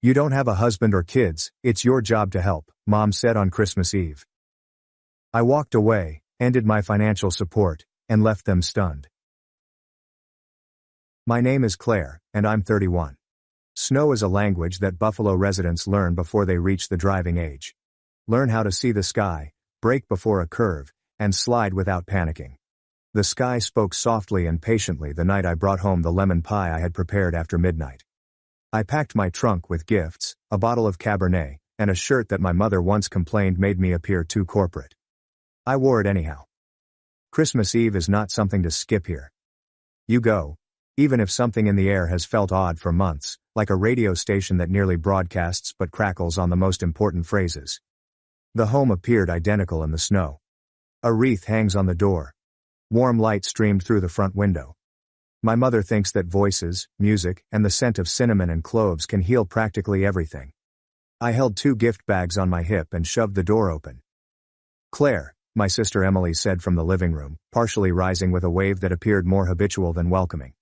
You don't have a husband or kids, it's your job to help, Mom said on Christmas Eve. I walked away, ended my financial support, and left them stunned. My name is Claire, and I'm 31. Snow is a language that Buffalo residents learn before they reach the driving age. Learn how to see the sky, brake before a curve, and slide without panicking. The sky spoke softly and patiently the night I brought home the lemon pie I had prepared after midnight. I packed my trunk with gifts, a bottle of Cabernet, and a shirt that my mother once complained made me appear too corporate. I wore it anyhow. Christmas Eve is not something to skip here. You go, even if something in the air has felt odd for months, like a radio station that nearly broadcasts but crackles on the most important phrases. The home appeared identical in the snow. A wreath hangs on the door. Warm light streamed through the front window. My mother thinks that voices, music, and the scent of cinnamon and cloves can heal practically everything. I held 2 gift bags on my hip and shoved the door open. Claire, my sister Emily said from the living room, partially rising with a wave that appeared more habitual than welcoming.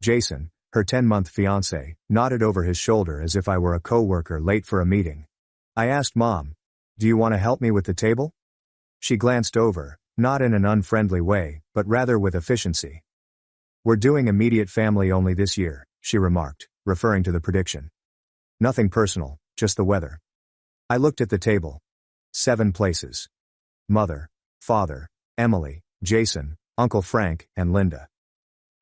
Jason, her 10-month fiancé, nodded over his shoulder as if I were a co-worker late for a meeting. I asked Mom, "Do you want to help me with the table?" She glanced over, not in an unfriendly way, but rather with efficiency. "We're doing immediate family only this year," she remarked, referring to the prediction. "Nothing personal, just the weather." I looked at the table. 7 places. Mother, father, Emily, Jason, Uncle Frank, and Linda.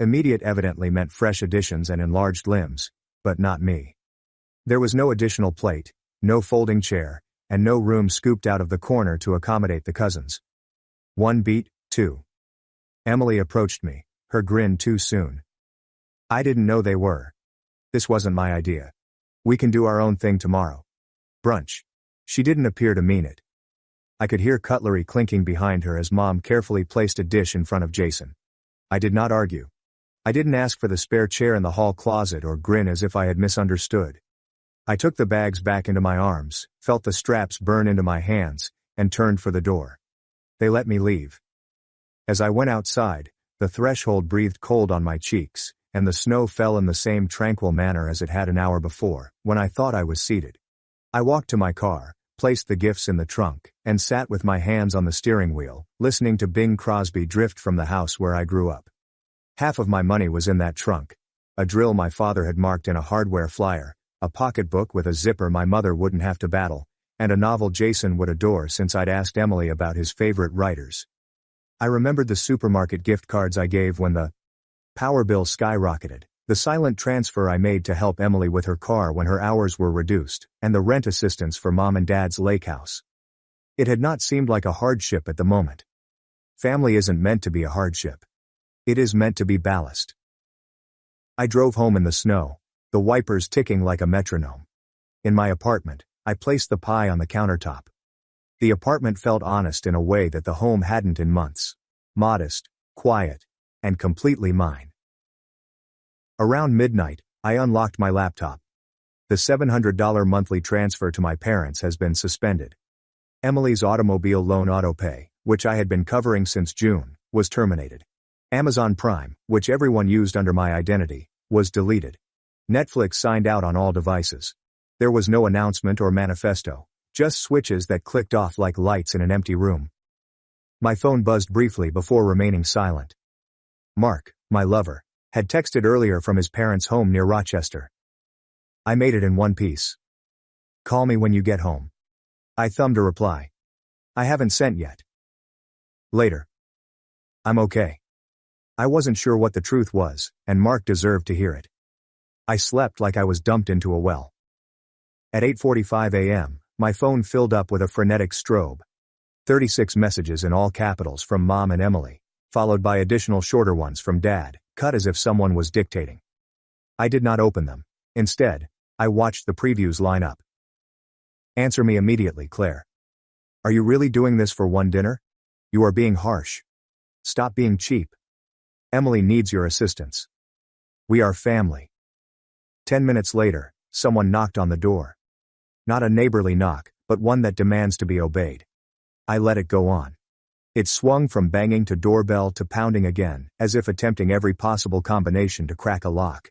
Immediate evidently meant fresh additions and enlarged limbs, but not me. There was no additional plate, no folding chair, and no room scooped out of the corner to accommodate the cousins. 1 beat, 2. Emily approached me, her grin too soon. "I didn't know they were. This wasn't my idea. We can do our own thing tomorrow. Brunch." She didn't appear to mean it. I could hear cutlery clinking behind her as Mom carefully placed a dish in front of Jason. I did not argue. I didn't ask for the spare chair in the hall closet or grin as if I had misunderstood. I took the bags back into my arms, felt the straps burn into my hands, and turned for the door. They let me leave. As I went outside, the threshold breathed cold on my cheeks, and the snow fell in the same tranquil manner as it had an hour before, when I thought I was seated. I walked to my car, placed the gifts in the trunk, and sat with my hands on the steering wheel, listening to Bing Crosby drift from the house where I grew up. Half of my money was in that trunk. A drill my father had marked in a hardware flyer, a pocketbook with a zipper my mother wouldn't have to battle, and a novel Jason would adore since I'd asked Emily about his favorite writers. I remembered the supermarket gift cards I gave when the power bill skyrocketed, the silent transfer I made to help Emily with her car when her hours were reduced, and the rent assistance for Mom and Dad's lake house. It had not seemed like a hardship at the moment. Family isn't meant to be a hardship. It is meant to be ballast. I drove home in the snow, the wipers ticking like a metronome. In my apartment, I placed the pie on the countertop. The apartment felt honest in a way that the home hadn't in months. Modest, quiet, and completely mine. Around midnight, I unlocked my laptop. The $700 monthly transfer to my parents has been suspended. Emily's automobile loan autopay, which I had been covering since June, was terminated. Amazon Prime, which everyone used under my identity, was deleted. Netflix signed out on all devices. There was no announcement or manifesto, just switches that clicked off like lights in an empty room. My phone buzzed briefly before remaining silent. Mark, my lover, had texted earlier from his parents' home near Rochester. I made it in one piece. "Call me when you get home." I thumbed a reply. "I haven't sent yet." Later. "I'm okay." I wasn't sure what the truth was, and Mark deserved to hear it. I slept like I was dumped into a well. At 8:45 a.m., my phone filled up with a frenetic strobe. 36 messages in all capitals from Mom and Emily, followed by additional shorter ones from Dad, cut as if someone was dictating. I did not open them. Instead, I watched the previews line up. "Answer me immediately, Claire. Are you really doing this for one dinner? You are being harsh. Stop being cheap. Emily needs your assistance. We are family." 10 minutes later, someone knocked on the door. Not a neighborly knock, but one that demands to be obeyed. I let it go on. It swung from banging to doorbell to pounding again, as if attempting every possible combination to crack a lock.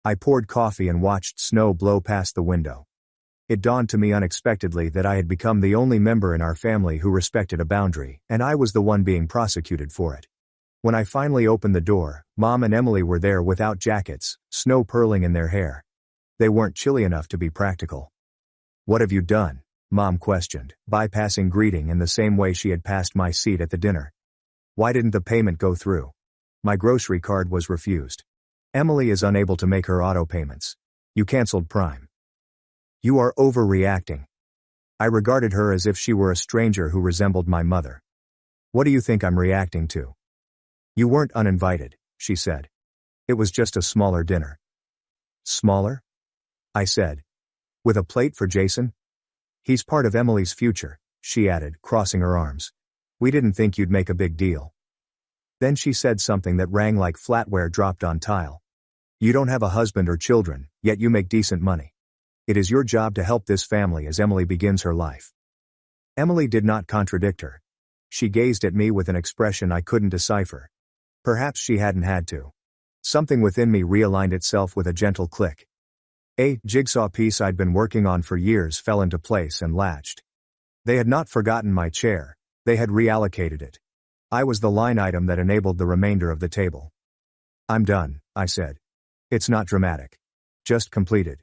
I poured coffee and watched snow blow past the window. It dawned to me unexpectedly that I had become the only member in our family who respected a boundary, and I was the one being prosecuted for it. When I finally opened the door, Mom and Emily were there without jackets, snow purling in their hair. They weren't chilly enough to be practical. "What have you done?" Mom questioned, bypassing greeting in the same way she had passed my seat at the dinner. "Why didn't the payment go through?" "My grocery card was refused. Emily is unable to make her auto payments. You canceled Prime." "You are overreacting." I regarded her as if she were a stranger who resembled my mother. "What do you think I'm reacting to?" "You weren't uninvited," she said. "It was just a smaller dinner." "Smaller?" I said. "With a plate for Jason?" "He's part of Emily's future," she added, crossing her arms. "We didn't think you'd make a big deal." Then she said something that rang like flatware dropped on tile. "You don't have a husband or children, yet you make decent money. It is your job to help this family as Emily begins her life." Emily did not contradict her. She gazed at me with an expression I couldn't decipher. Perhaps she hadn't had to. Something within me realigned itself with a gentle click. A jigsaw piece I'd been working on for years fell into place and latched. They had not forgotten my chair, they had reallocated it. I was the line item that enabled the remainder of the table. "I'm done," I said. "It's not dramatic. Just completed.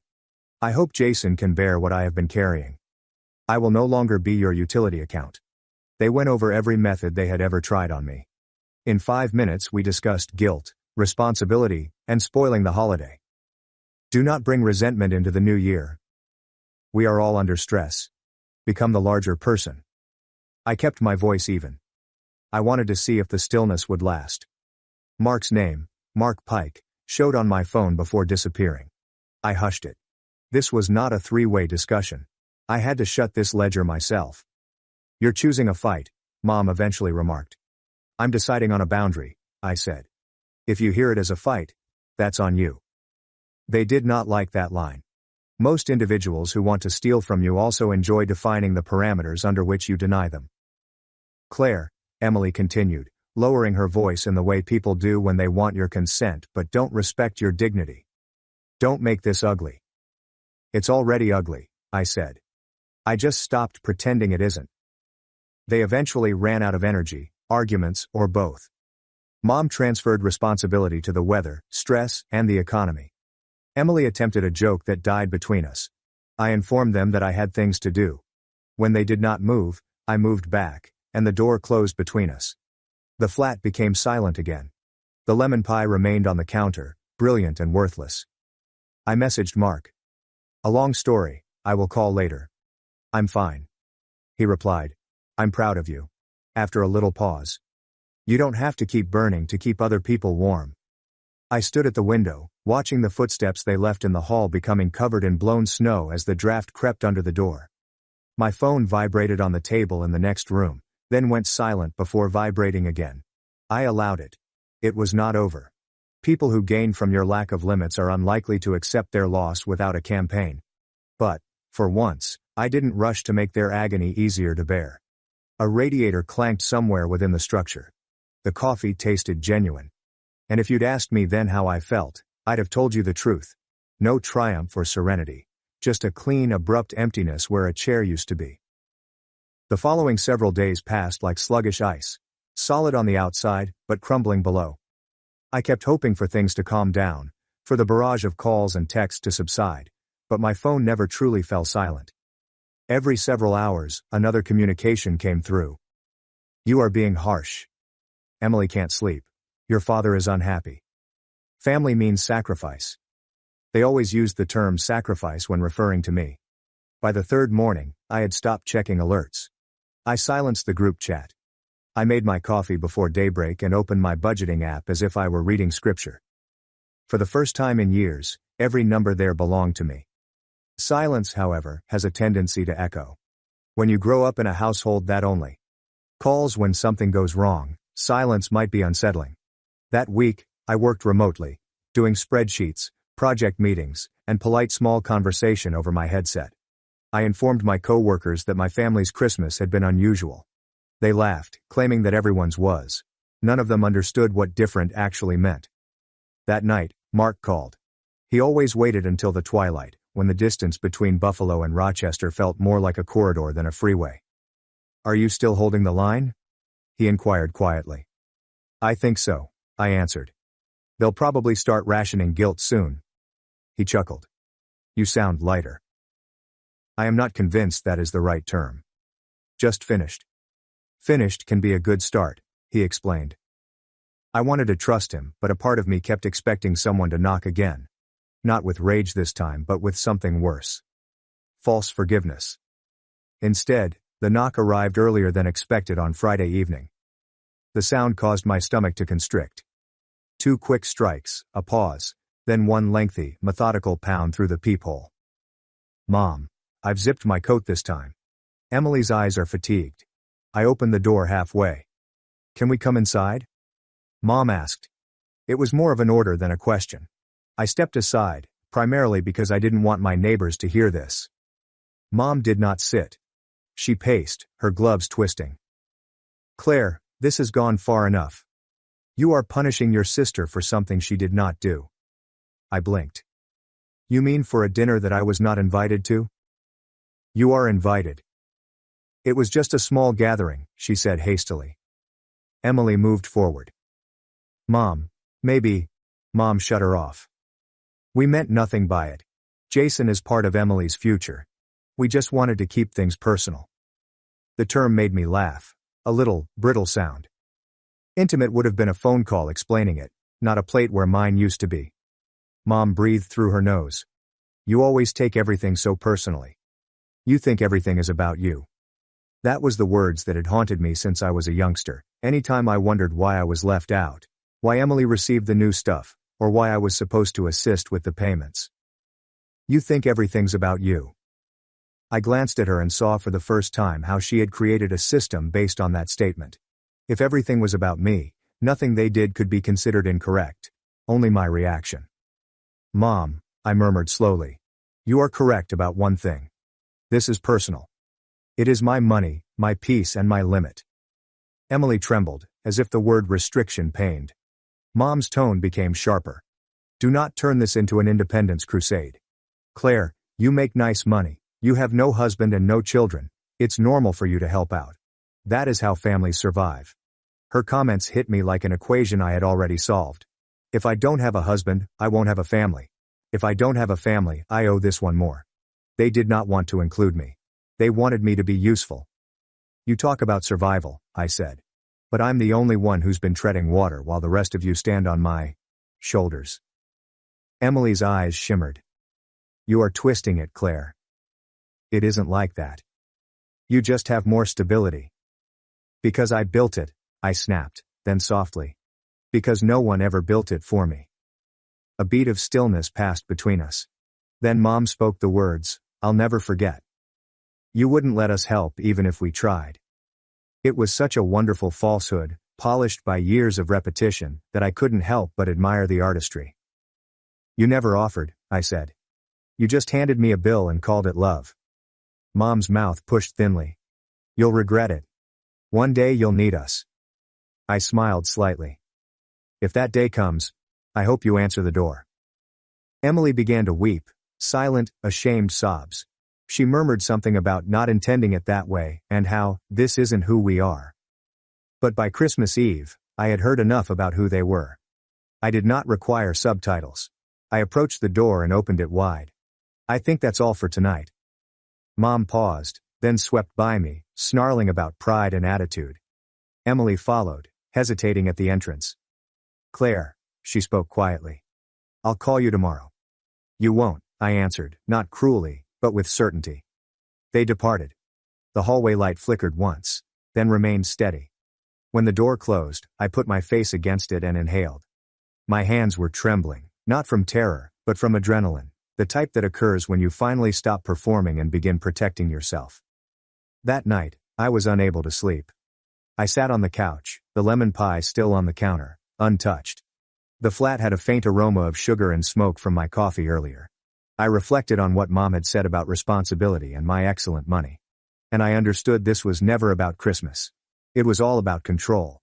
I hope Jason can bear what I have been carrying. I will no longer be your utility account." They went over every method they had ever tried on me. In 5 minutes we discussed guilt, responsibility, and spoiling the holiday. Do not bring resentment into the new year. We are all under stress. Become the larger person. I kept my voice even. I wanted to see if the stillness would last. Mark's name, Mark Pike, showed on my phone before disappearing. I hushed it. This was not a three-way discussion. I had to shut this ledger myself. "You're choosing a fight," Mom eventually remarked. "I'm deciding on a boundary," I said. "If you hear it as a fight, that's on you." They did not like that line. Most individuals who want to steal from you also enjoy defining the parameters under which you deny them. "Claire," Emily continued, lowering her voice in the way people do when they want your consent but don't respect your dignity. "Don't make this ugly." "It's already ugly," I said. "I just stopped pretending it isn't." They eventually ran out of energy, arguments, or both. Mom transferred responsibility to the weather, stress, and the economy. Emily attempted a joke that died between us. I informed them that I had things to do. When they did not move, I moved back, and the door closed between us. The flat became silent again. The lemon pie remained on the counter, brilliant and worthless. I messaged Mark. "A long story, I will call later." "I'm fine." He replied. "I'm proud of you." After a little pause. "You don't have to keep burning to keep other people warm." I stood at the window, watching the footsteps they left in the hall becoming covered in blown snow as the draft crept under the door. My phone vibrated on the table in the next room, then went silent before vibrating again. I allowed it. It was not over. People who gain from your lack of limits are unlikely to accept their loss without a campaign. But, for once, I didn't rush to make their agony easier to bear. A radiator clanked somewhere within the structure. The coffee tasted genuine. And if you'd asked me then how I felt, I'd have told you the truth. No triumph or serenity. Just a clean, abrupt emptiness where a chair used to be. The following several days passed like sluggish ice. Solid on the outside, but crumbling below. I kept hoping for things to calm down, for the barrage of calls and texts to subside, but my phone never truly fell silent. Every several hours, another communication came through. "You are being harsh. Emily can't sleep. Your father is unhappy. Family means sacrifice." They always used the term sacrifice when referring to me. By the third morning, I had stopped checking alerts. I silenced the group chat. I made my coffee before daybreak and opened my budgeting app as if I were reading scripture. For the first time in years, every number there belonged to me. Silence, however, has a tendency to echo. When you grow up in a household that only calls when something goes wrong, silence might be unsettling. That week, I worked remotely, doing spreadsheets, project meetings, and polite small conversation over my headset. I informed my coworkers that my family's Christmas had been unusual. They laughed, claiming that everyone's was. None of them understood what different actually meant. That night, Mark called. He always waited until the twilight, when the distance between Buffalo and Rochester felt more like a corridor than a freeway. "Are you still holding the line?" he inquired quietly. "I think so," I answered. "They'll probably start rationing guilt soon." He chuckled. "You sound lighter." "I am not convinced that is the right term. Just finished." "Finished can be a good start," he explained. I wanted to trust him, but a part of me kept expecting someone to knock again. Not with rage this time, but with something worse. False forgiveness. Instead, the knock arrived earlier than expected on Friday evening. The sound caused my stomach to constrict. 2 quick strikes, a pause, then one lengthy, methodical pound through the peephole. "Mom, I've zipped my coat this time." Emily's eyes are fatigued. I opened the door halfway. "Can we come inside?" Mom asked. It was more of an order than a question. I stepped aside, primarily because I didn't want my neighbors to hear this. Mom did not sit. She paced, her gloves twisting. "Claire, this has gone far enough. You are punishing your sister for something she did not do." I blinked. "You mean for a dinner that I was not invited to?" "You are invited." "It was just a small gathering," she said hastily. Emily moved forward. "Mom, maybe..." Mom shut her off. "We meant nothing by it. Jason is part of Emily's future. We just wanted to keep things personal." The term made me laugh. A little, brittle sound. Intimate would have been a phone call explaining it, not a plate where mine used to be. Mom breathed through her nose. "You always take everything so personally. You think everything is about you." That was the words that had haunted me since I was a youngster. Anytime I wondered why I was left out, why Emily received the new stuff, or why I was supposed to assist with the payments. "You think everything's about you." I glanced at her and saw for the first time how she had created a system based on that statement. If everything was about me, nothing they did could be considered incorrect. Only my reaction. "Mom," I murmured slowly. "You are correct about one thing. This is personal. It is my money, my peace and my limit." Emily trembled, as if the word restriction pained. Mom's tone became sharper. "Do not turn this into an independence crusade. Claire, you make nice money. You have no husband and no children. It's normal for you to help out. That is how families survive." Her comments hit me like an equation I had already solved. If I don't have a husband, I won't have a family. If I don't have a family, I owe this one more. They did not want to include me. They wanted me to be useful. "You talk about survival," I said. "But I'm the only one who's been treading water while the rest of you stand on my shoulders." Emily's eyes shimmered. "You are twisting it, Claire. It isn't like that. You just have more stability." "Because I built it," I snapped, then softly. "Because no one ever built it for me." A beat of stillness passed between us. Then Mom spoke the words, "I'll never forget. You wouldn't let us help even if we tried." It was such a wonderful falsehood, polished by years of repetition, that I couldn't help but admire the artistry. "You never offered," I said. "You just handed me a bill and called it love." Mom's mouth pushed thinly. "You'll regret it. One day you'll need us." I smiled slightly. "If that day comes, I hope you answer the door." Emily began to weep, silent, ashamed sobs. She murmured something about not intending it that way, and how, this isn't who we are. But by Christmas Eve, I had heard enough about who they were. I did not require subtitles. I approached the door and opened it wide. "I think that's all for tonight." Mom paused, then swept by me, snarling about pride and attitude. Emily followed, hesitating at the entrance. "Claire," she spoke quietly. "I'll call you tomorrow." "You won't," I answered, not cruelly, but with certainty. They departed. The hallway light flickered once, then remained steady. When the door closed, I put my face against it and inhaled. My hands were trembling, not from terror, but from adrenaline, the type that occurs when you finally stop performing and begin protecting yourself. That night, I was unable to sleep. I sat on the couch, the lemon pie still on the counter, untouched. The flat had a faint aroma of sugar and smoke from my coffee earlier. I reflected on what Mom had said about responsibility and my excellent money. And I understood this was never about Christmas. It was all about control.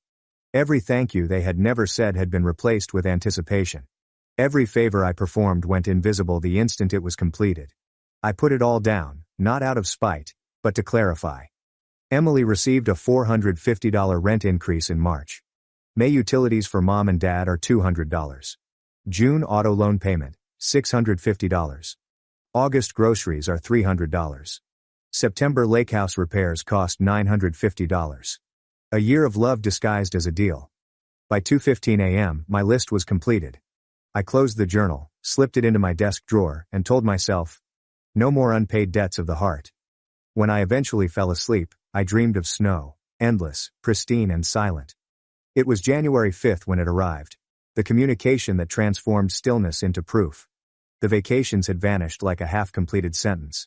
Every thank you they had never said had been replaced with anticipation. Every favor I performed went invisible the instant it was completed. I put it all down, not out of spite, but to clarify. Emily received a $450 rent increase in March. May utilities for mom and dad are $200. June auto loan payment, $650. August groceries are $300. September lake house repairs cost $950. A year of love disguised as a deal. By 2:15 a.m., my list was completed. I closed the journal, slipped it into my desk drawer, and told myself, no more unpaid debts of the heart. When I eventually fell asleep, I dreamed of snow, endless, pristine and silent. It was January 5th when it arrived. The communication that transformed stillness into proof. The vacations had vanished like a half-completed sentence.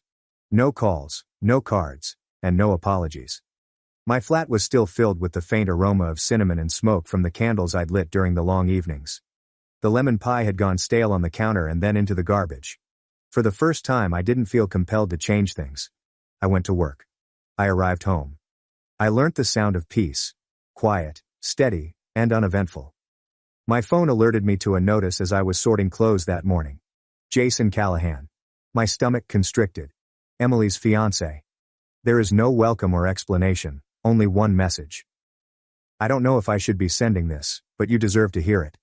No calls, no cards, and no apologies. My flat was still filled with the faint aroma of cinnamon and smoke from the candles I'd lit during the long evenings. The lemon pie had gone stale on the counter and then into the garbage. For the first time, I didn't feel compelled to change things. I went to work. I arrived home. I learnt the sound of peace. Quiet, steady, and uneventful. My phone alerted me to a notice as I was sorting clothes that morning. Jason Callahan. My stomach constricted. Emily's fiancé. There is no welcome or explanation, only one message. I don't know if I should be sending this, but you deserve to hear it.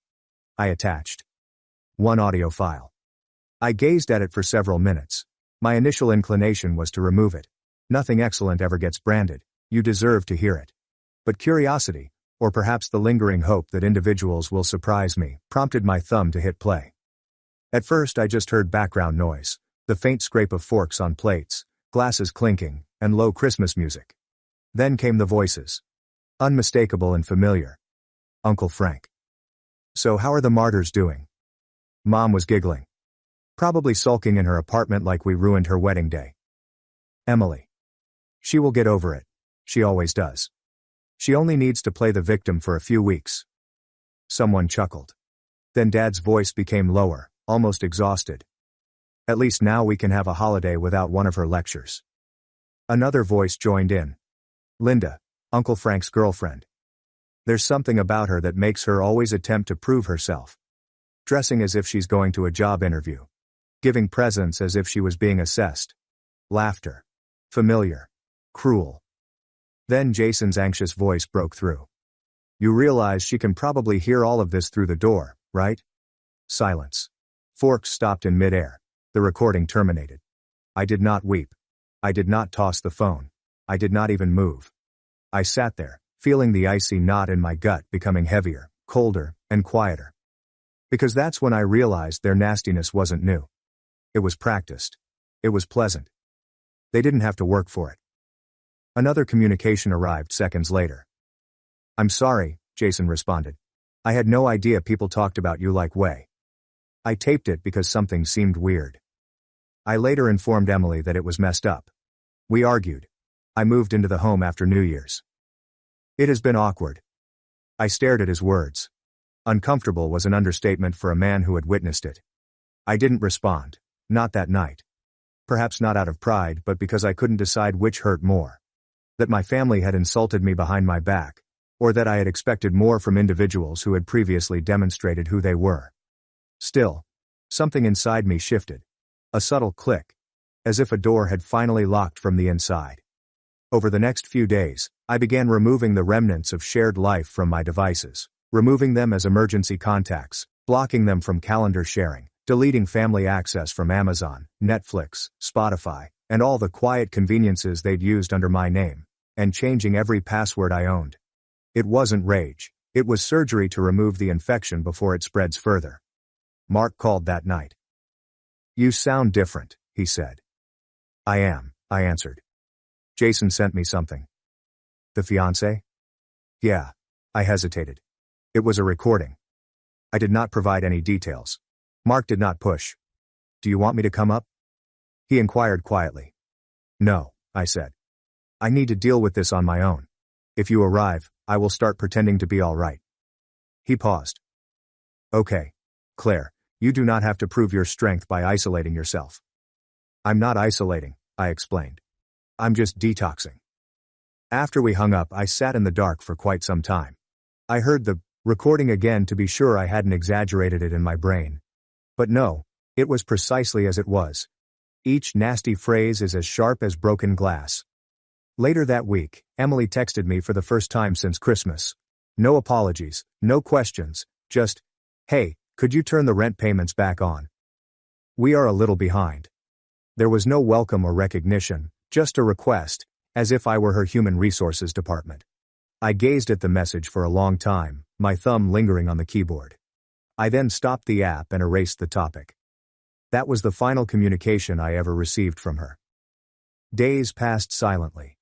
I attached. One audio file. I gazed at it for several minutes. My initial inclination was to remove it. Nothing excellent ever gets branded. You deserve to hear it. But curiosity, or perhaps the lingering hope that individuals will surprise me, prompted my thumb to hit play. At first I just heard background noise, the faint scrape of forks on plates, glasses clinking, and low Christmas music. Then came the voices. Unmistakable and familiar. Uncle Frank. So how are the martyrs doing? Mom was giggling. Probably sulking in her apartment like we ruined her wedding day. Emily. She will get over it. She always does. She only needs to play the victim for a few weeks. Someone chuckled. Then Dad's voice became lower, almost exhausted. At least now we can have a holiday without one of her lectures. Another voice joined in. Linda, Uncle Frank's girlfriend. There's something about her that makes her always attempt to prove herself. Dressing as if she's going to a job interview. Giving presents as if she was being assessed. Laughter. Familiar. Cruel. Then Jason's anxious voice broke through. You realize she can probably hear all of this through the door, right? Silence. Forks stopped in midair. The recording terminated. I did not weep. I did not toss the phone. I did not even move. I sat there, feeling the icy knot in my gut becoming heavier, colder, and quieter. Because that's when I realized their nastiness wasn't new. It was practiced. It was pleasant. They didn't have to work for it. Another communication arrived seconds later. I'm sorry, Jason responded. I had no idea people talked about you like way. I taped it because something seemed weird. I later informed Emily that it was messed up. We argued. I moved into the home after New Year's. It has been awkward. I stared at his words. Uncomfortable was an understatement for a man who had witnessed it. I didn't respond, not that night. Perhaps not out of pride, but because I couldn't decide which hurt more. That my family had insulted me behind my back, or that I had expected more from individuals who had previously demonstrated who they were. Still, something inside me shifted. A subtle click. As if a door had finally locked from the inside. Over the next few days, I began removing the remnants of shared life from my devices, removing them as emergency contacts, blocking them from calendar sharing, deleting family access from Amazon, Netflix, Spotify, and all the quiet conveniences they'd used under my name, and changing every password I owned. It wasn't rage, it was surgery to remove the infection before it spreads further. Mark called that night. You sound different, he said. I am, I answered. Jason sent me something. The fiancé? Yeah. I hesitated. It was a recording. I did not provide any details. Mark did not push. Do you want me to come up? He inquired quietly. No, I said. I need to deal with this on my own. If you arrive, I will start pretending to be all right. He paused. Okay, Claire, you do not have to prove your strength by isolating yourself. I'm not isolating, I explained. I'm just detoxing. After we hung up, I sat in the dark for quite some time. I heard the recording again to be sure I hadn't exaggerated it in my brain, But no, it was precisely as it was. Each nasty phrase is as sharp as broken glass. Later that week, Emily texted me for the first time since Christmas. No apologies, no questions, just, "Hey, could you turn the rent payments back on? We are a little behind." There was no welcome or recognition, just a request, as if I were her human resources department. I gazed at the message for a long time, my thumb lingering on the keyboard. I then stopped the app and erased the topic. That was the final communication I ever received from her. Days passed silently.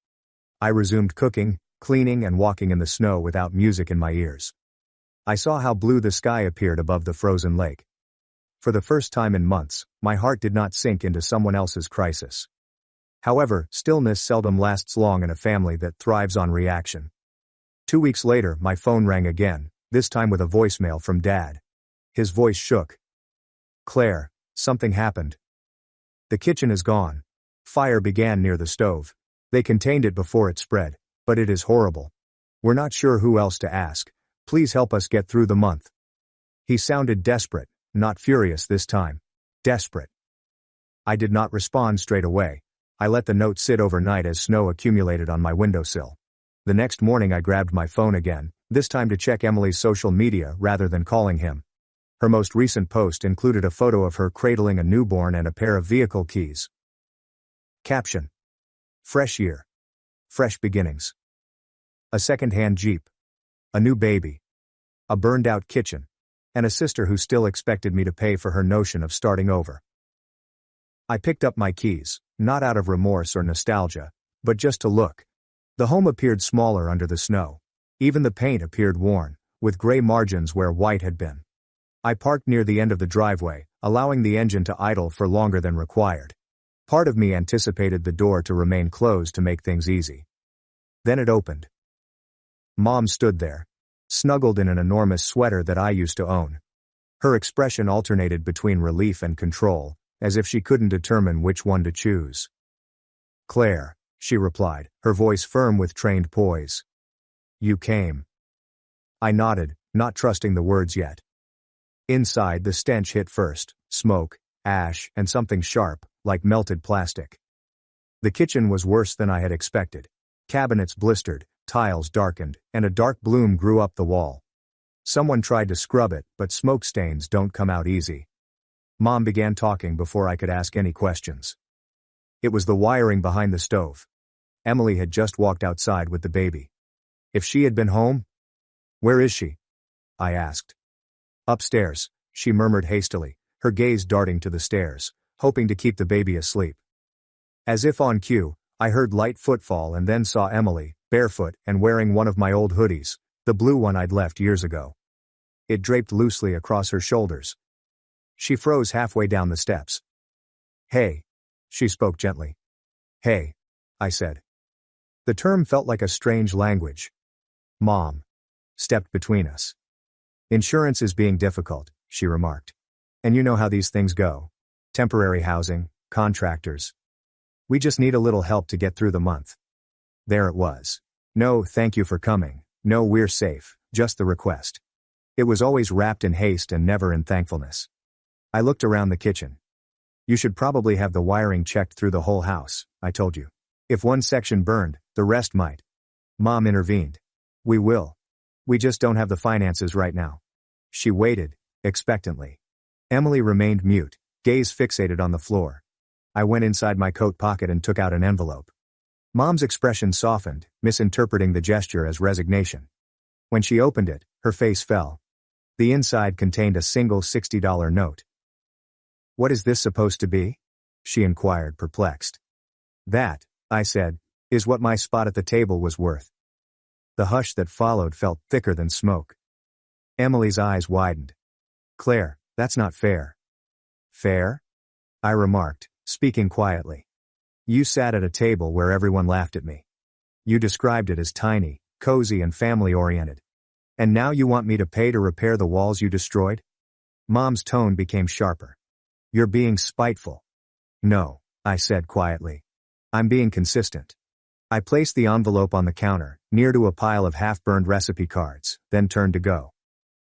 I resumed cooking, cleaning, and walking in the snow without music in my ears. I saw how blue the sky appeared above the frozen lake. For the first time in months, my heart did not sink into someone else's crisis. However, stillness seldom lasts long in a family that thrives on reaction. 2 weeks later, my phone rang again, this time with a voicemail from Dad. His voice shook. "Claire, something happened. The kitchen is gone. Fire began near the stove. They contained it before it spread, but it is horrible. We're not sure who else to ask. Please help us get through the month." He sounded desperate, not furious this time. Desperate. I did not respond straight away. I let the note sit overnight as snow accumulated on my windowsill. The next morning I grabbed my phone again, this time to check Emily's social media rather than calling him. Her most recent post included a photo of her cradling a newborn and a pair of vehicle keys. Caption: "Fresh year. Fresh beginnings. A second-hand Jeep. A new baby. A burned-out kitchen. And a sister who still expected me to pay for her notion of starting over." I picked up my keys, not out of remorse or nostalgia, but just to look. The home appeared smaller under the snow. Even the paint appeared worn, with gray margins where white had been. I parked near the end of the driveway, allowing the engine to idle for longer than required. Part of me anticipated the door to remain closed to make things easy. Then it opened. Mom stood there, snuggled in an enormous sweater that I used to own. Her expression alternated between relief and control, as if she couldn't determine which one to choose. "Claire," she replied, her voice firm with trained poise. "You came." I nodded, not trusting the words yet. Inside, the stench hit first: smoke, ash, and something sharp, like melted plastic. The kitchen was worse than I had expected. Cabinets blistered, tiles darkened, and a dark bloom grew up the wall. Someone tried to scrub it, but smoke stains don't come out easy. Mom began talking before I could ask any questions. It was the wiring behind the stove. Emily had just walked outside with the baby. If she had been home? "Where is she?" I asked. "Upstairs," she murmured hastily, her gaze darting to the stairs, hoping to keep the baby asleep. As if on cue, I heard light footfall and then saw Emily, barefoot and wearing one of my old hoodies, the blue one I'd left years ago. It draped loosely across her shoulders. She froze halfway down the steps. "Hey," she spoke gently. "Hey," I said. The term felt like a strange language. Mom stepped between us. "Insurance is being difficult," she remarked. "And you know how these things go. Temporary housing, contractors. We just need a little help to get through the month." There it was. No "thank you for coming," no "we're safe," just the request. It was always wrapped in haste and never in thankfulness. I looked around the kitchen. "You should probably have the wiring checked through the whole house," I told you. "If one section burned, the rest might." Mom intervened. "We will. We just don't have the finances right now." She waited, expectantly. Emily remained mute, gaze fixated on the floor. I went inside my coat pocket and took out an envelope. Mom's expression softened, misinterpreting the gesture as resignation. When she opened it, her face fell. The inside contained a single $60 note. "What is this supposed to be?" she inquired, perplexed. "That," I said, "is what my spot at the table was worth." The hush that followed felt thicker than smoke. Emily's eyes widened. "Claire, that's not fair." "Fair?" I remarked, speaking quietly. "You sat at a table where everyone laughed at me. You described it as tiny, cozy and family-oriented. And now you want me to pay to repair the walls you destroyed?" Mom's tone became sharper. "You're being spiteful." "No," I said quietly. "I'm being consistent." I placed the envelope on the counter, near to a pile of half-burned recipe cards, then turned to go.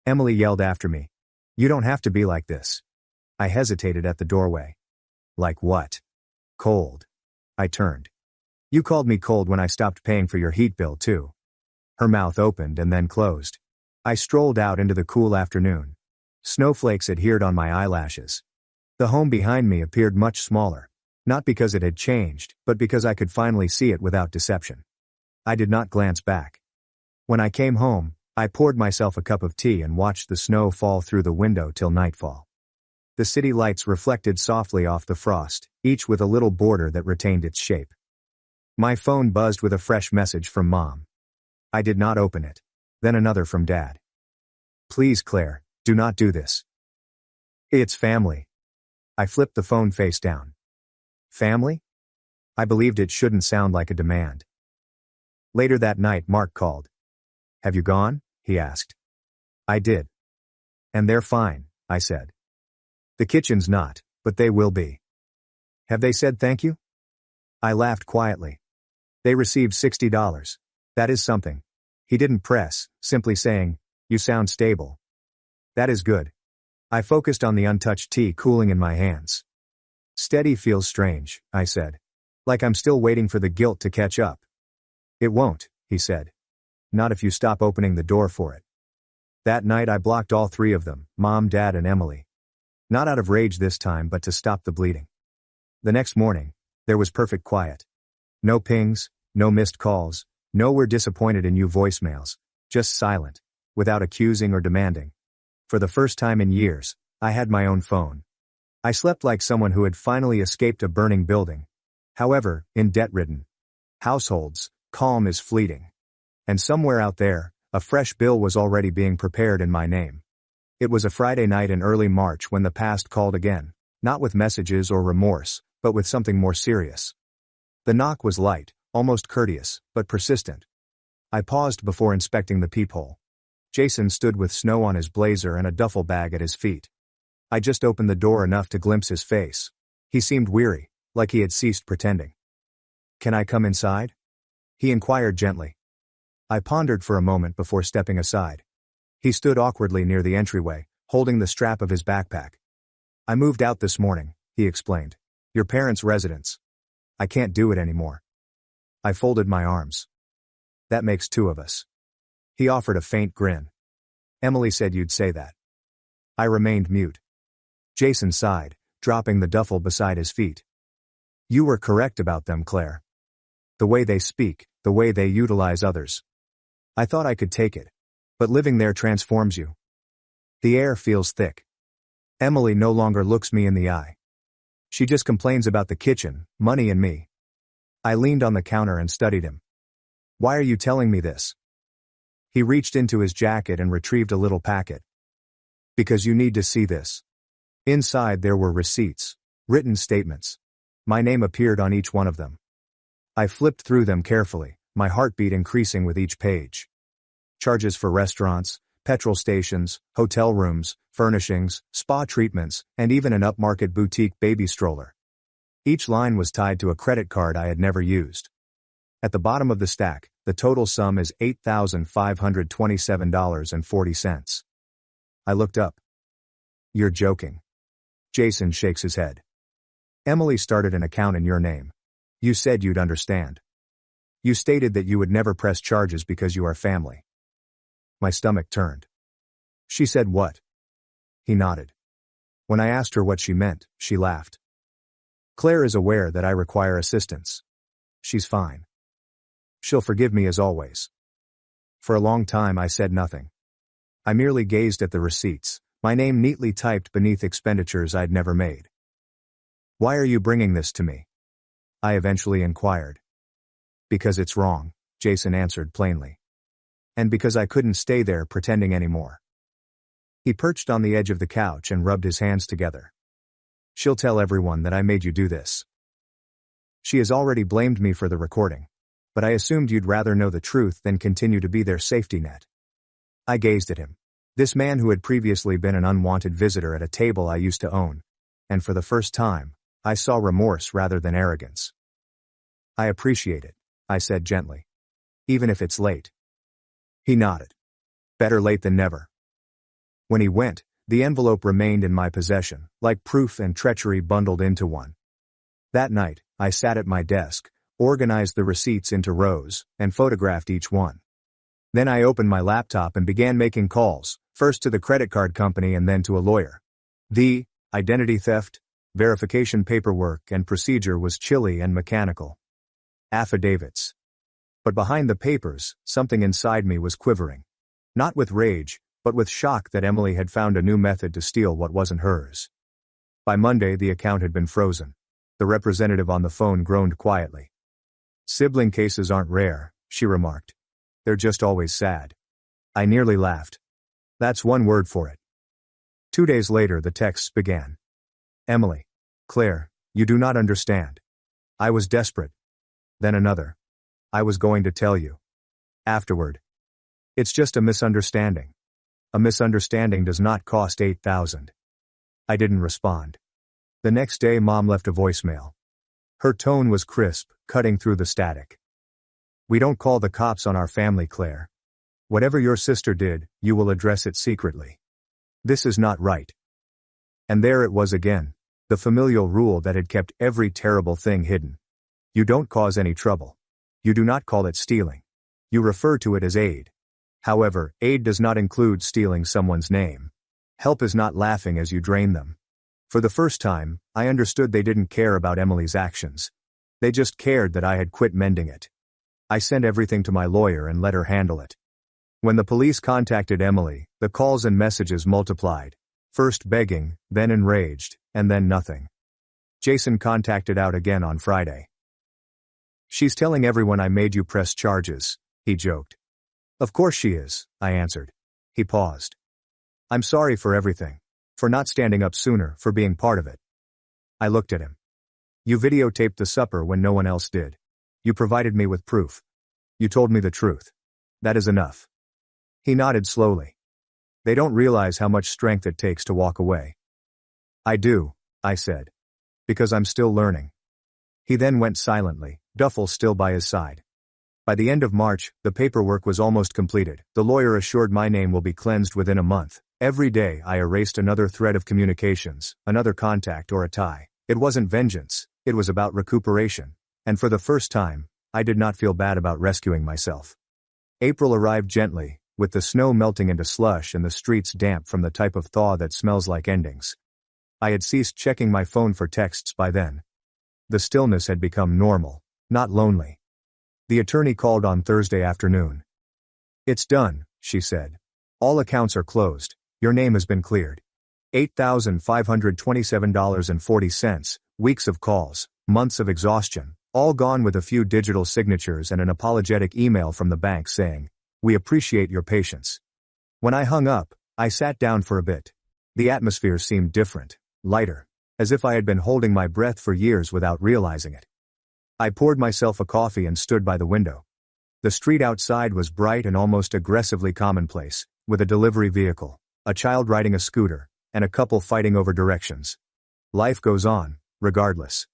Emily yelled after me. "You don't have to be like this." I hesitated at the doorway. Like what? Cold. I turned. You called me cold when I stopped paying for your heat bill too. Her mouth opened and then closed. I strolled out into the cool afternoon. Snowflakes adhered on my eyelashes. The home behind me appeared much smaller. Not because it had changed, but because I could finally see it without deception. I did not glance back. When I came home, I poured myself a cup of tea and watched the snow fall through the window till nightfall. The city lights reflected softly off the frost, each with a little border that retained its shape. My phone buzzed with a fresh message from Mom. I did not open it. Then another from Dad. Please, Claire, do not do this. It's family. I flipped the phone face down. Family? I believed it shouldn't sound like a demand. Later that night, Mark called. Have you gone? He asked. I did. And they're fine, I said. The kitchen's not, but they will be. Have they said thank you? I laughed quietly. They received $60. That is something. He didn't press, simply saying, you sound stable. That is good. I focused on the untouched tea cooling in my hands. Steady feels strange, I said. Like I'm still waiting for the guilt to catch up. It won't, he said. Not if you stop opening the door for it. That night I blocked all three of them, Mom, Dad, and Emily. Not out of rage this time, but to stop the bleeding. The next morning, there was perfect quiet. No pings, no missed calls, no "we're disappointed in you" voicemails, just silent, without accusing or demanding. For the first time in years, I had my own phone. I slept like someone who had finally escaped a burning building. However, in debt-ridden households, calm is fleeting. And somewhere out there, a fresh bill was already being prepared in my name. It was a Friday night in early March when the past called again, not with messages or remorse, but with something more serious. The knock was light, almost courteous, but persistent. I paused before inspecting the peephole. Jason stood with snow on his blazer and a duffel bag at his feet. I just opened the door enough to glimpse his face. He seemed weary, like he had ceased pretending. Can I come inside? He inquired gently. I pondered for a moment before stepping aside. He stood awkwardly near the entryway, holding the strap of his backpack. I moved out this morning, he explained. Your parents' residence. I can't do it anymore. I folded my arms. That makes two of us. He offered a faint grin. Emily said you'd say that. I remained mute. Jason sighed, dropping the duffel beside his feet. You were correct about them, Claire. The way they speak, the way they utilize others. I thought I could take it. But living there transforms you. The air feels thick. Emily no longer looks me in the eye. She just complains about the kitchen, money, and me. I leaned on the counter and studied him. Why are you telling me this? He reached into his jacket and retrieved a little packet. Because you need to see this. Inside there were receipts, written statements. My name appeared on each one of them. I flipped through them carefully, my heartbeat increasing with each page. Charges for restaurants, petrol stations, hotel rooms, furnishings, spa treatments, and even an upmarket boutique baby stroller. Each line was tied to a credit card I had never used. At the bottom of the stack, the total sum is $8,527.40. I looked up. You're joking. Jason shakes his head. Emily started an account in your name. You said you'd understand. You stated that you would never press charges because you are family. My stomach turned. She said what? He nodded. When I asked her what she meant, she laughed. Claire is aware that I require assistance. She's fine. She'll forgive me as always. For a long time I said nothing. I merely gazed at the receipts, my name neatly typed beneath expenditures I'd never made. Why are you bringing this to me? I eventually inquired. Because it's wrong, Jason answered plainly. And because I couldn't stay there pretending anymore. He perched on the edge of the couch and rubbed his hands together. She'll tell everyone that I made you do this. She has already blamed me for the recording. But I assumed you'd rather know the truth than continue to be their safety net. I gazed at him. This man who had previously been an unwanted visitor at a table I used to own. And for the first time, I saw remorse rather than arrogance. I appreciate it, I said gently. Even if it's late. He nodded. Better late than never. When he went, The envelope remained in my possession, like proof and treachery bundled into one. That night, I sat at my desk, organized the receipts into rows, and photographed each one. Then I opened my laptop and began making calls, first to the credit card company and then to a lawyer. The identity theft, verification paperwork and procedure was chilly and mechanical. Affidavits. But behind the papers, something inside me was quivering. Not with rage, but with shock that Emily had found a new method to steal what wasn't hers. By Monday, the account had been frozen. The representative on the phone groaned quietly. "Sibling cases aren't rare," she remarked. "They're just always sad." I nearly laughed. That's one word for it. 2 days later, the texts began. "Emily. Claire, you do not understand. I was desperate." Then another. "I was going to tell you. Afterward. It's just a misunderstanding. A misunderstanding does not cost $8,000. I didn't respond. The next day, Mom left a voicemail. Her tone was crisp, cutting through the static. "We don't call the cops on our family, Claire. Whatever your sister did, you will address it secretly. This is not right." And there it was again, the familial rule that had kept every terrible thing hidden. You don't cause any trouble. You do not call it stealing. You refer to it as aid. However, aid does not include stealing someone's name. Help is not laughing as you drain them. For the first time, I understood they didn't care about Emily's actions. They just cared that I had quit mending it. I sent everything to my lawyer and let her handle it. When the police contacted Emily, the calls and messages multiplied. First begging, then enraged, and then nothing. Jason contacted out again on Friday. "She's telling everyone I made you press charges," he joked. "Of course she is," I answered. He paused. "I'm sorry for everything. For not standing up sooner, for being part of it." I looked at him. "You videotaped the supper when no one else did. You provided me with proof. You told me the truth. That is enough." He nodded slowly. "They don't realize how much strength it takes to walk away." "I do," I said. "Because I'm still learning." He then went silently, duffel still by his side. By the end of March, the paperwork was almost completed. The lawyer assured my name will be cleansed within a month. Every day I erased another thread of communications, another contact or a tie. It wasn't vengeance, it was about recuperation. And for the first time, I did not feel bad about rescuing myself. April arrived gently, with the snow melting into slush and the streets damp from the type of thaw that smells like endings. I had ceased checking my phone for texts by then. The stillness had become normal, not lonely. The attorney called on Thursday afternoon. "It's done," she said. "All accounts are closed. Your name has been cleared. $8,527.40, weeks of calls, months of exhaustion, all gone with a few digital signatures and an apologetic email from the bank saying, 'We appreciate your patience.'" When I hung up, I sat down for a bit. The atmosphere seemed different, lighter, as if I had been holding my breath for years without realizing it. I poured myself a coffee and stood by the window. The street outside was bright and almost aggressively commonplace, with a delivery vehicle, a child riding a scooter, and a couple fighting over directions. Life goes on, regardless.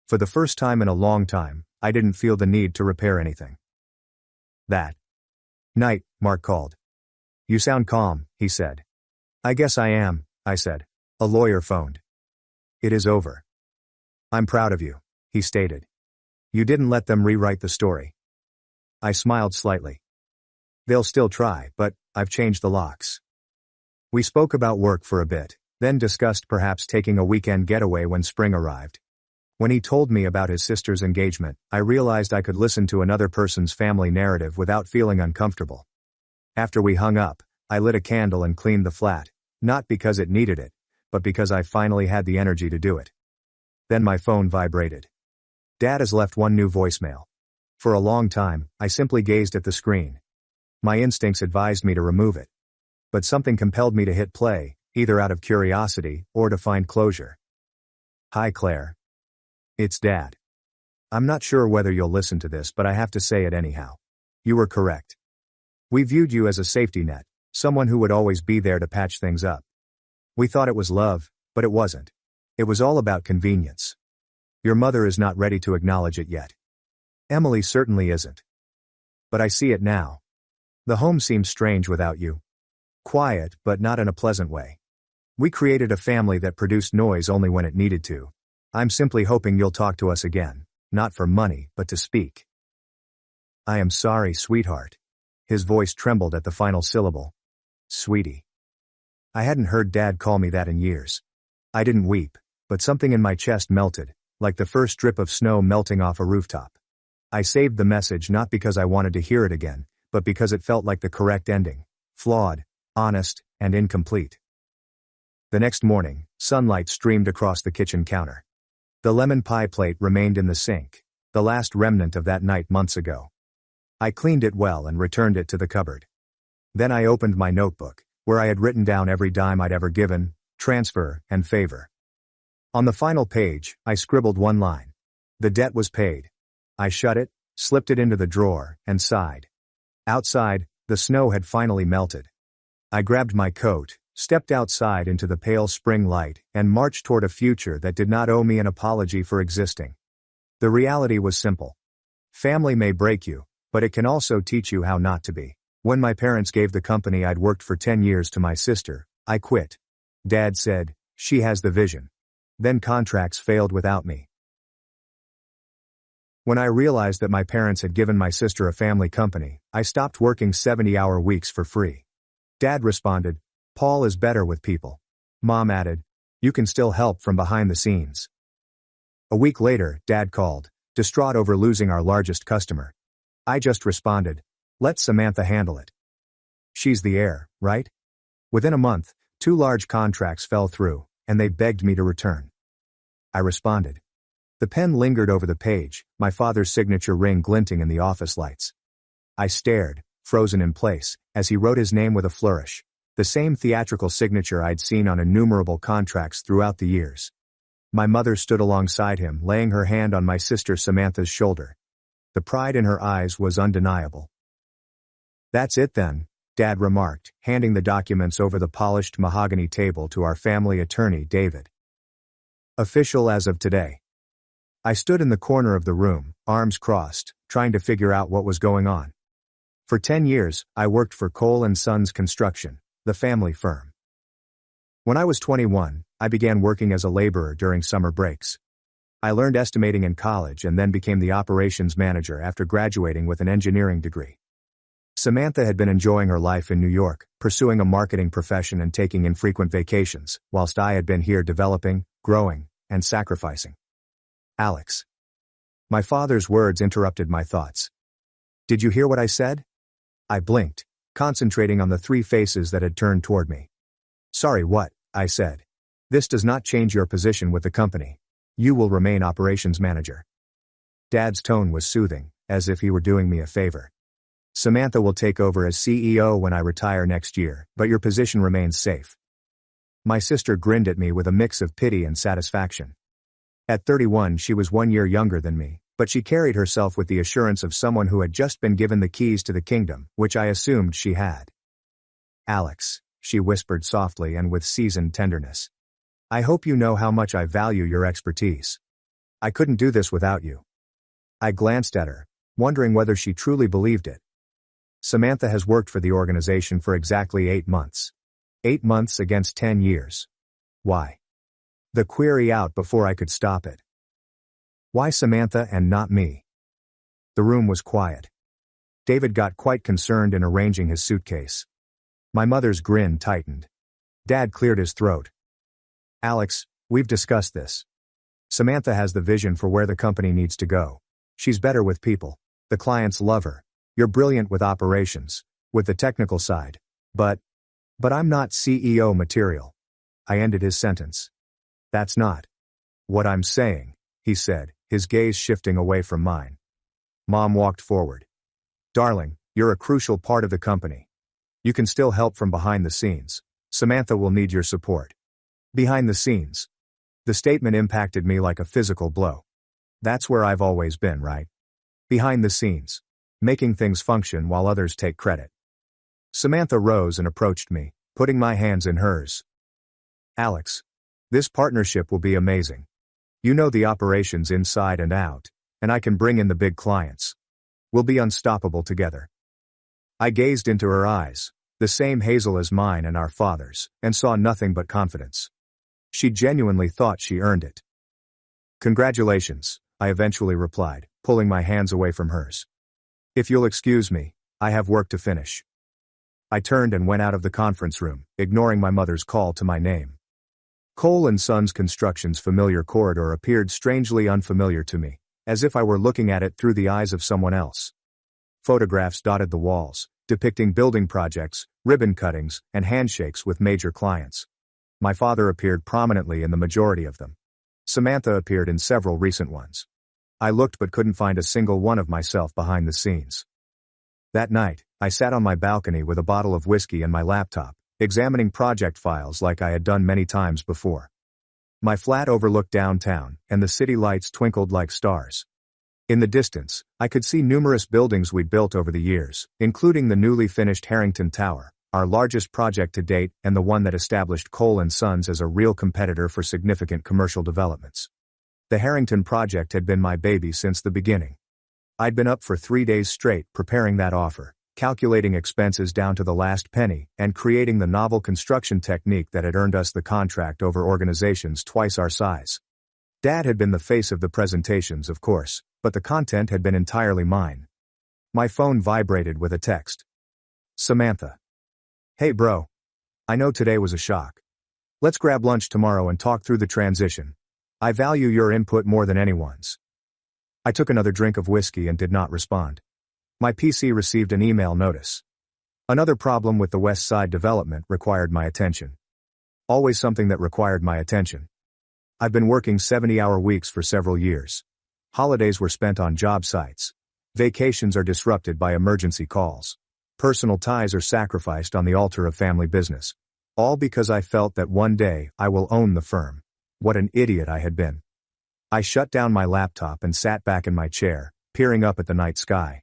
For the first time in a long time, I didn't feel the need to repair anything. That night, Mark called. "You sound calm," he said. "I guess I am," I said. A lawyer phoned. "It is over." "I'm proud of you," he stated. "You didn't let them rewrite the story." I smiled slightly. "They'll still try, but I've changed the locks." We spoke about work for a bit, then discussed perhaps taking a weekend getaway when spring arrived. When he told me about his sister's engagement, I realized I could listen to another person's family narrative without feeling uncomfortable. After we hung up, I lit a candle and cleaned the flat, not because it needed it, but because I finally had the energy to do it. Then my phone vibrated. Dad has left one new voicemail. For a long time, I simply gazed at the screen. My instincts advised me to remove it. But something compelled me to hit play, either out of curiosity or to find closure. "Hi Claire. It's Dad. I'm not sure whether you'll listen to this, but I have to say it anyhow. You were correct. We viewed you as a safety net, someone who would always be there to patch things up. We thought it was love, but it wasn't. It was all about convenience. Your mother is not ready to acknowledge it yet. Emily certainly isn't. But I see it now. The home seems strange without you. Quiet, but not in a pleasant way. We created a family that produced noise only when it needed to. I'm simply hoping you'll talk to us again, not for money, but to speak. I am sorry, sweetheart. His voice trembled at the final syllable. Sweetie. I hadn't heard Dad call me that in years. I didn't weep, but something in my chest melted, like the first drip of snow melting off a rooftop. I saved the message not because I wanted to hear it again, but because it felt like the correct ending. Flawed, honest, and incomplete. The next morning, sunlight streamed across the kitchen counter. The lemon pie plate remained in the sink, the last remnant of that night months ago. I cleaned it well and returned it to the cupboard. Then I opened my notebook, where I had written down every dime I'd ever given, transfer, and favor. On the final page, I scribbled one line. The debt was paid. I shut it, slipped it into the drawer, and sighed. Outside, the snow had finally melted. I grabbed my coat, stepped outside into the pale spring light, and marched toward a future that did not owe me an apology for existing. The reality was simple. Family may break you, but it can also teach you how not to be. When my parents gave the company I'd worked for 10 years to my sister, I quit. Dad said, "She has the vision." Then contracts failed without me. When I realized that my parents had given my sister a family company, I stopped working 70-hour weeks for free. Dad responded, "Paul is better with people." Mom added, "You can still help from behind the scenes." A week later, Dad called, distraught over losing our largest customer. I just responded, "Let Samantha handle it. She's the heir, right?" Within a month, 2 large contracts fell through, and they begged me to return. I responded. The pen lingered over the page, my father's signature ring glinting in the office lights. I stared, frozen in place, as he wrote his name with a flourish, the same theatrical signature I'd seen on innumerable contracts throughout the years. My mother stood alongside him, laying her hand on my sister Samantha's shoulder. The pride in her eyes was undeniable. "That's it then," Dad remarked, handing the documents over the polished mahogany table to our family attorney, David. "Official as of today." I stood in the corner of the room, arms crossed, trying to figure out what was going on. For 10 years, I worked for Cole & Sons Construction, the family firm. When I was 21, I began working as a laborer during summer breaks. I learned estimating in college and then became the operations manager after graduating with an engineering degree. Samantha had been enjoying her life in New York, pursuing a marketing profession and taking infrequent vacations, whilst I had been here developing, growing, and sacrificing. "Alex." My father's words interrupted my thoughts. "Did you hear what I said?" I blinked, concentrating on the 3 faces that had turned toward me. "Sorry, what?" I said. "This does not change your position with the company. You will remain operations manager." Dad's tone was soothing, as if he were doing me a favor. "Samantha will take over as CEO when I retire next year, but your position remains safe." My sister grinned at me with a mix of pity and satisfaction. At 31, she was 1 year younger than me, but she carried herself with the assurance of someone who had just been given the keys to the kingdom, which I assumed she had. "Alex," she whispered softly and with seasoned tenderness. "I hope you know how much I value your expertise. I couldn't do this without you." I glanced at her, wondering whether she truly believed it. "Samantha has worked for the organization for exactly 8 months. 8 months against 10 years. Why?" The query out before I could stop it. Why Samantha and not me? The room was quiet. David got quite concerned in arranging his suitcase. My mother's grin tightened. Dad cleared his throat. "Alex, we've discussed this. Samantha has the vision for where the company needs to go. She's better with people. The clients love her. You're brilliant with operations, with the technical side. But I'm not CEO material." I ended his sentence. "That's not what I'm saying," he said, his gaze shifting away from mine. Mom walked forward. "Darling, you're a crucial part of the company. You can still help from behind the scenes. Samantha will need your support." Behind the scenes. The statement impacted me like a physical blow. That's where I've always been, right? Behind the scenes. Making things function while others take credit. Samantha rose and approached me, putting my hands in hers. "Alex, this partnership will be amazing. You know the operations inside and out, and I can bring in the big clients. We'll be unstoppable together." I gazed into her eyes, the The same hazel as mine and our father's, and saw nothing but confidence. She genuinely thought she earned it. Congratulations, I eventually replied, pulling my hands away from hers. If you'll excuse me, I have work to finish. I turned and went out of the conference room, ignoring my mother's call to my name. Cole & Sons Construction's familiar corridor appeared strangely unfamiliar to me, as if I were looking at it through the eyes of someone else. Photographs dotted the walls, depicting building projects, ribbon cuttings, and handshakes with major clients. My father appeared prominently in the majority of them. Samantha appeared in several recent ones. I looked but couldn't find a single one of myself behind the scenes. That night, I sat on my balcony with a bottle of whiskey and my laptop, examining project files like I had done many times before. My flat overlooked downtown, and the city lights twinkled like stars. In the distance, I could see numerous buildings we'd built over the years, including the newly finished Harrington Tower, our largest project to date and the one that established Cole & Sons as a real competitor for significant commercial developments. The Harrington project had been my baby since the beginning. I'd been up for 3 days straight preparing that offer, calculating expenses down to the last penny, and creating the novel construction technique that had earned us the contract over organizations twice our size. Dad had been the face of the presentations, of course, but the content had been entirely mine. My phone vibrated with a text. Samantha. Hey bro. I know today was a shock. Let's grab lunch tomorrow and talk through the transition. I value your input more than anyone's. I took another drink of whiskey and did not respond. My PC received an email notice. Another problem with the West Side development required my attention. Always something that required my attention. I've been working 70-hour weeks for several years. Holidays were spent on job sites. Vacations are disrupted by emergency calls. Personal ties are sacrificed on the altar of family business. All because I felt that one day I will own the firm. What an idiot I had been. I shut down my laptop and sat back in my chair, peering up at the night sky.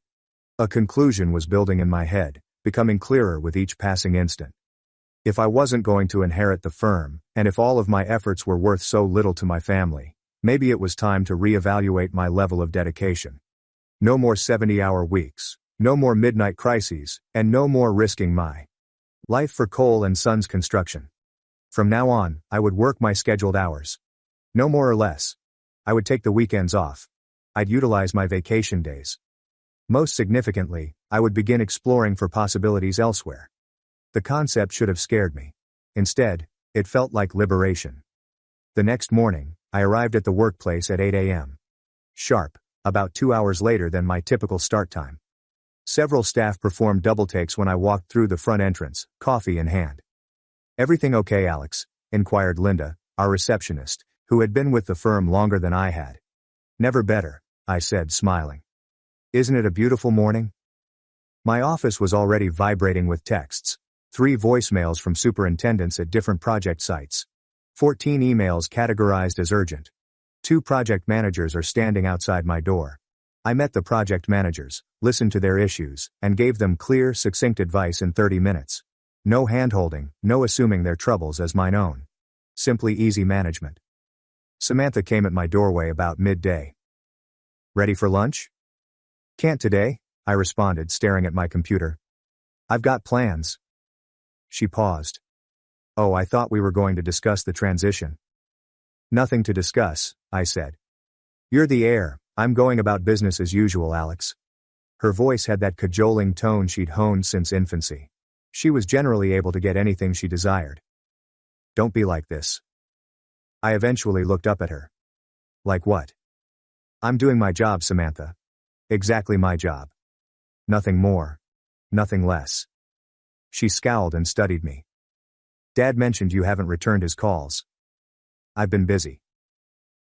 A conclusion was building in my head, becoming clearer with each passing instant. If I wasn't going to inherit the firm, and if all of my efforts were worth so little to my family, maybe it was time to reevaluate my level of dedication. No more 70-hour weeks, no more midnight crises, and no more risking my life for Cole & Sons Construction. From now on, I would work my scheduled hours. No more or less. I would take the weekends off. I'd utilize my vacation days. Most significantly, I would begin exploring for possibilities elsewhere. The concept should have scared me. Instead, it felt like liberation. The next morning, I arrived at the workplace at 8 a.m. sharp, about 2 hours later than my typical start time. Several staff performed double takes when I walked through the front entrance, coffee in hand. "Everything okay, Alex?" inquired Linda, our receptionist, who had been with the firm longer than I had. "Never better," I said, smiling. "Isn't it a beautiful morning?" My office was already vibrating with texts. 3 voicemails from superintendents at different project sites. 14 emails categorized as urgent. 2 project managers are standing outside my door. I met the project managers, listened to their issues, and gave them clear, succinct advice in 30 minutes. No hand-holding, no assuming their troubles as mine own. Simply easy management. Samantha came at my doorway about midday. "Ready for lunch?" "Can't today," I responded, staring at my computer. "I've got plans." She paused. "Oh, I thought we were going to discuss the transition." "Nothing to discuss," I said. "You're the heir, I'm going about business as usual, Alex." Her voice had that cajoling tone she'd honed since infancy. She was generally able to get anything she desired. "Don't be like this." I eventually looked up at her. "Like what?" "I'm doing my job, Samantha. Exactly my job. Nothing more. Nothing less." She scowled and studied me. "Dad mentioned you haven't returned his calls." "I've been busy."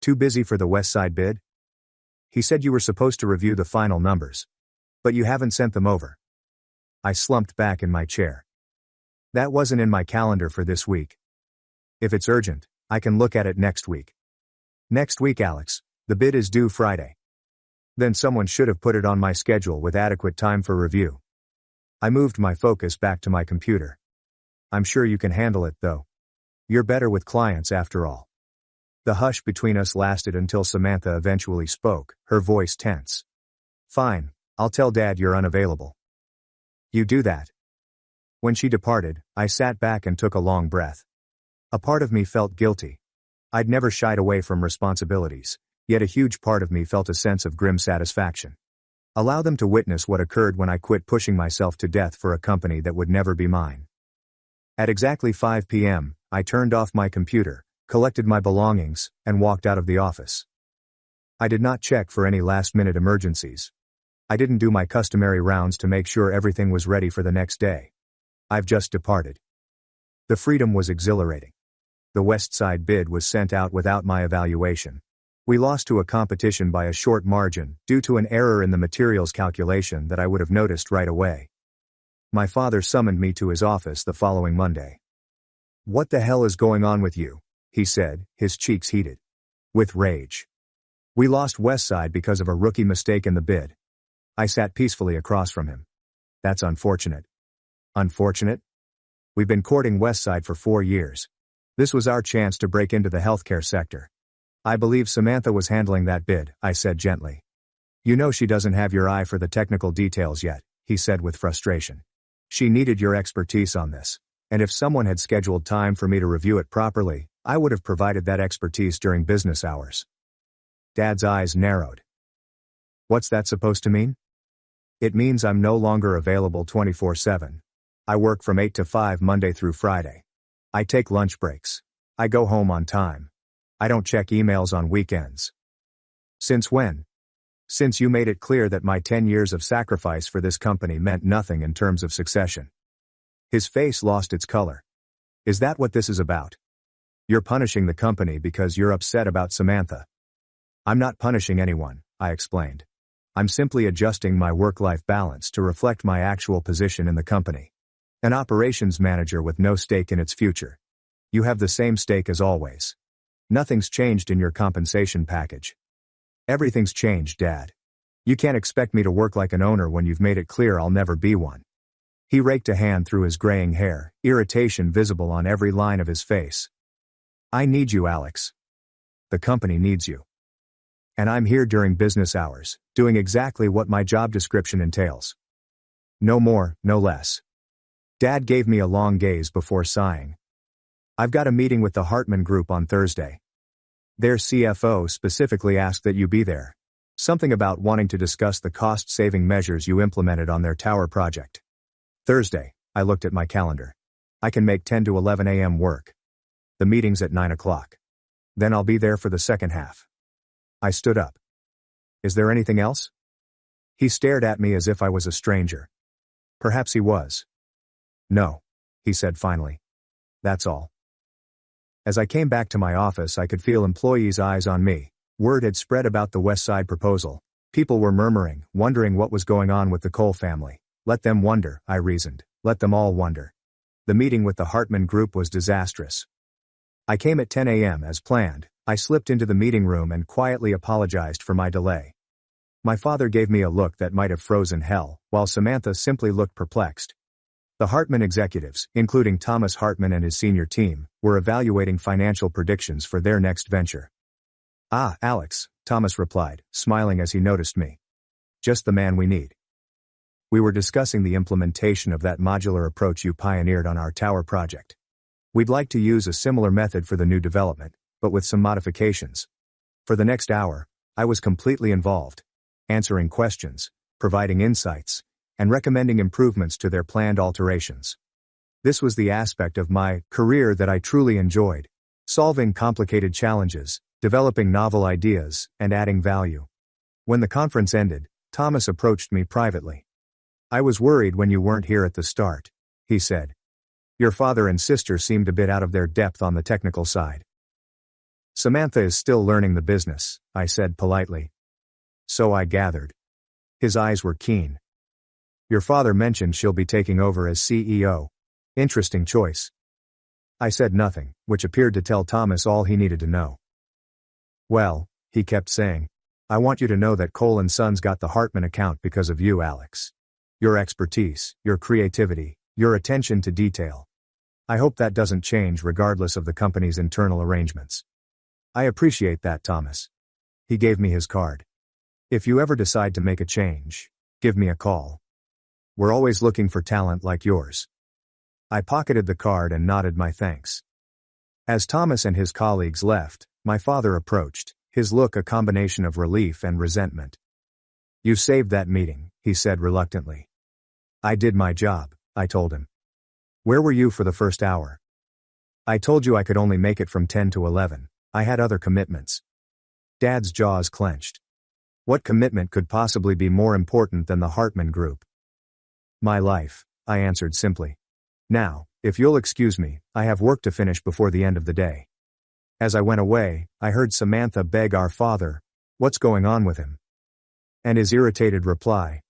"Too busy for the West Side bid?" "He said you were supposed to review the final numbers. But you haven't sent them over." I slumped back in my chair. "That wasn't in my calendar for this week. If it's urgent, I can look at it next week." "Next week, Alex. The bid is due Friday." "Then someone should have put it on my schedule with adequate time for review." I moved my focus back to my computer. "I'm sure you can handle it, though. You're better with clients after all." The hush between us lasted until Samantha eventually spoke, her voice tense. "Fine, I'll tell Dad you're unavailable." "You do that." When she departed, I sat back and took a long breath. A part of me felt guilty. I'd never shied away from responsibilities, yet a huge part of me felt a sense of grim satisfaction. Allow them to witness what occurred when I quit pushing myself to death for a company that would never be mine. At exactly 5 p.m., I turned off my computer, collected my belongings, and walked out of the office. I did not check for any last-minute emergencies. I didn't do my customary rounds to make sure everything was ready for the next day. I've just departed. The freedom was exhilarating. The West Side bid was sent out without my evaluation. We lost to a competition by a short margin due to an error in the materials calculation that I would have noticed right away. My father summoned me to his office the following Monday. "What the hell is going on with you?" he said, his cheeks heated with rage. "We lost West Side because of a rookie mistake in the bid." I sat peacefully across from him. "That's unfortunate." "Unfortunate? We've been courting West Side for 4 years. This was our chance to break into the healthcare sector. I believe Samantha was handling that bid," I said gently. "You know she doesn't have your eye for the technical details yet," he said with frustration. "She needed your expertise on this, and if someone had scheduled time for me to review it properly, I would have provided that expertise during business hours." Dad's eyes narrowed. "What's that supposed to mean?" "It means I'm no longer available 24/7. I work from 8 to 5 Monday through Friday. I take lunch breaks. I go home on time. I don't check emails on weekends." "Since when?" "Since you made it clear that my 10 years of sacrifice for this company meant nothing in terms of succession." His face lost its color. "Is that what this is about? You're punishing the company because you're upset about Samantha." "I'm not punishing anyone," I explained. "I'm simply adjusting my work-life balance to reflect my actual position in the company. An operations manager with no stake in its future. You have the same stake as always. Nothing's changed in your compensation package." "Everything's changed, Dad. You can't expect me to work like an owner when you've made it clear I'll never be one." He raked a hand through his graying hair, irritation visible on every line of his face. "I need you, Alex. The company needs you. And I'm here during business hours, doing exactly what my job description entails. No more, no less." Dad gave me a long gaze before sighing. "I've got a meeting with the Hartman Group on Thursday. Their CFO specifically asked that you be there. Something about wanting to discuss the cost-saving measures you implemented on their tower project." "Thursday," I looked at my calendar. "I can make 10 to 11 a.m. work. The meeting's at 9 o'clock. Then I'll be there for the second half." I stood up. "Is there anything else?" He stared at me as if I was a stranger. Perhaps he was. "No," he said finally. "That's all." As I came back to my office, I could feel employees' eyes on me. Word had spread about the West Side proposal. People were murmuring, wondering what was going on with the Cole family. Let them wonder, I reasoned. Let them all wonder. The meeting with the Hartman Group was disastrous. I came at 10 a.m. as planned. I slipped into the meeting room and quietly apologized for my delay. My father gave me a look that might have frozen hell, while Samantha simply looked perplexed. The Hartman executives, including Thomas Hartman and his senior team, were evaluating financial predictions for their next venture. "Ah, Alex," Thomas replied, smiling as he noticed me. "Just the man we need. We were discussing the implementation of that modular approach you pioneered on our tower project. We'd like to use a similar method for the new development, but with some modifications." For the next hour, I was completely involved, answering questions, providing insights, and recommending improvements to their planned alterations. This was the aspect of my career that I truly enjoyed: solving complicated challenges, developing novel ideas, and adding value. When the conference ended, Thomas approached me privately. "I was worried when you weren't here at the start," he said. "Your father and sister seemed a bit out of their depth on the technical side." "Samantha is still learning the business," I said politely. "So I gathered." His eyes were keen. "Your father mentioned she'll be taking over as CEO. Interesting choice." I said nothing, which appeared to tell Thomas all he needed to know. "Well," he kept saying, "I want you to know that Cole & Sons got the Hartman account because of you, Alex. Your expertise, your creativity, your attention to detail. I hope that doesn't change regardless of the company's internal arrangements." "I appreciate that, Thomas." He gave me his card. "If you ever decide to make a change, give me a call. We're always looking for talent like yours." I pocketed the card and nodded my thanks. As Thomas and his colleagues left, my father approached, his look a combination of relief and resentment. "You saved that meeting," he said reluctantly. "I did my job," I told him. "Where were you for the first hour?" "I told you I could only make it from 10 to 11. I had other commitments." Dad's jaws clenched. What commitment could possibly be more important than the Hartman Group? "My life," I answered simply. "Now, if you'll excuse me, I have work to finish before the end of the day." As I went away, I heard Samantha beg our father, "What's going on with him?" And his irritated reply,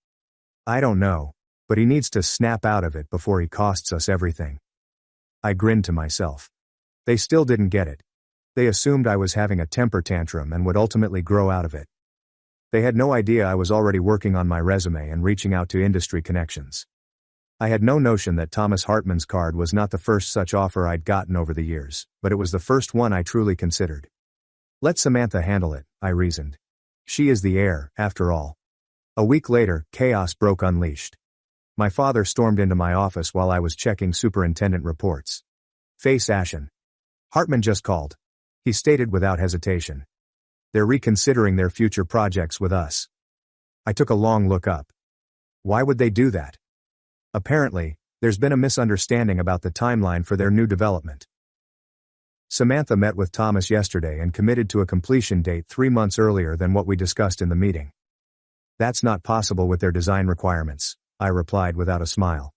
"I don't know, but he needs to snap out of it before he costs us everything." I grinned to myself. They still didn't get it. They assumed I was having a temper tantrum and would ultimately grow out of it. They had no idea I was already working on my resume and reaching out to industry connections. I had no notion that Thomas Hartman's card was not the first such offer I'd gotten over the years, but it was the first one I truly considered. Let Samantha handle it, I reasoned. She is the heir, after all. A week later, chaos broke unleashed. My father stormed into my office while I was checking superintendent reports. Face ashen. "Hartman just called," he stated without hesitation. "They're reconsidering their future projects with us." I took a long look up. Why would they do that? Apparently, there's been a misunderstanding about the timeline for their new development. Samantha met with Thomas yesterday and committed to a completion date 3 months earlier than what we discussed in the meeting. "That's not possible with their design requirements," I replied without a smile.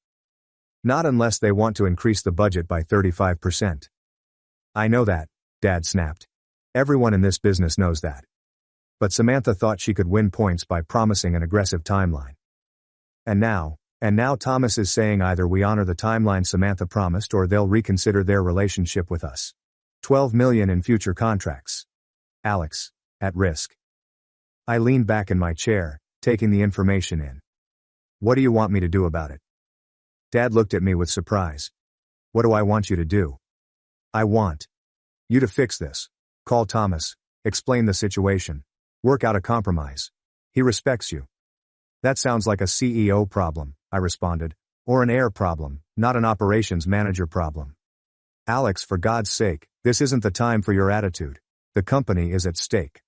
"Not unless they want to increase the budget by 35%. "I know that," Dad snapped. "Everyone in this business knows that." But Samantha thought she could win points by promising an aggressive timeline. And now Thomas is saying either we honor the timeline Samantha promised or they'll reconsider their relationship with us. $12 million in future contracts. Alex, at risk. I leaned back in my chair, taking the information in. "What do you want me to do about it?" Dad looked at me with surprise. "What do I want you to do?" "I want you to fix this. Call Thomas, explain the situation, work out a compromise. He respects you." "That sounds like a CEO problem," I responded, "or an heir problem, not an operations manager problem." "Alex, for God's sake, this isn't the time for your attitude. The company is at stake."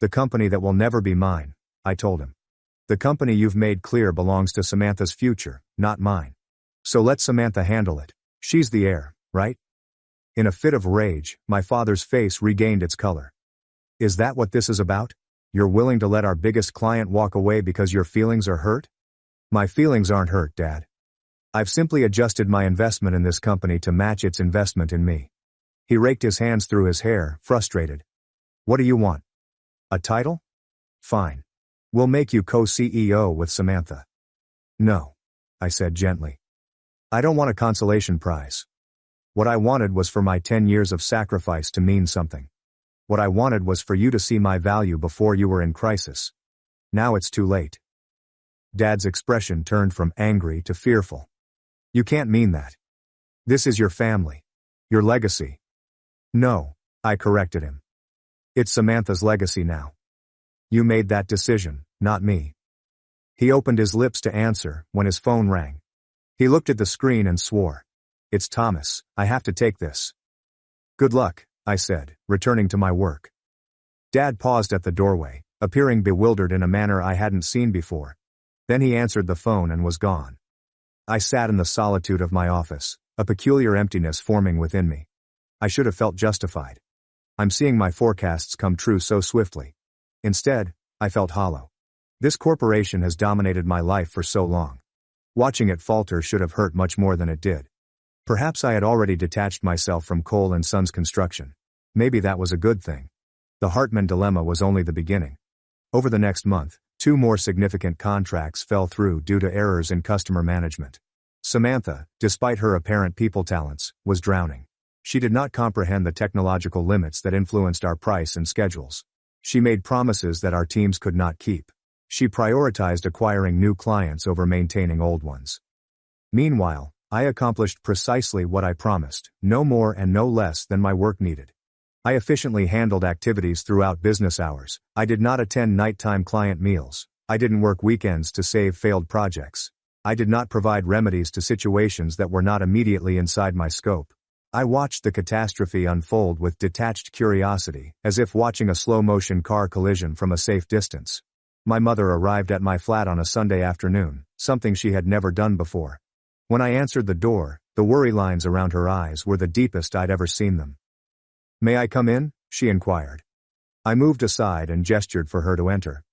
"The company that will never be mine," I told him. "The company you've made clear belongs to Samantha's future, not mine. So let Samantha handle it. She's the heir, right?" In a fit of rage, my father's face regained its color. "Is that what this is about? You're willing to let our biggest client walk away because your feelings are hurt?" "My feelings aren't hurt, Dad. I've simply adjusted my investment in this company to match its investment in me." He raked his hands through his hair, frustrated. "What do you want? A title? Fine. We'll make you co-CEO with Samantha." "No," I said gently. "I don't want a consolation prize. What I wanted was for my 10 years of sacrifice to mean something. What I wanted was for you to see my value before you were in crisis. Now it's too late." Dad's expression turned from angry to fearful. "You can't mean that. This is your family. Your legacy." "No," I corrected him. "It's Samantha's legacy now. You made that decision, not me." He opened his lips to answer when his phone rang. He looked at the screen and swore. "It's Thomas, I have to take this." "Good luck," I said, returning to my work. Dad paused at the doorway, appearing bewildered in a manner I hadn't seen before. Then he answered the phone and was gone. I sat in the solitude of my office, a peculiar emptiness forming within me. I should have felt justified. I'm seeing my forecasts come true so swiftly. Instead, I felt hollow. This corporation has dominated my life for so long. Watching it falter should have hurt much more than it did. Perhaps I had already detached myself from Cole & Sons Construction. Maybe that was a good thing. The Hartman dilemma was only the beginning. Over the next month, 2 more significant contracts fell through due to errors in customer management. Samantha, despite her apparent people talents, was drowning. She did not comprehend the technological limits that influenced our price and schedules. She made promises that our teams could not keep. She prioritized acquiring new clients over maintaining old ones. Meanwhile, I accomplished precisely what I promised, no more and no less than my work needed. I efficiently handled activities throughout business hours. I did not attend nighttime client meals. I didn't work weekends to save failed projects. I did not provide remedies to situations that were not immediately inside my scope. I watched the catastrophe unfold with detached curiosity, as if watching a slow-motion car collision from a safe distance. My mother arrived at my flat on a Sunday afternoon, something she had never done before. When I answered the door, the worry lines around her eyes were the deepest I'd ever seen them. "May I come in?" she inquired. I moved aside and gestured for her to enter.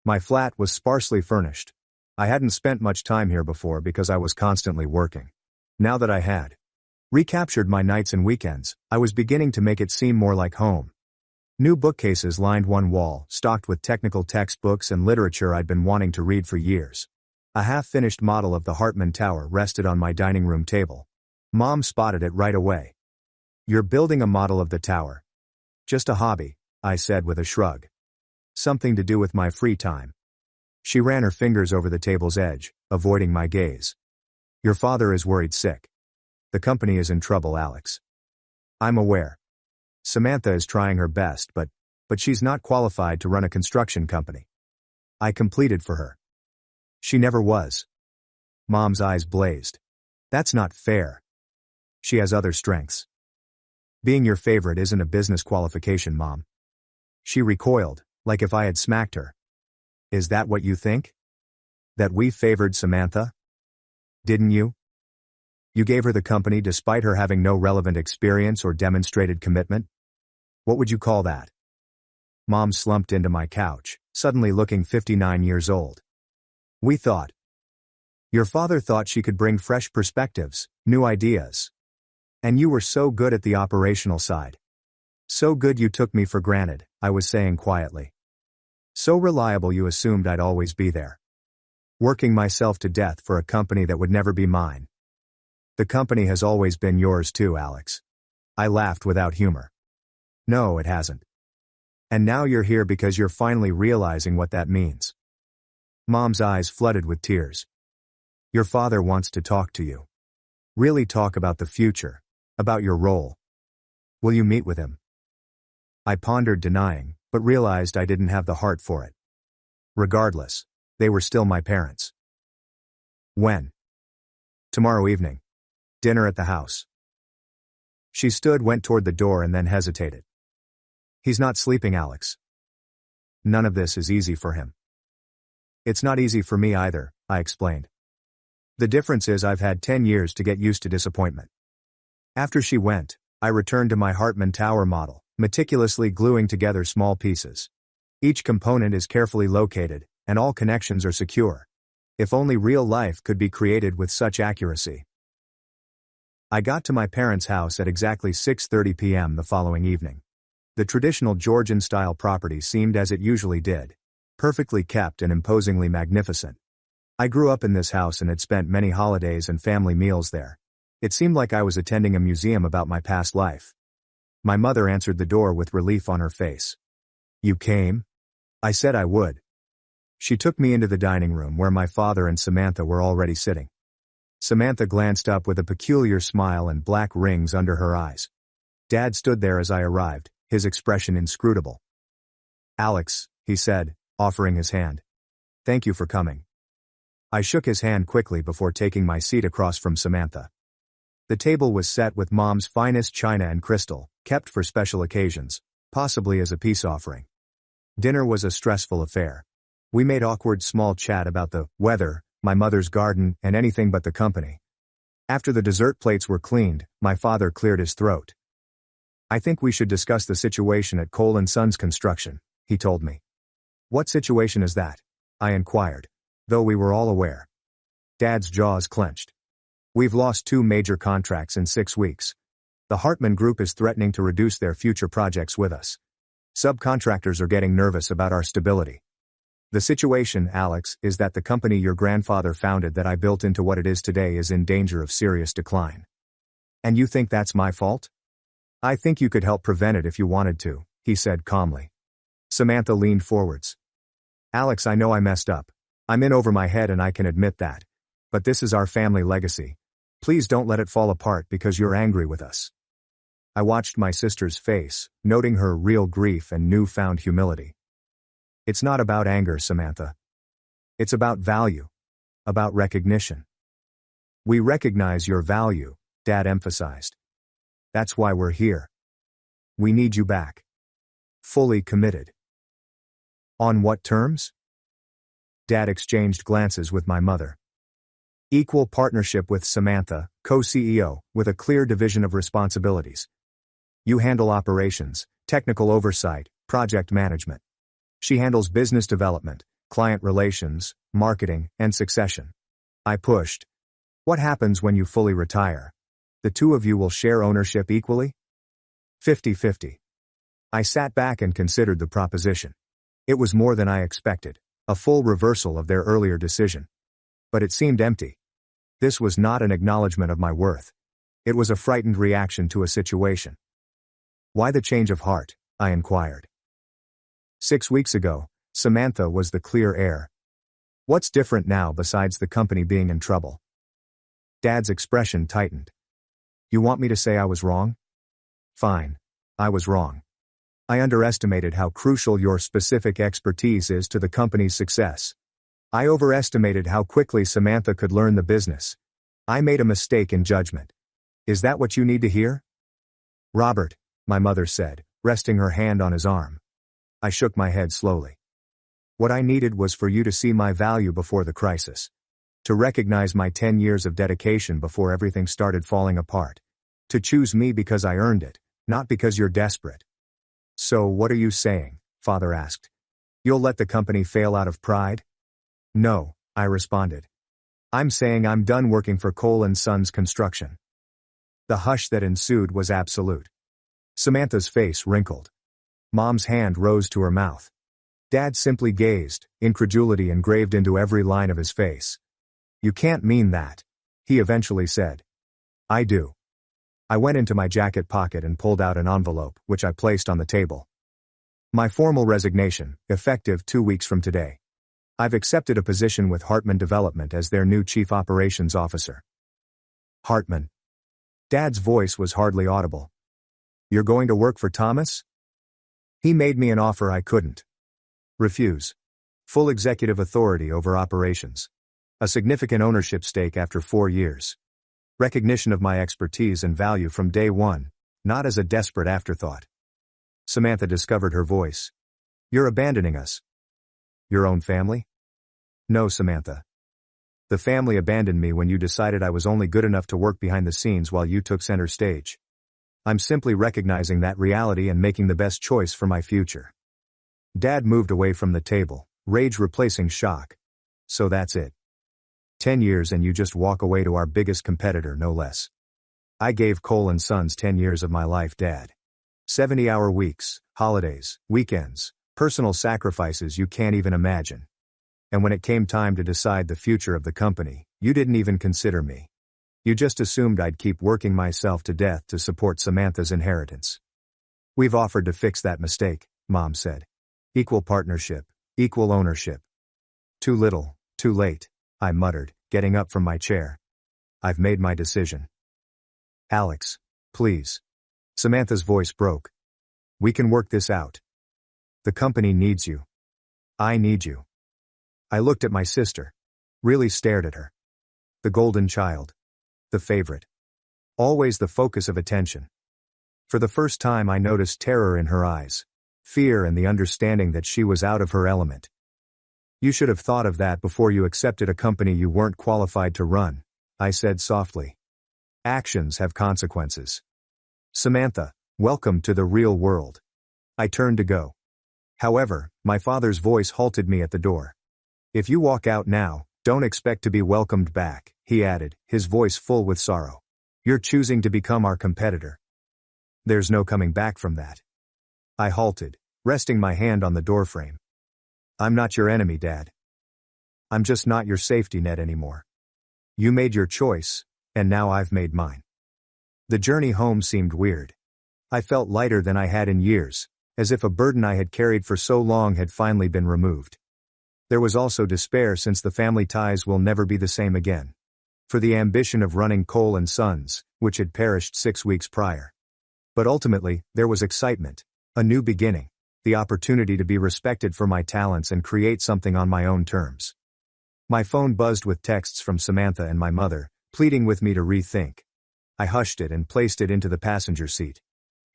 My flat was sparsely furnished. I hadn't spent much time here before because I was constantly working. Now that I had recaptured my nights and weekends, I was beginning to make it seem more like home. New bookcases lined one wall, stocked with technical textbooks and literature I'd been wanting to read for years. A half-finished model of the Hartman Tower rested on my dining room table. Mom spotted it right away. "You're building a model of the tower." "Just a hobby," I said with a shrug. "Something to do with my free time." She ran her fingers over the table's edge, avoiding my gaze. "Your father is worried sick. The company is in trouble, Alex." "I'm aware. Samantha is trying her best, but she's not qualified to run a construction company." I completed for her. "She never was." Mom's eyes blazed. "That's not fair. She has other strengths. Being your favorite isn't a business qualification, Mom." She recoiled, like if I had smacked her. "Is that what you think? That we favored Samantha? Didn't you? You gave her the company despite her having no relevant experience or demonstrated commitment? What would you call that?" Mom slumped into my couch, suddenly looking 59 years old. "We thought. Your father thought she could bring fresh perspectives, new ideas. And you were so good at the operational side. So good you took me for granted," I was saying quietly. "So reliable you assumed I'd always be there. Working myself to death for a company that would never be mine." "The company has always been yours too, Alex." I laughed without humor. "No, it hasn't. And now you're here because you're finally realizing what that means." Mom's eyes flooded with tears. "Your father wants to talk to you. Really talk about the future, about your role. Will you meet with him?" I pondered denying, but realized I didn't have the heart for it. Regardless, they were still my parents. "When?" "Tomorrow evening. Dinner at the house." She went toward the door and then hesitated. "He's not sleeping, Alex. None of this is easy for him." "It's not easy for me either," I explained. "The difference is I've had 10 years to get used to disappointment." After she went, I returned to my Hartman Tower model, meticulously gluing together small pieces. Each component is carefully located, and all connections are secure. If only real life could be created with such accuracy. I got to my parents' house at exactly 6:30 p.m. the following evening. The traditional Georgian-style property seemed as it usually did, perfectly kept and imposingly magnificent. I grew up in this house and had spent many holidays and family meals there. It seemed like I was attending a museum about my past life. My mother answered the door with relief on her face. "You came?" I said I would. She took me into the dining room where my father and Samantha were already sitting. Samantha glanced up with a peculiar smile and black rings under her eyes. Dad stood there as I arrived, his expression inscrutable. "Alex," he said, offering his hand. "Thank you for coming." I shook his hand quickly before taking my seat across from Samantha. The table was set with Mom's finest china and crystal, kept for special occasions, possibly as a peace offering. Dinner was a stressful affair. We made awkward small chat about the weather, my mother's garden, and anything but the company. After the dessert plates were cleaned, my father cleared his throat. "I think we should discuss the situation at Cole & Sons Construction," he told me. "What situation is that?" I inquired, though we were all aware. Dad's jaws clenched. "We've lost 2 major contracts in 6 weeks. The Hartman Group is threatening to reduce their future projects with us. Subcontractors are getting nervous about our stability. The situation, Alex, is that the company your grandfather founded that I built into what it is today is in danger of serious decline. And you think that's my fault?" "I think you could help prevent it if you wanted to," he said calmly. Samantha leaned forwards. "Alex, I know I messed up. I'm in over my head and I can admit that. But this is our family legacy. Please don't let it fall apart because you're angry with us." I watched my sister's face, noting her real grief and newfound humility. "It's not about anger, Samantha. It's about value. about recognition. We recognize your value, Dad emphasized. That's why we're here. We need you back. Fully committed. On what terms? Dad exchanged glances with my mother. Equal partnership with Samantha, co-CEO, with a clear division of responsibilities. You handle operations, technical oversight, project management. She handles business development, client relations, marketing, and succession. I pushed. What happens when you fully retire? The two of you will share ownership equally? 50-50. I sat back and considered the proposition. It was more than I expected, a full reversal of their earlier decision. But it seemed empty. This was not an acknowledgement of my worth. It was a frightened reaction to a situation. Why the change of heart? I inquired. 6 weeks ago, Samantha was the clear heir. What's different now besides the company being in trouble? Dad's expression tightened. You want me to say I was wrong? Fine. I was wrong. I underestimated how crucial your specific expertise is to the company's success. I overestimated how quickly Samantha could learn the business. I made a mistake in judgment. Is that what you need to hear? Robert, my mother said, resting her hand on his arm. I shook my head slowly. What I needed was for you to see my value before the crisis. To recognize my 10 years of dedication before everything started falling apart. To choose me because I earned it, not because you're desperate. So what are you saying? Father asked. You'll let the company fail out of pride? No, I responded. I'm saying I'm done working for Cole & Sons Construction. The hush that ensued was absolute. Samantha's face wrinkled. Mom's hand rose to her mouth. Dad simply gazed, incredulity engraved into every line of his face. You can't mean that, he eventually said. I do. I went into my jacket pocket and pulled out an envelope, which I placed on the table. My formal resignation, effective 2 weeks from today. I've accepted a position with Hartman Development as their new Chief Operations Officer. Hartman. Dad's voice was hardly audible. You're going to work for Thomas? He made me an offer I couldn't refuse. Full executive authority over operations. A significant ownership stake after 4 years. Recognition of my expertise and value from day one, not as a desperate afterthought. Samantha discovered her voice. You're abandoning us. Your own family? No, Samantha. The family abandoned me when you decided I was only good enough to work behind the scenes while you took center stage. I'm simply recognizing that reality and making the best choice for my future. Dad moved away from the table, rage replacing shock. So that's it. 10 years and you just walk away to our biggest competitor, no less. I gave Cole & Sons 10 years of my life, Dad. 70-hour weeks, holidays, weekends, personal sacrifices you can't even imagine. And when it came time to decide the future of the company, you didn't even consider me. You just assumed I'd keep working myself to death to support Samantha's inheritance. We've offered to fix that mistake, Mom said. Equal partnership, equal ownership. Too little, too late, I muttered, getting up from my chair. I've made my decision. Alex, please. Samantha's voice broke. We can work this out. The company needs you. I need you. I looked at my sister. Really stared at her. The golden child. The favorite. Always the focus of attention. For the first time I noticed terror in her eyes. Fear and the understanding that she was out of her element. You should have thought of that before you accepted a company you weren't qualified to run, I said softly. Actions have consequences. Samantha, welcome to the real world. I turned to go. However, my father's voice halted me at the door. If you walk out now, don't expect to be welcomed back, he added, his voice full with sorrow. You're choosing to become our competitor. There's no coming back from that. I halted, resting my hand on the doorframe. I'm not your enemy, Dad. I'm just not your safety net anymore. You made your choice, and now I've made mine. The journey home seemed weird. I felt lighter than I had in years, as if a burden I had carried for so long had finally been removed. There was also despair since the family ties will never be the same again. For the ambition of running Cole & Sons, which had perished 6 weeks prior. But ultimately, there was excitement, a new beginning, the opportunity to be respected for my talents and create something on my own terms. My phone buzzed with texts from Samantha and my mother, pleading with me to rethink. I hushed it and placed it into the passenger seat.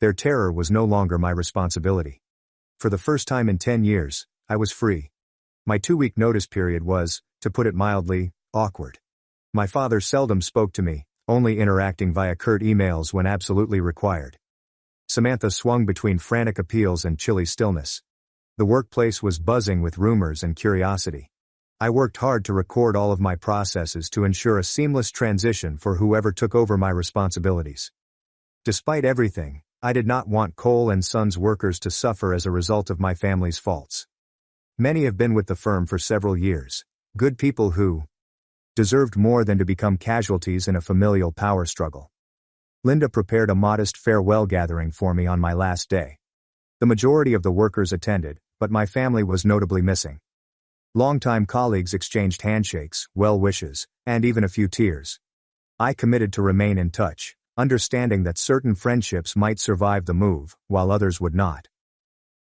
Their terror was no longer my responsibility. For the first time in 10 years, I was free. My 2-week notice period was, to put it mildly, awkward. My father seldom spoke to me, only interacting via curt emails when absolutely required. Samantha swung between frantic appeals and chilly stillness. The workplace was buzzing with rumors and curiosity. I worked hard to record all of my processes to ensure a seamless transition for whoever took over my responsibilities. Despite everything, I did not want Cole & Sons workers to suffer as a result of my family's faults. Many have been with the firm for several years, good people who deserved more than to become casualties in a familial power struggle. Linda prepared a modest farewell gathering for me on my last day. The majority of the workers attended, but my family was notably missing. Longtime colleagues exchanged handshakes, well wishes, and even a few tears. I committed to remain in touch, understanding that certain friendships might survive the move, while others would not.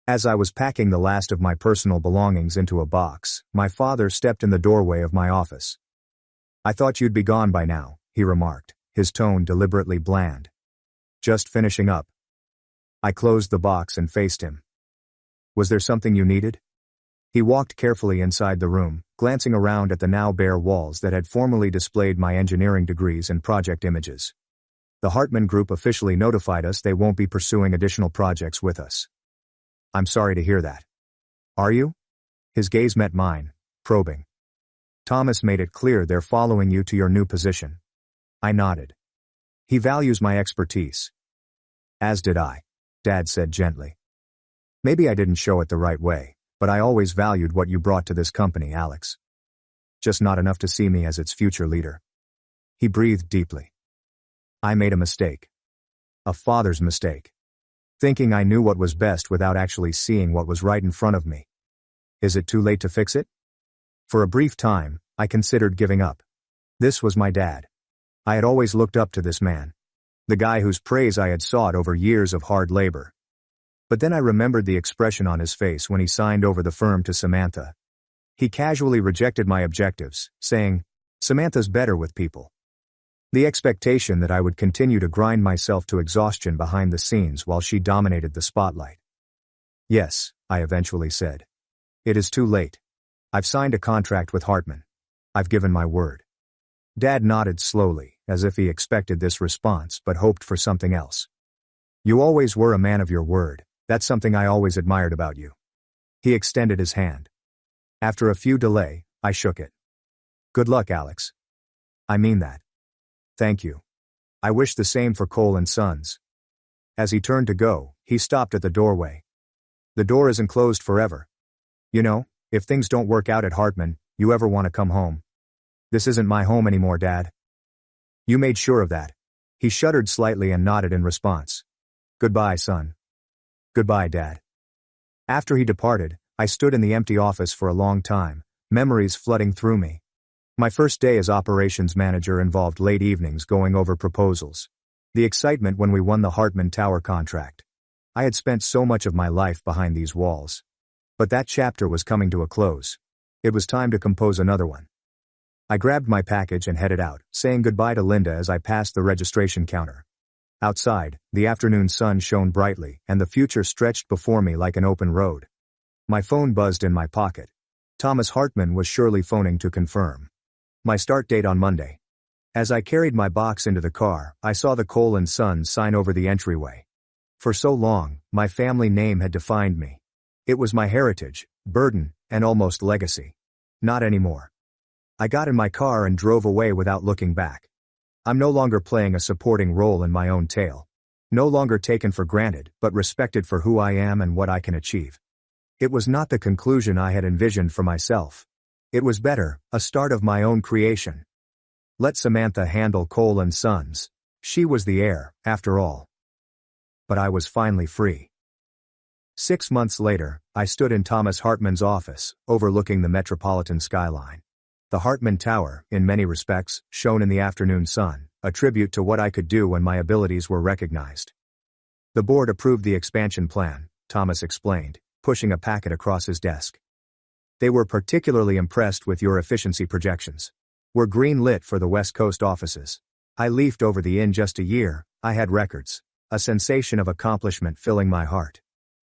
As I was packing the last of my personal belongings into a box, my father stepped in the doorway of my office. "I thought you'd be gone by now," he remarked, his tone deliberately bland. "Just finishing up." I closed the box and faced him. "Was there something you needed?" He walked carefully inside the room, glancing around at the now bare walls that had formerly displayed my engineering degrees and project images. "The Hartman Group officially notified us they won't be pursuing additional projects with us." "I'm sorry to hear that." "Are you?" His gaze met mine, probing. "Thomas made it clear they're following you to your new position." I nodded. "He values my expertise." "As did I," Dad said gently. "Maybe I didn't show it the right way, but I always valued what you brought to this company, Alex. Just not enough to see me as its future leader." He breathed deeply. "I made a mistake. A father's mistake. Thinking I knew what was best without actually seeing what was right in front of me. Is it too late to fix it?" For a brief time, I considered giving up. This was my dad. I had always looked up to this man. The guy whose praise I had sought over years of hard labor. But then I remembered the expression on his face when he signed over the firm to Samantha. He casually rejected my objectives, saying, "Samantha's better with people." The expectation that I would continue to grind myself to exhaustion behind the scenes while she dominated the spotlight. "Yes," I eventually said. "It is too late. I've signed a contract with Hartman. I've given my word." Dad nodded slowly, as if he expected this response but hoped for something else. "You always were a man of your word. That's something I always admired about you." He extended his hand. After a few delay, I shook it. "Good luck, Alex." "I mean that." "Thank you. I wish the same for Cole & Sons." As he turned to go, he stopped at the doorway. "The door isn't closed forever. You know, if things don't work out at Hartman, you ever want to come home. This isn't my home anymore, Dad." "You made sure of that." He shuddered slightly and nodded in response. "Goodbye, son." "Goodbye, Dad." After he departed, I stood in the empty office for a long time, memories flooding through me. My first day as operations manager involved late evenings going over proposals. The excitement when we won the Hartman Tower contract. I had spent so much of my life behind these walls. But that chapter was coming to a close. It was time to compose another one. I grabbed my package and headed out, saying goodbye to Linda as I passed the registration counter. Outside, the afternoon sun shone brightly, and the future stretched before me like an open road. My phone buzzed in my pocket. Thomas Hartman was surely phoning to confirm my start date on Monday. As I carried my box into the car, I saw the Cole & Sons sign over the entryway. For so long, my family name had defined me. It was my heritage, burden, and almost legacy. Not anymore. I got in my car and drove away without looking back. I'm no longer playing a supporting role in my own tale. No longer taken for granted, but respected for who I am and what I can achieve. It was not the conclusion I had envisioned for myself. It was better, a start of my own creation. Let Samantha handle Cole & Sons. She was the heir, after all. But I was finally free. 6 months later, I stood in Thomas Hartman's office, overlooking the metropolitan skyline. The Hartman Tower, in many respects, shone in the afternoon sun, a tribute to what I could do when my abilities were recognized. "The board approved the expansion plan," Thomas explained, pushing a packet across his desk. They were particularly impressed with your efficiency projections. We're green lit for the West Coast offices. I leafed over the in just a year, I had records. A sensation of accomplishment filling my heart.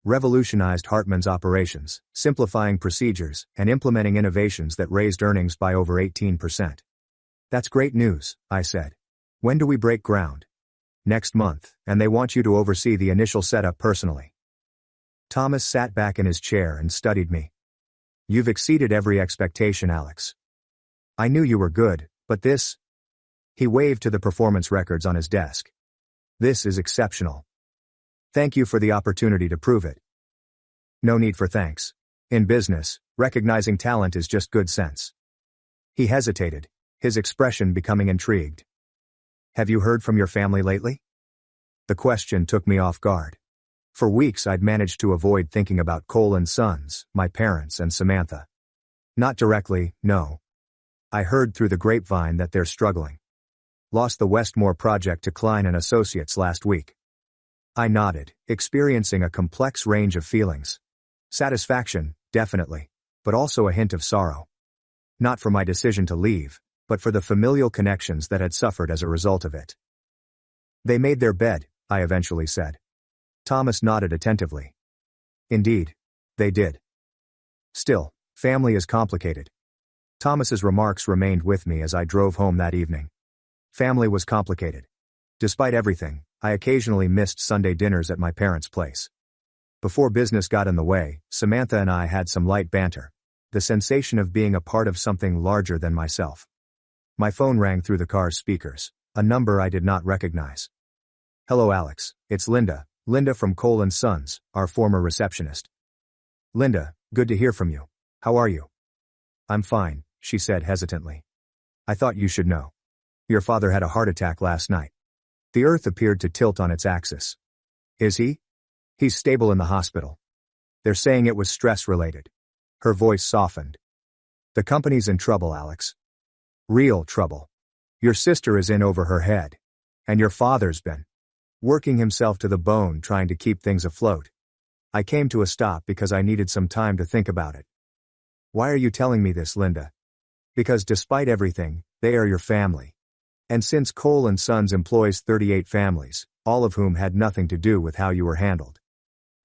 Revolutionized Hartman's operations, simplifying procedures, and implementing innovations that raised earnings by over 18%. That's great news, I said. When do we break ground? Next month, and they want you to oversee the initial setup personally. Thomas sat back in his chair and studied me. You've exceeded every expectation, Alex. I knew you were good, but this... He waved to the performance records on his desk. This is exceptional. Thank you for the opportunity to prove it. No need for thanks. In business, recognizing talent is just good sense. He hesitated, his expression becoming intrigued. Have you heard from your family lately? The question took me off guard. For weeks I'd managed to avoid thinking about Cole & Sons, my parents and Samantha. Not directly, no. I heard through the grapevine that they're struggling. Lost the Westmore project to Klein & Associates last week. I nodded, experiencing a complex range of feelings. Satisfaction, definitely, but also a hint of sorrow. Not for my decision to leave, but for the familial connections that had suffered as a result of it. They made their bed, I eventually said. Thomas nodded attentively. Indeed, they did. Still, family is complicated. Thomas's remarks remained with me as I drove home that evening. Family was complicated. Despite everything, I occasionally missed Sunday dinners at my parents' place. Before business got in the way, Samantha and I had some light banter. The sensation of being a part of something larger than myself. My phone rang through the car's speakers, a number I did not recognize. Hello Alex, it's Linda from Cole & Sons, our former receptionist. Linda, good to hear from you. How are you? I'm fine, she said hesitantly. I thought you should know. Your father had a heart attack last night. The earth appeared to tilt on its axis. Is he? He's stable in the hospital. They're saying it was stress-related. Her voice softened. The company's in trouble, Alex. Real trouble. Your sister is in over her head. And your father's been working himself to the bone trying to keep things afloat. I came to a stop because I needed some time to think about it. Why are you telling me this, Linda? Because despite everything, they are your family. And since Cole & Sons employs 38 families, all of whom had nothing to do with how you were handled.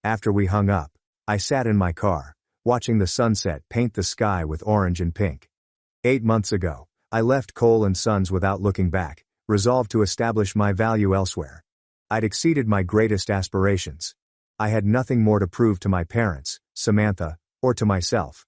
After we hung up, I sat in my car, watching the sunset paint the sky with orange and pink. 8 months ago, I left Cole & Sons without looking back, resolved to establish my value elsewhere. I'd exceeded my greatest aspirations. I had nothing more to prove to my parents, Samantha, or to myself.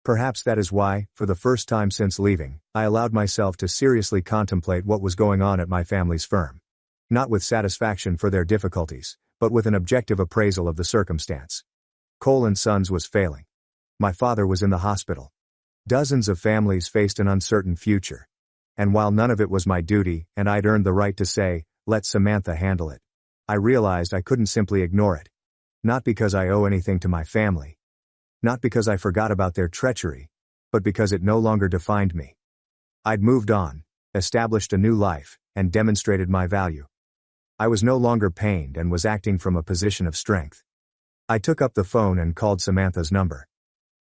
Perhaps that is why, for the first time since leaving, I allowed myself to seriously contemplate what was going on at my family's firm. Not with satisfaction for their difficulties, but with an objective appraisal of the circumstance. Cole & Sons was failing. My father was in the hospital. Dozens of families faced an uncertain future. And while none of it was my duty, and I'd earned the right to say, let Samantha handle it, I realized I couldn't simply ignore it. Not because I owe anything to my family. Not because I forgot about their treachery, but because it no longer defined me. I'd moved on, established a new life, and demonstrated my value. I was no longer pained and was acting from a position of strength. I took up the phone and called Samantha's number.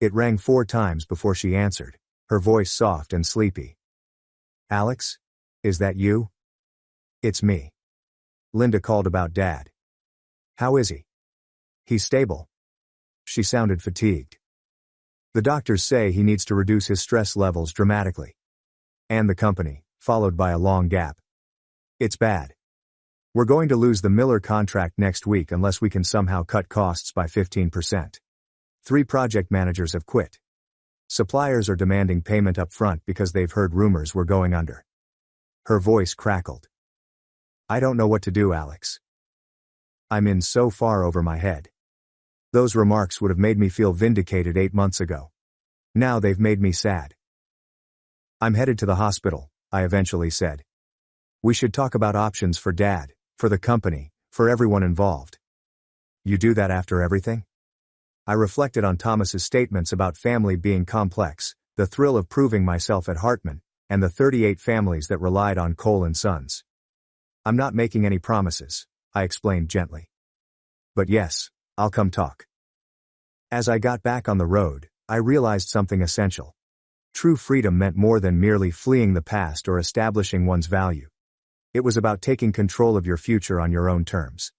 It rang 4 times before she answered, her voice soft and sleepy. Alex? Is that you? It's me. Linda called about Dad. How is he? He's stable. She sounded fatigued. The doctors say he needs to reduce his stress levels dramatically. And the company, followed by a long gap. It's bad. We're going to lose the Miller contract next week unless we can somehow cut costs by 15%. 3 project managers have quit. Suppliers are demanding payment up front because they've heard rumors we're going under. Her voice crackled. I don't know what to do, Alex. I'm in so far over my head. Those remarks would have made me feel vindicated 8 months ago. Now they've made me sad. I'm headed to the hospital, I eventually said. We should talk about options for Dad, for the company, for everyone involved. You do that after everything? I reflected on Thomas's statements about family being complex, the thrill of proving myself at Hartman, and the 38 families that relied on Cole & Sons. I'm not making any promises, I explained gently. But yes, I'll come talk. As I got back on the road, I realized something essential. True freedom meant more than merely fleeing the past or establishing one's value. It was about taking control of your future on your own terms.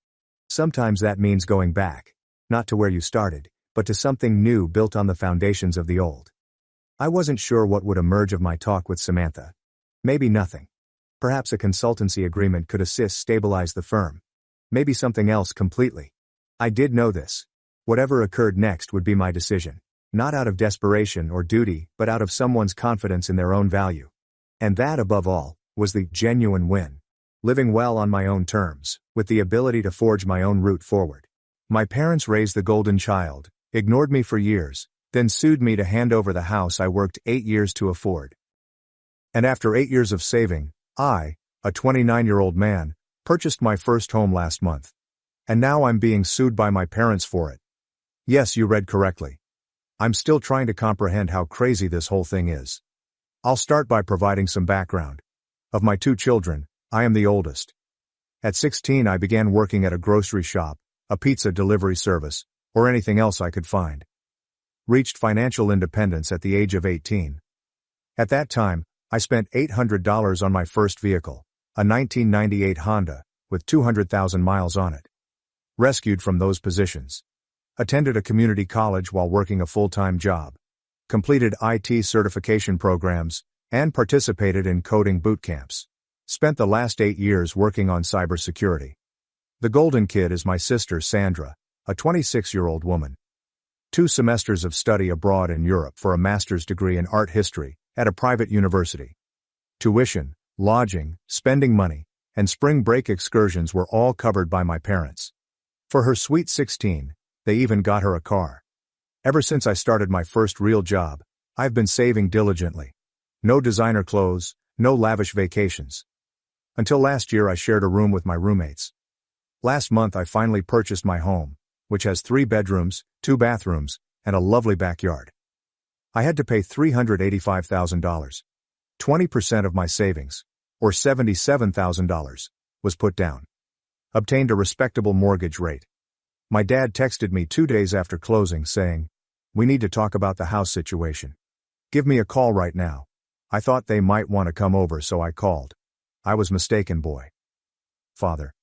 Sometimes that means going back, not to where you started, but to something new built on the foundations of the old. I wasn't sure what would emerge of my talk with Samantha. Maybe nothing. Perhaps a consultancy agreement could assist stabilize the firm. Maybe something else completely. I did know this. Whatever occurred next would be my decision. Not out of desperation or duty, but out of someone's confidence in their own value. And that, above all, was the genuine win. Living well on my own terms, with the ability to forge my own route forward. My parents raised the golden child, ignored me for years, then sued me to hand over the house I worked 8 years to afford. And after 8 years of saving, I, a 29-year-old man, purchased my first home last month. And now I'm being sued by my parents for it. Yes, you read correctly. I'm still trying to comprehend how crazy this whole thing is. I'll start by providing some background. Of my 2 children, I am the oldest. At 16 I began working at a grocery shop, a pizza delivery service, or anything else I could find. Reached financial independence at the age of 18. At that time, I spent $800 on my first vehicle, a 1998 Honda, with 200,000 miles on it. Rescued from those positions. Attended a community college while working a full-time job. Completed IT certification programs, and participated in coding boot camps. Spent the last 8 years working on cybersecurity. The golden kid is my sister Sandra, a 26-year-old woman. 2 semesters of study abroad in Europe for a master's degree in art history at a private university. Tuition, lodging, spending money, and spring break excursions were all covered by my parents. For her sweet 16, they even got her a car. Ever since I started my first real job, I've been saving diligently. No designer clothes, no lavish vacations. Until last year I shared a room with my roommates. Last month I finally purchased my home, which has 3 bedrooms, 2 bathrooms, and a lovely backyard. I had to pay $385,000. 20% of my savings, or $77,000, was put down. Obtained a respectable mortgage rate. My dad texted me 2 days after closing saying, "We need to talk about the house situation. Give me a call right now." I thought they might want to come over, so I called. I was mistaken, boy. Father.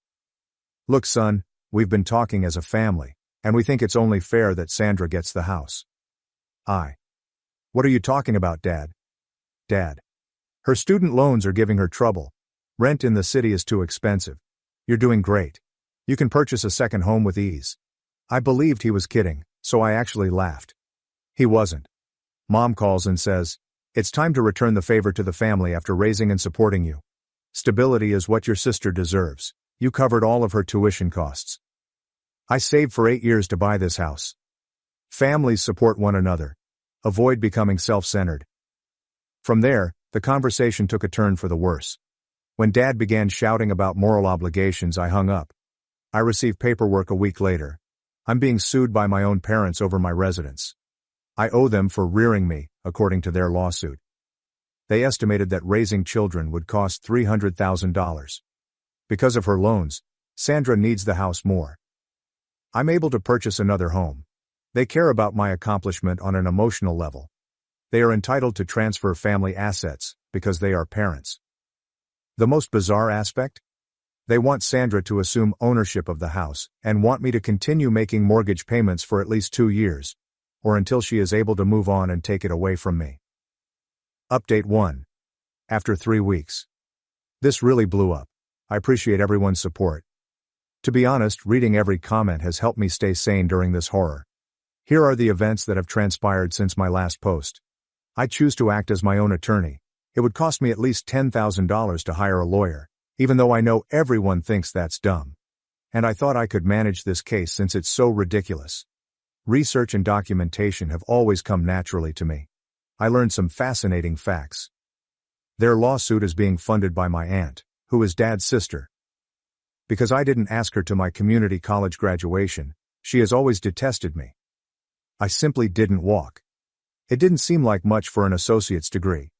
Look, son, we've been talking as a family, and we think it's only fair that Sandra gets the house. What are you talking about, Dad? Dad. Her student loans are giving her trouble. Rent in the city is too expensive. You're doing great. You can purchase a second home with ease. I believed he was kidding, so I actually laughed. He wasn't. Mom calls and says, "It's time to return the favor to the family after raising and supporting you. Stability is what your sister deserves. You covered all of her tuition costs. I saved for 8 years to buy this house. Families support one another. Avoid becoming self-centered." From there, the conversation took a turn for the worse. When Dad began shouting about moral obligations, I hung up. I received paperwork a week later. I'm being sued by my own parents over my residence. I owe them for rearing me, according to their lawsuit. They estimated that raising children would cost $300,000. Because of her loans, Sandra needs the house more. I'm able to purchase another home. They care about my accomplishment on an emotional level. They are entitled to transfer family assets, because they are parents. The most bizarre aspect? They want Sandra to assume ownership of the house, and want me to continue making mortgage payments for at least 2 years, or until she is able to move on and take it away from me. Update 1. After 3 weeks. This really blew up. I appreciate everyone's support. To be honest, reading every comment has helped me stay sane during this horror. Here are the events that have transpired since my last post. I choose to act as my own attorney. It would cost me at least $10,000 to hire a lawyer, even though I know everyone thinks that's dumb. And I thought I could manage this case since it's so ridiculous. Research and documentation have always come naturally to me. I learned some fascinating facts. Their lawsuit is being funded by my aunt, who is Dad's sister. Because I didn't ask her to my community college graduation, she has always detested me. I simply didn't walk. It didn't seem like much for an associate's degree.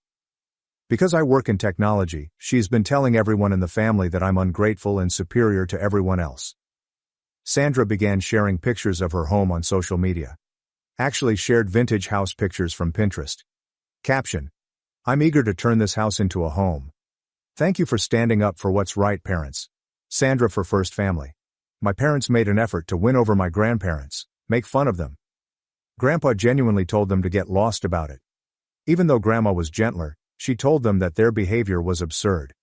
Because I work in technology, she's been telling everyone in the family that I'm ungrateful and superior to everyone else. Sandra began sharing pictures of her home on social media. Actually shared vintage house pictures from Pinterest. Caption: I'm eager to turn this house into a home. Thank you for standing up for what's right, parents. Sandra for First Family. My parents made an effort to win over my grandparents, make fun of them. Grandpa genuinely told them to get lost about it. Even though Grandma was gentler, she told them that their behavior was absurd.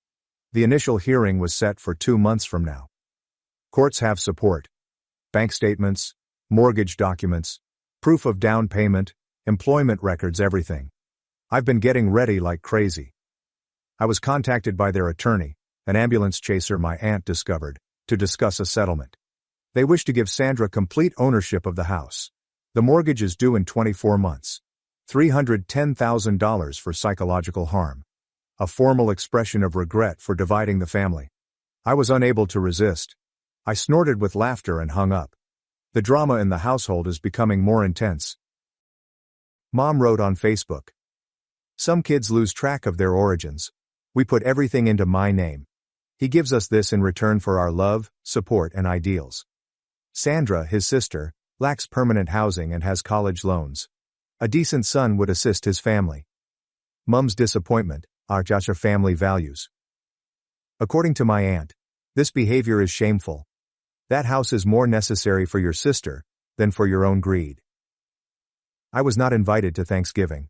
The initial hearing was set for 2 months from now. Courts have support. Bank statements, mortgage documents, proof of down payment, employment records, everything. I've been getting ready like crazy. I was contacted by their attorney, an ambulance chaser my aunt discovered, to discuss a settlement. They wish to give Sandra complete ownership of the house. The mortgage is due in 24 months. $310,000 for psychological harm. A formal expression of regret for dividing the family. I was unable to resist. I snorted with laughter and hung up. The drama in the household is becoming more intense. Mom wrote on Facebook. Some kids lose track of their origins. We put everything into my name. He gives us this in return for our love, support, and ideals. Sandra, his sister, lacks permanent housing and has college loans. A decent son would assist his family. Mum's disappointment, our family values. According to my aunt, this behavior is shameful. That house is more necessary for your sister than for your own greed. I was not invited to Thanksgiving.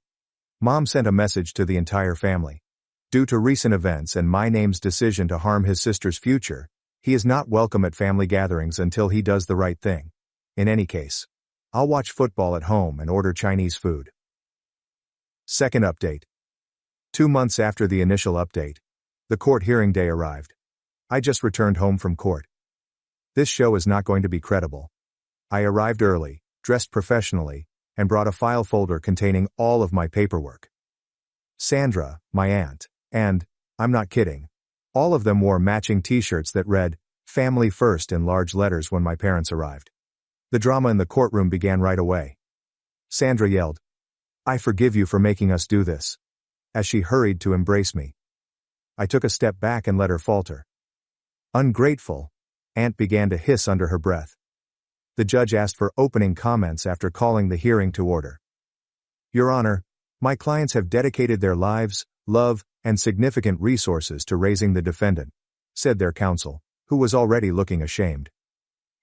Mom sent a message to the entire family. Due to recent events and my name's decision to harm his sister's future, he is not welcome at family gatherings until he does the right thing. In any case, I'll watch football at home and order Chinese food. Second update. 2 months after the initial update, the court hearing day arrived. I just returned home from court. This show is not going to be credible. I arrived early, dressed professionally, and brought a file folder containing all of my paperwork. Sandra, my aunt, and, I'm not kidding, all of them wore matching t-shirts that read, "Family First" in large letters when my parents arrived. The drama in the courtroom began right away. Sandra yelled, "I forgive you for making us do this," as she hurried to embrace me. I took a step back and let her falter. "Ungrateful," Aunt began to hiss under her breath. The judge asked for opening comments after calling the hearing to order. "Your Honor, my clients have dedicated their lives, love, and significant resources to raising the defendant," said their counsel, who was already looking ashamed.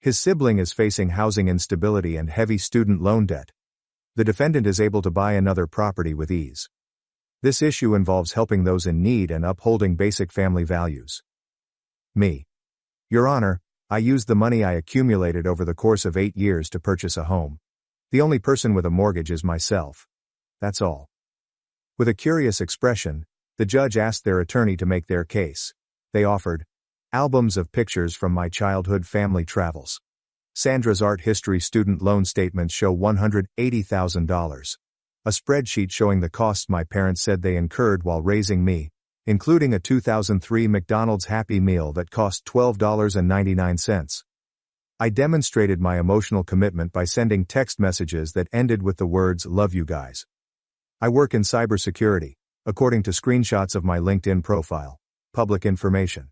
His sibling is facing housing instability and heavy student loan debt. The defendant is able to buy another property with ease. This issue involves helping those in need and upholding basic family values. Me. Your Honor, I used the money I accumulated over the course of 8 years to purchase a home. The only person with a mortgage is myself. That's all. With a curious expression, the judge asked their attorney to make their case. They offered albums of pictures from my childhood family travels. Sandra's art history student loan statements show $180,000. A spreadsheet showing the costs my parents said they incurred while raising me, including a 2003 McDonald's Happy Meal that cost $12.99. I demonstrated my emotional commitment by sending text messages that ended with the words, "Love you guys." I work in cybersecurity, according to screenshots of my LinkedIn profile. Public information.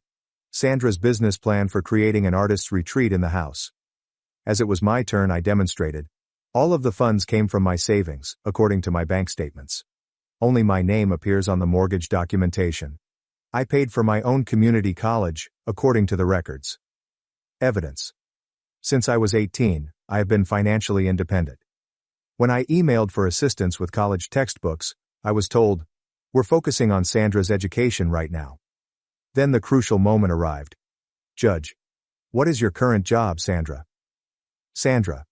Sandra's business plan for creating an artist's retreat in the house. As it was my turn, I demonstrated. All of the funds came from my savings, according to my bank statements. Only my name appears on the mortgage documentation. I paid for my own community college, according to the records. Evidence. Since I was 18, I have been financially independent. When I emailed for assistance with college textbooks, I was told, "We're focusing on Sandra's education right now." Then the crucial moment arrived. Judge. What is your current job, Sandra? Sandra.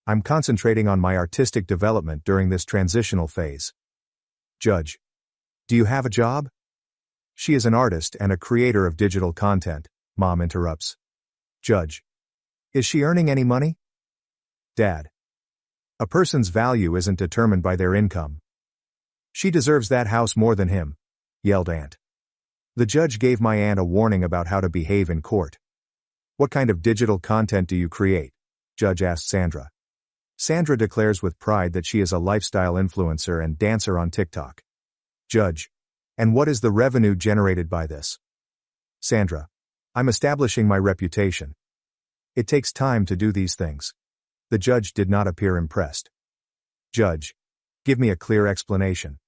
I'm concentrating on my artistic development during this transitional phase. Judge. Do you have a job? She is an artist and a creator of digital content, Mom interrupts. Judge. Is she earning any money? Dad. A person's value isn't determined by their income. She deserves that house more than him, yelled Aunt. The judge gave my aunt a warning about how to behave in court. What kind of digital content do you create? Judge asked Sandra. Sandra declares with pride that she is a lifestyle influencer and dancer on TikTok. Judge. And what is the revenue generated by this? Sandra. I'm establishing my reputation. It takes time to do these things. The judge did not appear impressed. Judge. Give me a clear explanation.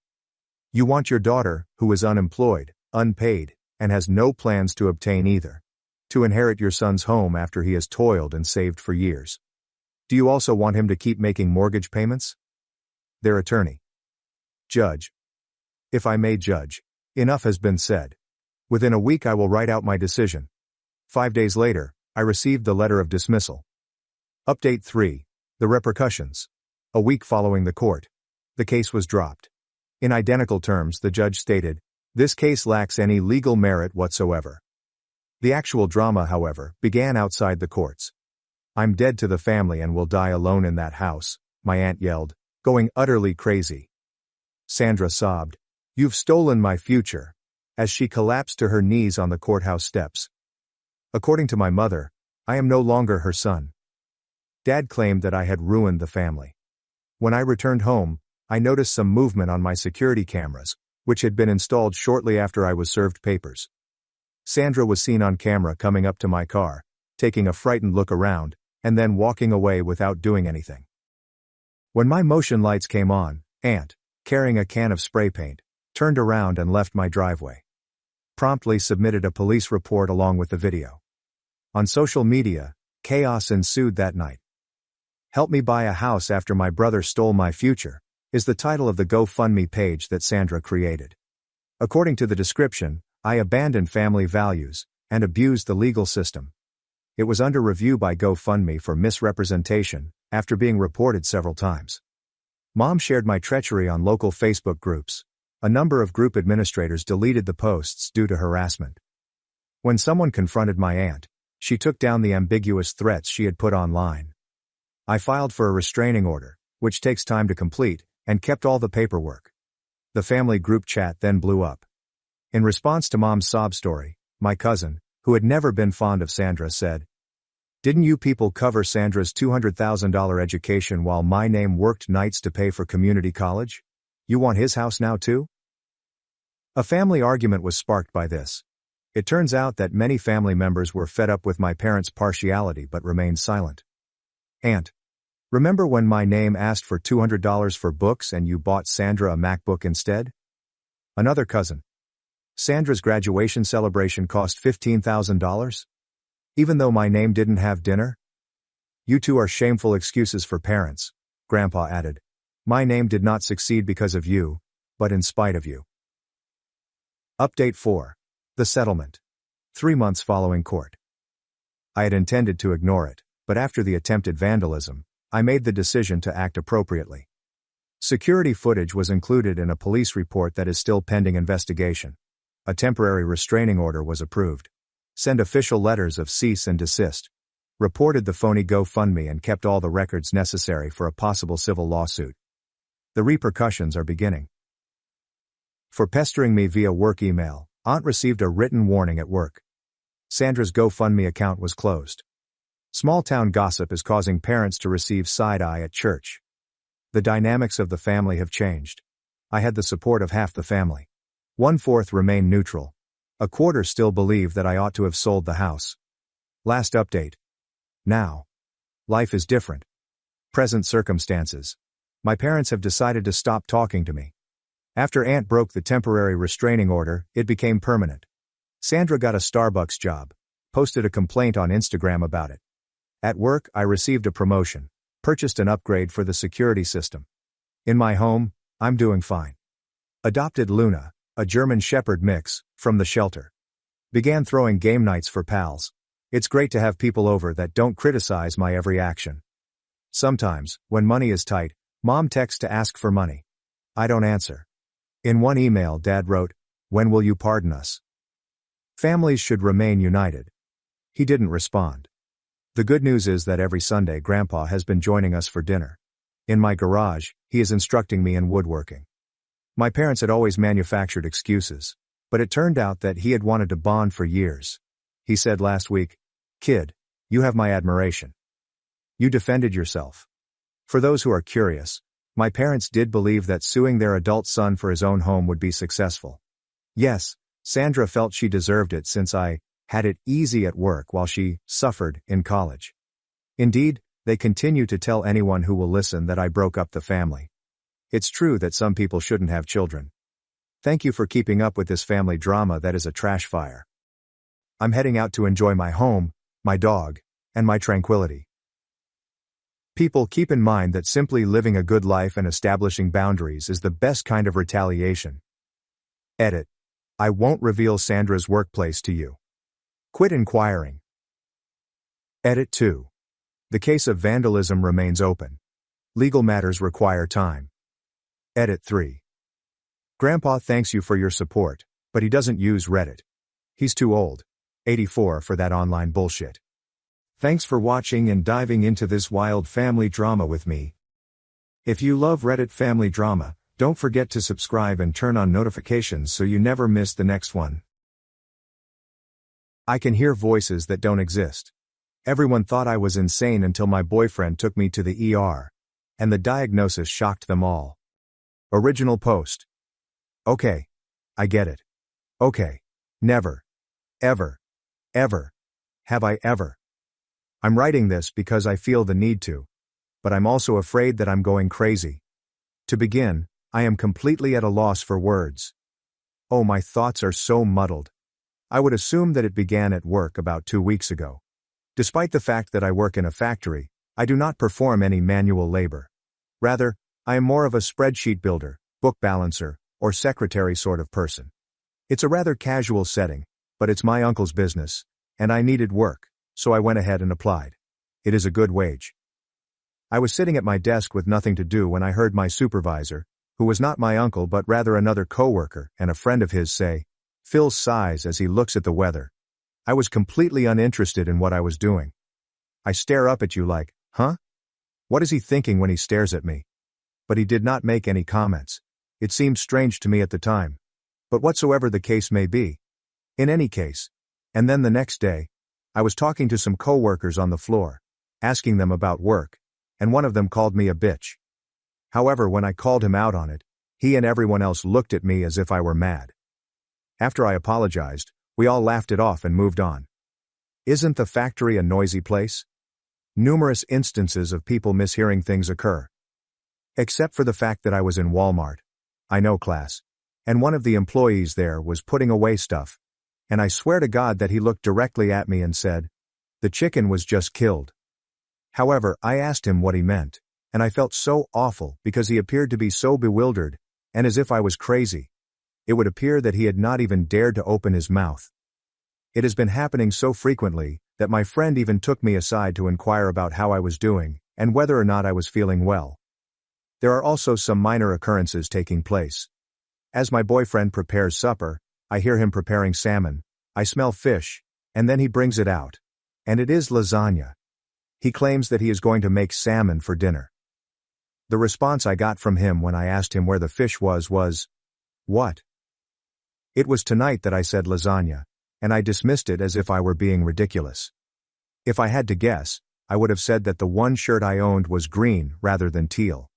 You want your daughter, who is unemployed, unpaid, and has no plans to obtain either, to inherit your son's home after he has toiled and saved for years. Do you also want him to keep making mortgage payments? Their attorney. Judge. If I may, Judge, enough has been said. Within a week I will write out my decision. 5 days later, I received the letter of dismissal. Update 3. The repercussions. A week following the court. The case was dropped. In identical terms, the judge stated, "This case lacks any legal merit whatsoever." The actual drama, however, began outside the courts. "I'm dead to the family and will die alone in that house," my aunt yelled, going utterly crazy. Sandra sobbed, "You've stolen my future," as she collapsed to her knees on the courthouse steps. According to my mother, I am no longer her son. Dad claimed that I had ruined the family. When I returned home, I noticed some movement on my security cameras, which had been installed shortly after I was served papers. Sandra was seen on camera coming up to my car, taking a frightened look around, and then walking away without doing anything. When my motion lights came on, Aunt, carrying a can of spray paint, turned around and left my driveway. Promptly submitted a police report along with the video. On social media, chaos ensued that night. "Help me buy a house after my brother stole my future," is the title of the GoFundMe page that Sandra created. According to the description, I abandoned family values and abused the legal system. It was under review by GoFundMe for misrepresentation, after being reported several times. Mom shared my treachery on local Facebook groups. A number of group administrators deleted the posts due to harassment. When someone confronted my aunt, she took down the ambiguous threats she had put online. I filed for a restraining order, which takes time to complete, and kept all the paperwork. The family group chat then blew up. In response to Mom's sob story, my cousin, who had never been fond of Sandra, said, "Didn't you people cover Sandra's $200,000 education while my name worked nights to pay for community college? You want his house now too?" A family argument was sparked by this. It turns out that many family members were fed up with my parents' partiality but remained silent. Aunt. Remember when my name asked for $200 for books and you bought Sandra a MacBook instead? Another cousin. Sandra's graduation celebration cost $15,000? Even though my name didn't have dinner? You two are shameful excuses for parents, Grandpa added. My name did not succeed because of you, but in spite of you. Update 4. The settlement. 3 months following court. I had intended to ignore it, but after the attempted vandalism, I made the decision to act appropriately. Security footage was included in a police report that is still pending investigation. A temporary restraining order was approved. Send official letters of cease and desist. Reported the phony GoFundMe and kept all the records necessary for a possible civil lawsuit. The repercussions are beginning. For pestering me via work email, Aunt received a written warning at work. Sandra's GoFundMe account was closed. Small-town gossip is causing parents to receive side-eye at church. The dynamics of the family have changed. I had the support of half the family. 1/4 remain neutral. 1/4 still believe that I ought to have sold the house. Last update. Now. Life is different. Present circumstances. My parents have decided to stop talking to me. After Aunt broke the temporary restraining order, it became permanent. Sandra got a Starbucks job. Posted a complaint on Instagram about it. At work, I received a promotion. Purchased an upgrade for the security system. In my home, I'm doing fine. Adopted Luna, a German Shepherd mix, from the shelter. Began throwing game nights for pals. It's great to have people over that don't criticize my every action. Sometimes, when money is tight, Mom texts to ask for money. I don't answer. In one email, Dad wrote, "When will you pardon us?" Families should remain united. He didn't respond. The good news is that every Sunday Grandpa has been joining us for dinner. In my garage, he is instructing me in woodworking. My parents had always manufactured excuses, but it turned out that he had wanted to bond for years. He said last week, "Kid, you have my admiration. You defended yourself." For those who are curious, my parents did believe that suing their adult son for his own home would be successful. Yes, Sandra felt she deserved it since I had it easy at work while she suffered in college. Indeed, they continue to tell anyone who will listen that I broke up the family. It's true that some people shouldn't have children. Thank you for keeping up with this family drama that is a trash fire. I'm heading out to enjoy my home, my dog, and my tranquility. People, keep in mind that simply living a good life and establishing boundaries is the best kind of retaliation. Edit. I won't reveal Sandra's workplace to you. Quit inquiring. Edit 2. The case of vandalism remains open. Legal matters require time. Edit 3. Grandpa thanks you for your support, but he doesn't use Reddit. He's too old, 84, for that online bullshit. Thanks for watching and diving into this wild family drama with me. If you love Reddit family drama, don't forget to subscribe and turn on notifications so you never miss the next one. I can hear voices that don't exist. Everyone thought I was insane until my boyfriend took me to the ER. And the diagnosis shocked them all. Original post. Okay. I get it. Okay. Never. Ever. Ever. Have I ever? I'm writing this because I feel the need to. But I'm also afraid that I'm going crazy. To begin, I am completely at a loss for words. Oh, my thoughts are so muddled. I would assume that it began at work about 2 weeks ago. Despite the fact that I work in a factory, I do not perform any manual labor. Rather, I am more of a spreadsheet builder, book balancer, or secretary sort of person. It's a rather casual setting, but it's my uncle's business, and I needed work, so I went ahead and applied. It is a good wage. I was sitting at my desk with nothing to do when I heard my supervisor, who was not my uncle but rather another coworker and a friend of his, say, "Phil sighs as he looks at the weather." I was completely uninterested in what I was doing. I stare up at you like, huh? What is he thinking when he stares at me? But he did not make any comments. It seemed strange to me at the time. But whatsoever the case may be. In any case. And then the next day, I was talking to some coworkers on the floor, asking them about work, and one of them called me a bitch. However, when I called him out on it, he and everyone else looked at me as if I were mad. After I apologized, we all laughed it off and moved on. Isn't the factory a noisy place? Numerous instances of people mishearing things occur. Except for the fact that I was in Walmart. I know, class. And one of the employees there was putting away stuff. And I swear to God that he looked directly at me and said, "The chicken was just killed." However, I asked him what he meant, and I felt so awful because he appeared to be so bewildered, and as if I was crazy. It would appear that he had not even dared to open his mouth. It has been happening so frequently that my friend even took me aside to inquire about how I was doing and whether or not I was feeling well. There are also some minor occurrences taking place. As my boyfriend prepares supper, I hear him preparing salmon, I smell fish, and then he brings it out. And it is lasagna. He claims that he is going to make salmon for dinner. The response I got from him when I asked him where the fish was, "What?" It was tonight that I said lasagna, and I dismissed it as if I were being ridiculous. If I had to guess, I would have said that the one shirt I owned was green rather than teal.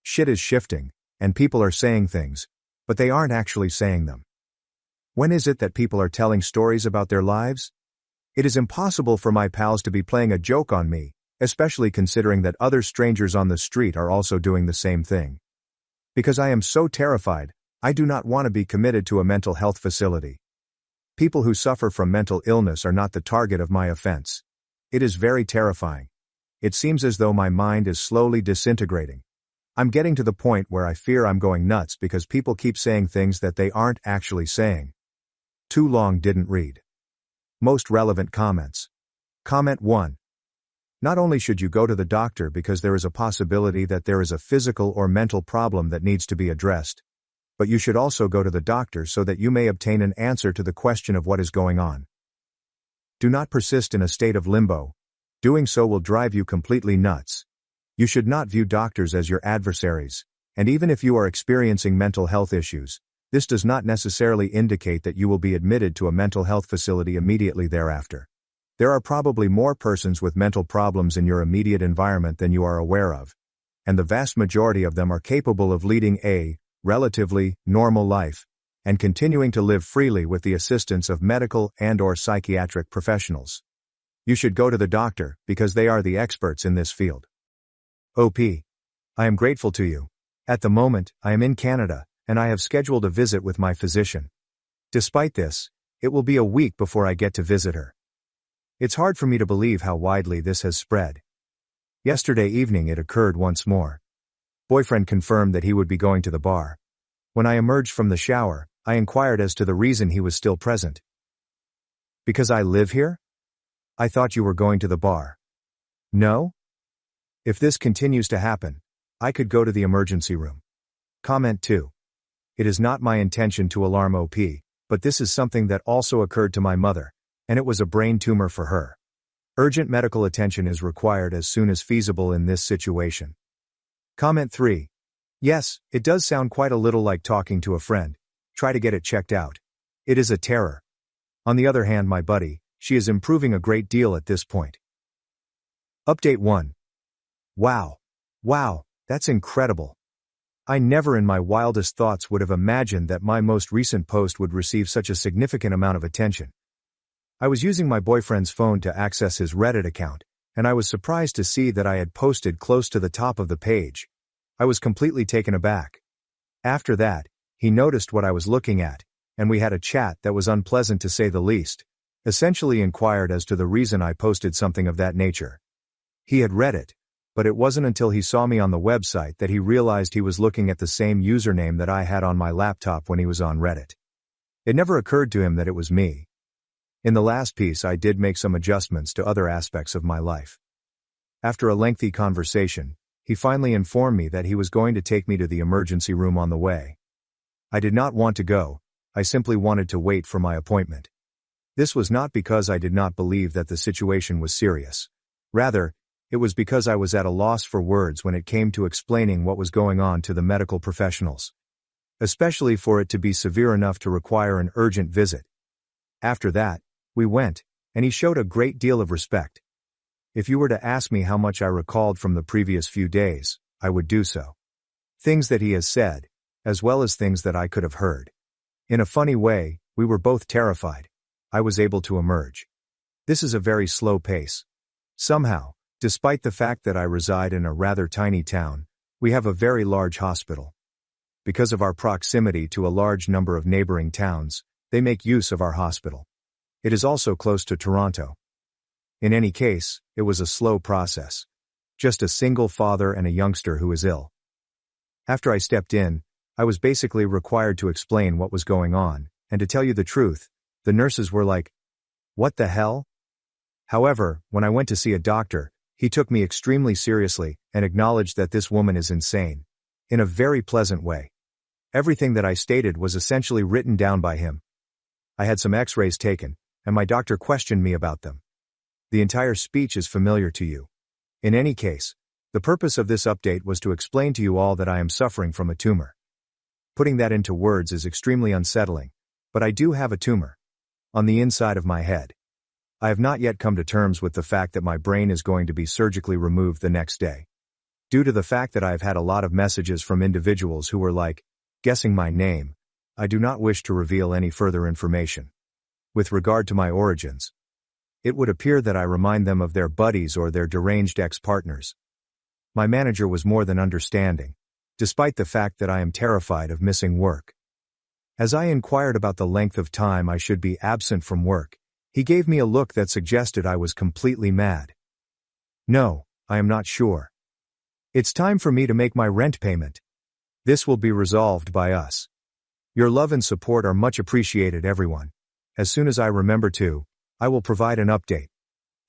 Shit is shifting, and people are saying things, but they aren't actually saying them. When is it that people are telling stories about their lives? It is impossible for my pals to be playing a joke on me, especially considering that other strangers on the street are also doing the same thing. Because I am so terrified, I do not want to be committed to a mental health facility. People who suffer from mental illness are not the target of my offense. It is very terrifying. It seems as though my mind is slowly disintegrating. I'm getting to the point where I fear I'm going nuts because people keep saying things that they aren't actually saying. Too long didn't read. Most relevant comments. Comment 1. Not only should you go to the doctor because there is a possibility that there is a physical or mental problem that needs to be addressed, but you should also go to the doctor so that you may obtain an answer to the question of what is going on. Do not persist in a state of limbo. Doing so will drive you completely nuts. You should not view doctors as your adversaries, and even if you are experiencing mental health issues, this does not necessarily indicate that you will be admitted to a mental health facility immediately thereafter. There are probably more persons with mental problems in your immediate environment than you are aware of, and the vast majority of them are capable of leading a relatively normal life and continuing to live freely with the assistance of medical and/or psychiatric professionals. You should go to the doctor because they are the experts in this field. OP. I am grateful to you. At the moment, I am in Canada, and I have scheduled a visit with my physician. Despite this, it will be a week before I get to visit her. It's hard for me to believe how widely this has spread. Yesterday evening it occurred once more. Boyfriend confirmed that he would be going to the bar. When I emerged from the shower, I inquired as to the reason he was still present. Because I live here? I thought you were going to the bar. No? If this continues to happen, I could go to the emergency room. Comment 2. It is not my intention to alarm OP, but this is something that also occurred to my mother, and it was a brain tumor for her. Urgent medical attention is required as soon as feasible in this situation. Comment 3. Yes, it does sound quite a little like talking to a friend. Try to get it checked out. It is a terror. On the other hand, my buddy, she is improving a great deal at this point. Update 1. Wow, that's incredible. I never in my wildest thoughts would have imagined that my most recent post would receive such a significant amount of attention. I was using my boyfriend's phone to access his Reddit account, and I was surprised to see that I had posted close to the top of the page. I was completely taken aback. After that, he noticed what I was looking at, and we had a chat that was unpleasant to say the least. Essentially inquired as to the reason I posted something of that nature. He had read it, but it wasn't until he saw me on the website that he realized he was looking at the same username that I had on my laptop when he was on Reddit. It never occurred to him that it was me. In the last piece I did make some adjustments to other aspects of my life. After a lengthy conversation, he finally informed me that he was going to take me to the emergency room on the way. I did not want to go, I simply wanted to wait for my appointment. This was not because I did not believe that the situation was serious. Rather, it was because I was at a loss for words when it came to explaining what was going on to the medical professionals. Especially for it to be severe enough to require an urgent visit. After that, we went, and he showed a great deal of respect. If you were to ask me how much I recalled from the previous few days, I would do so. Things that he has said, as well as things that I could have heard. In a funny way, we were both terrified. I was able to emerge. This is a very slow pace. Somehow, despite the fact that I reside in a rather tiny town, we have a very large hospital. Because of our proximity to a large number of neighboring towns, they make use of our hospital. It is also close to Toronto. In any case, it was a slow process. Just a single father and a youngster who is ill. After I stepped in, I was basically required to explain what was going on, and to tell you the truth, the nurses were like, "What the hell?" However, when I went to see a doctor, he took me extremely seriously and acknowledged that this woman is insane. In a very pleasant way. Everything that I stated was essentially written down by him. I had some x-rays taken, and my doctor questioned me about them. The entire speech is familiar to you. In any case, the purpose of this update was to explain to you all that I am suffering from a tumor. Putting that into words is extremely unsettling, but I do have a tumor. On the inside of my head. I have not yet come to terms with the fact that my brain is going to be surgically removed the next day. Due to the fact that I have had a lot of messages from individuals who were like, guessing my name, I do not wish to reveal any further information. With regard to my origins, it would appear that I remind them of their buddies or their deranged ex-partners. My manager was more than understanding, despite the fact that I am terrified of missing work. As I inquired about the length of time I should be absent from work, he gave me a look that suggested I was completely mad. No, I am not sure. It's time for me to make my rent payment. This will be resolved by us. Your love and support are much appreciated, everyone. As soon as I remember to, I will provide an update.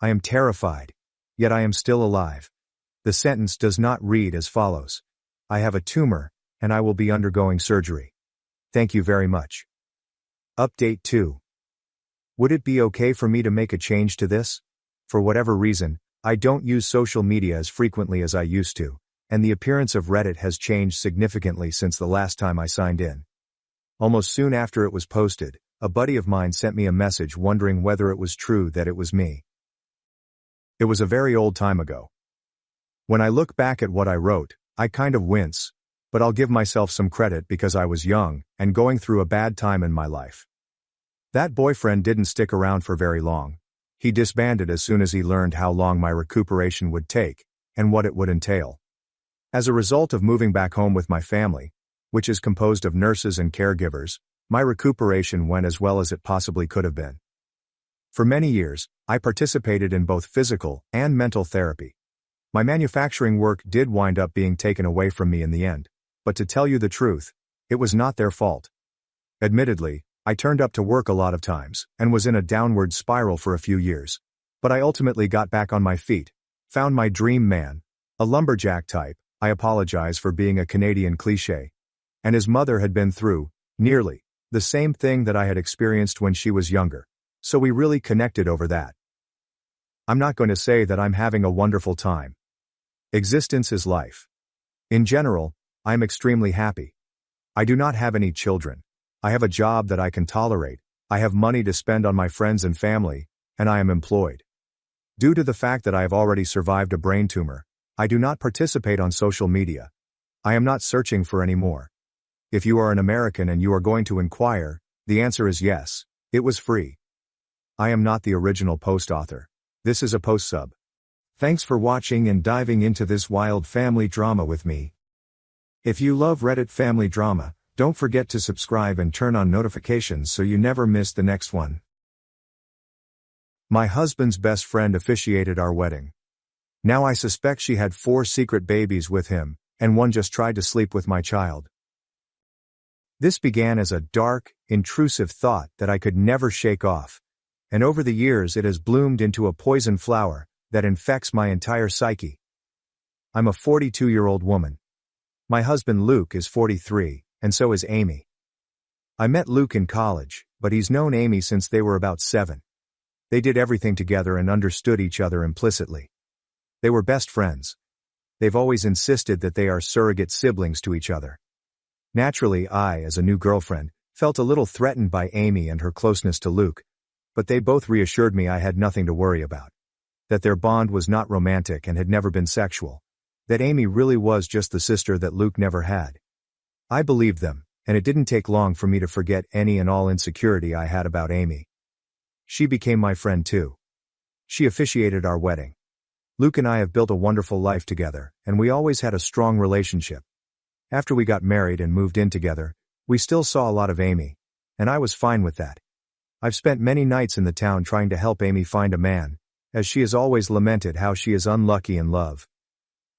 I am terrified, yet I am still alive. The sentence does not read as follows. I have a tumor, and I will be undergoing surgery. Thank you very much. Update 2. Would it be okay for me to make a change to this? For whatever reason, I don't use social media as frequently as I used to, and the appearance of Reddit has changed significantly since the last time I signed in. Almost soon after it was posted, a buddy of mine sent me a message wondering whether it was true that it was me. It was a very old time ago. When I look back at what I wrote, I kind of wince, but I'll give myself some credit because I was young and going through a bad time in my life. That boyfriend didn't stick around for very long. He disbanded as soon as he learned how long my recuperation would take and what it would entail. As a result of moving back home with my family, which is composed of nurses and caregivers, my recuperation went as well as it possibly could have been. For many years, I participated in both physical and mental therapy. My manufacturing work did wind up being taken away from me in the end, but to tell you the truth, it was not their fault. Admittedly, I turned up to work a lot of times, and was in a downward spiral for a few years. But I ultimately got back on my feet, found my dream man, a lumberjack type, I apologize for being a Canadian cliché, and his mother had been through, nearly, the same thing that I had experienced when she was younger, so we really connected over that. I'm not going to say that I'm having a wonderful time. Existence is life. In general, I'm extremely happy. I do not have any children. I have a job that I can tolerate, I have money to spend on my friends and family, and I am employed. Due to the fact that I have already survived a brain tumor, I do not participate on social media. I am not searching for any more. If you are an American and you are going to inquire, the answer is yes, it was free. I am not the original post author. This is a post sub. Thanks for watching and diving into this wild family drama with me. If you love Reddit family drama, don't forget to subscribe and turn on notifications so you never miss the next one. My husband's best friend officiated our wedding. Now I suspect she had 4 secret babies with him, and one just tried to sleep with my child. This began as a dark, intrusive thought that I could never shake off, and over the years it has bloomed into a poison flower that infects my entire psyche. I'm a 42-year-old woman. My husband Luke is 43, and so is Amy. I met Luke in college, but he's known Amy since they were about 7. They did everything together and understood each other implicitly. They were best friends. They've always insisted that they are surrogate siblings to each other. Naturally, I, as a new girlfriend, felt a little threatened by Amy and her closeness to Luke, but they both reassured me I had nothing to worry about. That their bond was not romantic and had never been sexual. That Amy really was just the sister that Luke never had. I believed them, and it didn't take long for me to forget any and all insecurity I had about Amy. She became my friend too. She officiated our wedding. Luke and I have built a wonderful life together, and we always had a strong relationship. After we got married and moved in together, we still saw a lot of Amy, and I was fine with that. I've spent many nights in the town trying to help Amy find a man, as she has always lamented how she is unlucky in love.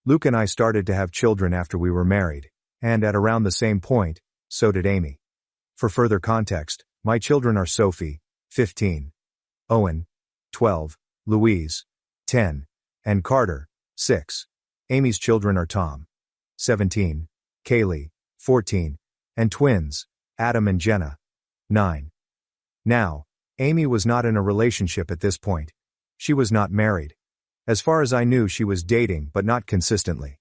Luke and I started to have children after we were married, and at around the same point, so did Amy. For further context, my children are Sophie, 15, Owen, 12, Louise, 10, and Carter, 6. Amy's children are Tom, 17, Kaylee, 14, and twins, Adam and Jenna, 9. Now, Amy was not in a relationship at this point. She was not married. As far as I knew, she was dating but not consistently.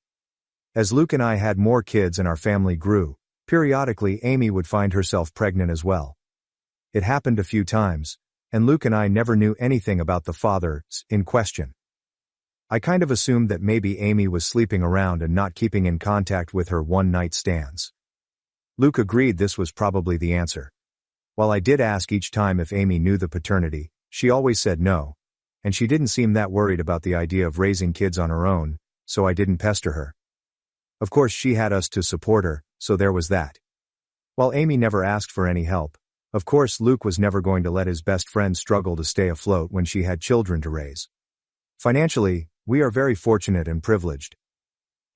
As Luke and I had more kids and our family grew, periodically Amy would find herself pregnant as well. It happened a few times, and Luke and I never knew anything about the fathers in question. I kind of assumed that maybe Amy was sleeping around and not keeping in contact with her one-night stands. Luke agreed this was probably the answer. While I did ask each time if Amy knew the paternity, she always said no, and she didn't seem that worried about the idea of raising kids on her own, so I didn't pester her. Of course, she had us to support her, so there was that. While Amy never asked for any help, of course Luke was never going to let his best friend struggle to stay afloat when she had children to raise. Financially, we are very fortunate and privileged.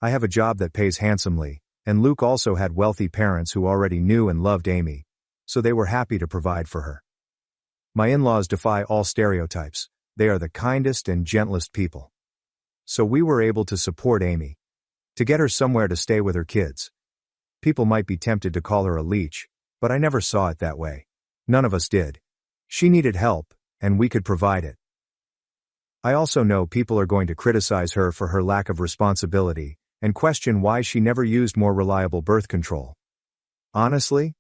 I have a job that pays handsomely, and Luke also had wealthy parents who already knew and loved Amy, so they were happy to provide for her. My in-laws defy all stereotypes. They are the kindest and gentlest people. So we were able to support Amy, to get her somewhere to stay with her kids. People might be tempted to call her a leech, but I never saw it that way. None of us did. She needed help, and we could provide it. I also know people are going to criticize her for her lack of responsibility, and question why she never used more reliable birth control. Honestly,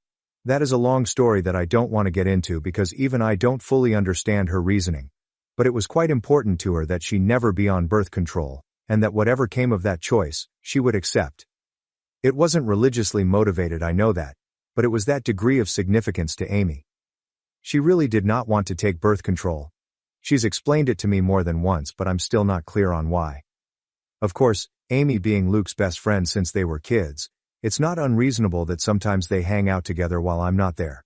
that is a long story that I don't want to get into because even I don't fully understand her reasoning. But it was quite important to her that she never be on birth control, and that whatever came of that choice, she would accept. It wasn't religiously motivated, I know that, but it was that degree of significance to Amy. She really did not want to take birth control. She's explained it to me more than once, but I'm still not clear on why. Of course, Amy being Luke's best friend since they were kids, it's not unreasonable that sometimes they hang out together while I'm not there.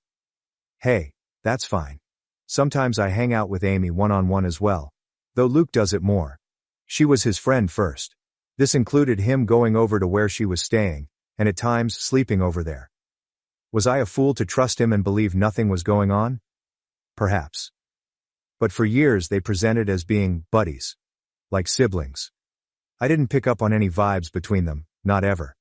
Hey, that's fine. Sometimes I hang out with Amy one-on-one as well, though Luke does it more. She was his friend first. This included him going over to where she was staying, and at times sleeping over there. Was I a fool to trust him and believe nothing was going on? Perhaps. But for years they presented as being buddies. Like siblings. I didn't pick up on any vibes between them, not ever.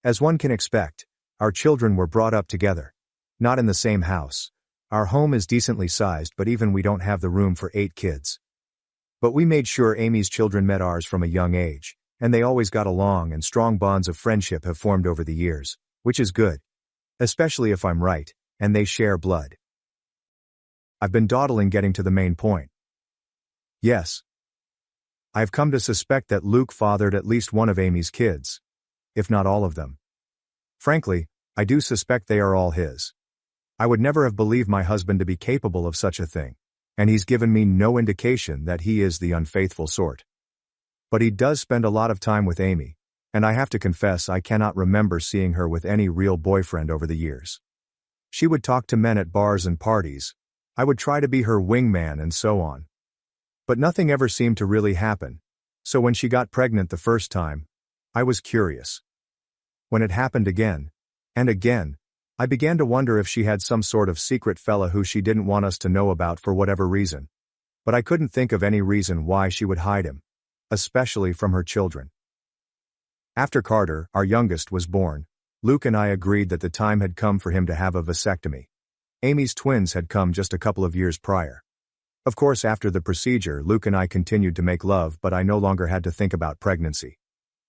As one can expect, our children were brought up together. Not in the same house. Our home is decently sized, but even we don't have the room for 8 kids. But we made sure Amy's children met ours from a young age, and they always got along, and strong bonds of friendship have formed over the years, which is good. Especially if I'm right, and they share blood. I've been dawdling getting to the main point. Yes. I've come to suspect that Luke fathered at least one of Amy's kids. If not all of them. Frankly, I do suspect they are all his. I would never have believed my husband to be capable of such a thing, and he's given me no indication that he is the unfaithful sort. But he does spend a lot of time with Amy, and I have to confess I cannot remember seeing her with any real boyfriend over the years. She would talk to men at bars and parties. I would try to be her wingman and so on. But nothing ever seemed to really happen, so when she got pregnant the first time, I was curious. When it happened again, and again, I began to wonder if she had some sort of secret fella who she didn't want us to know about for whatever reason. But I couldn't think of any reason why she would hide him. Especially from her children. After Carter, our youngest, was born, Luke and I agreed that the time had come for him to have a vasectomy. Amy's twins had come just a couple of years prior. Of course, after the procedure, Luke and I continued to make love, but I no longer had to think about pregnancy.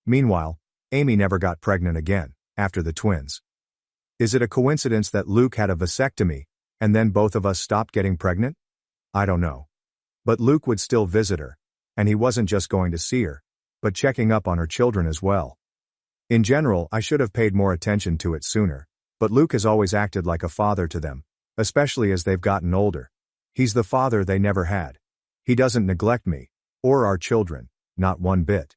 Meanwhile, Amy never got pregnant again, after the twins. Is it a coincidence that Luke had a vasectomy, and then both of us stopped getting pregnant? I don't know. But Luke would still visit her, and he wasn't just going to see her, but checking up on her children as well. In general, I should have paid more attention to it sooner, but Luke has always acted like a father to them, especially as they've gotten older. He's the father they never had. He doesn't neglect me, or our children, not one bit.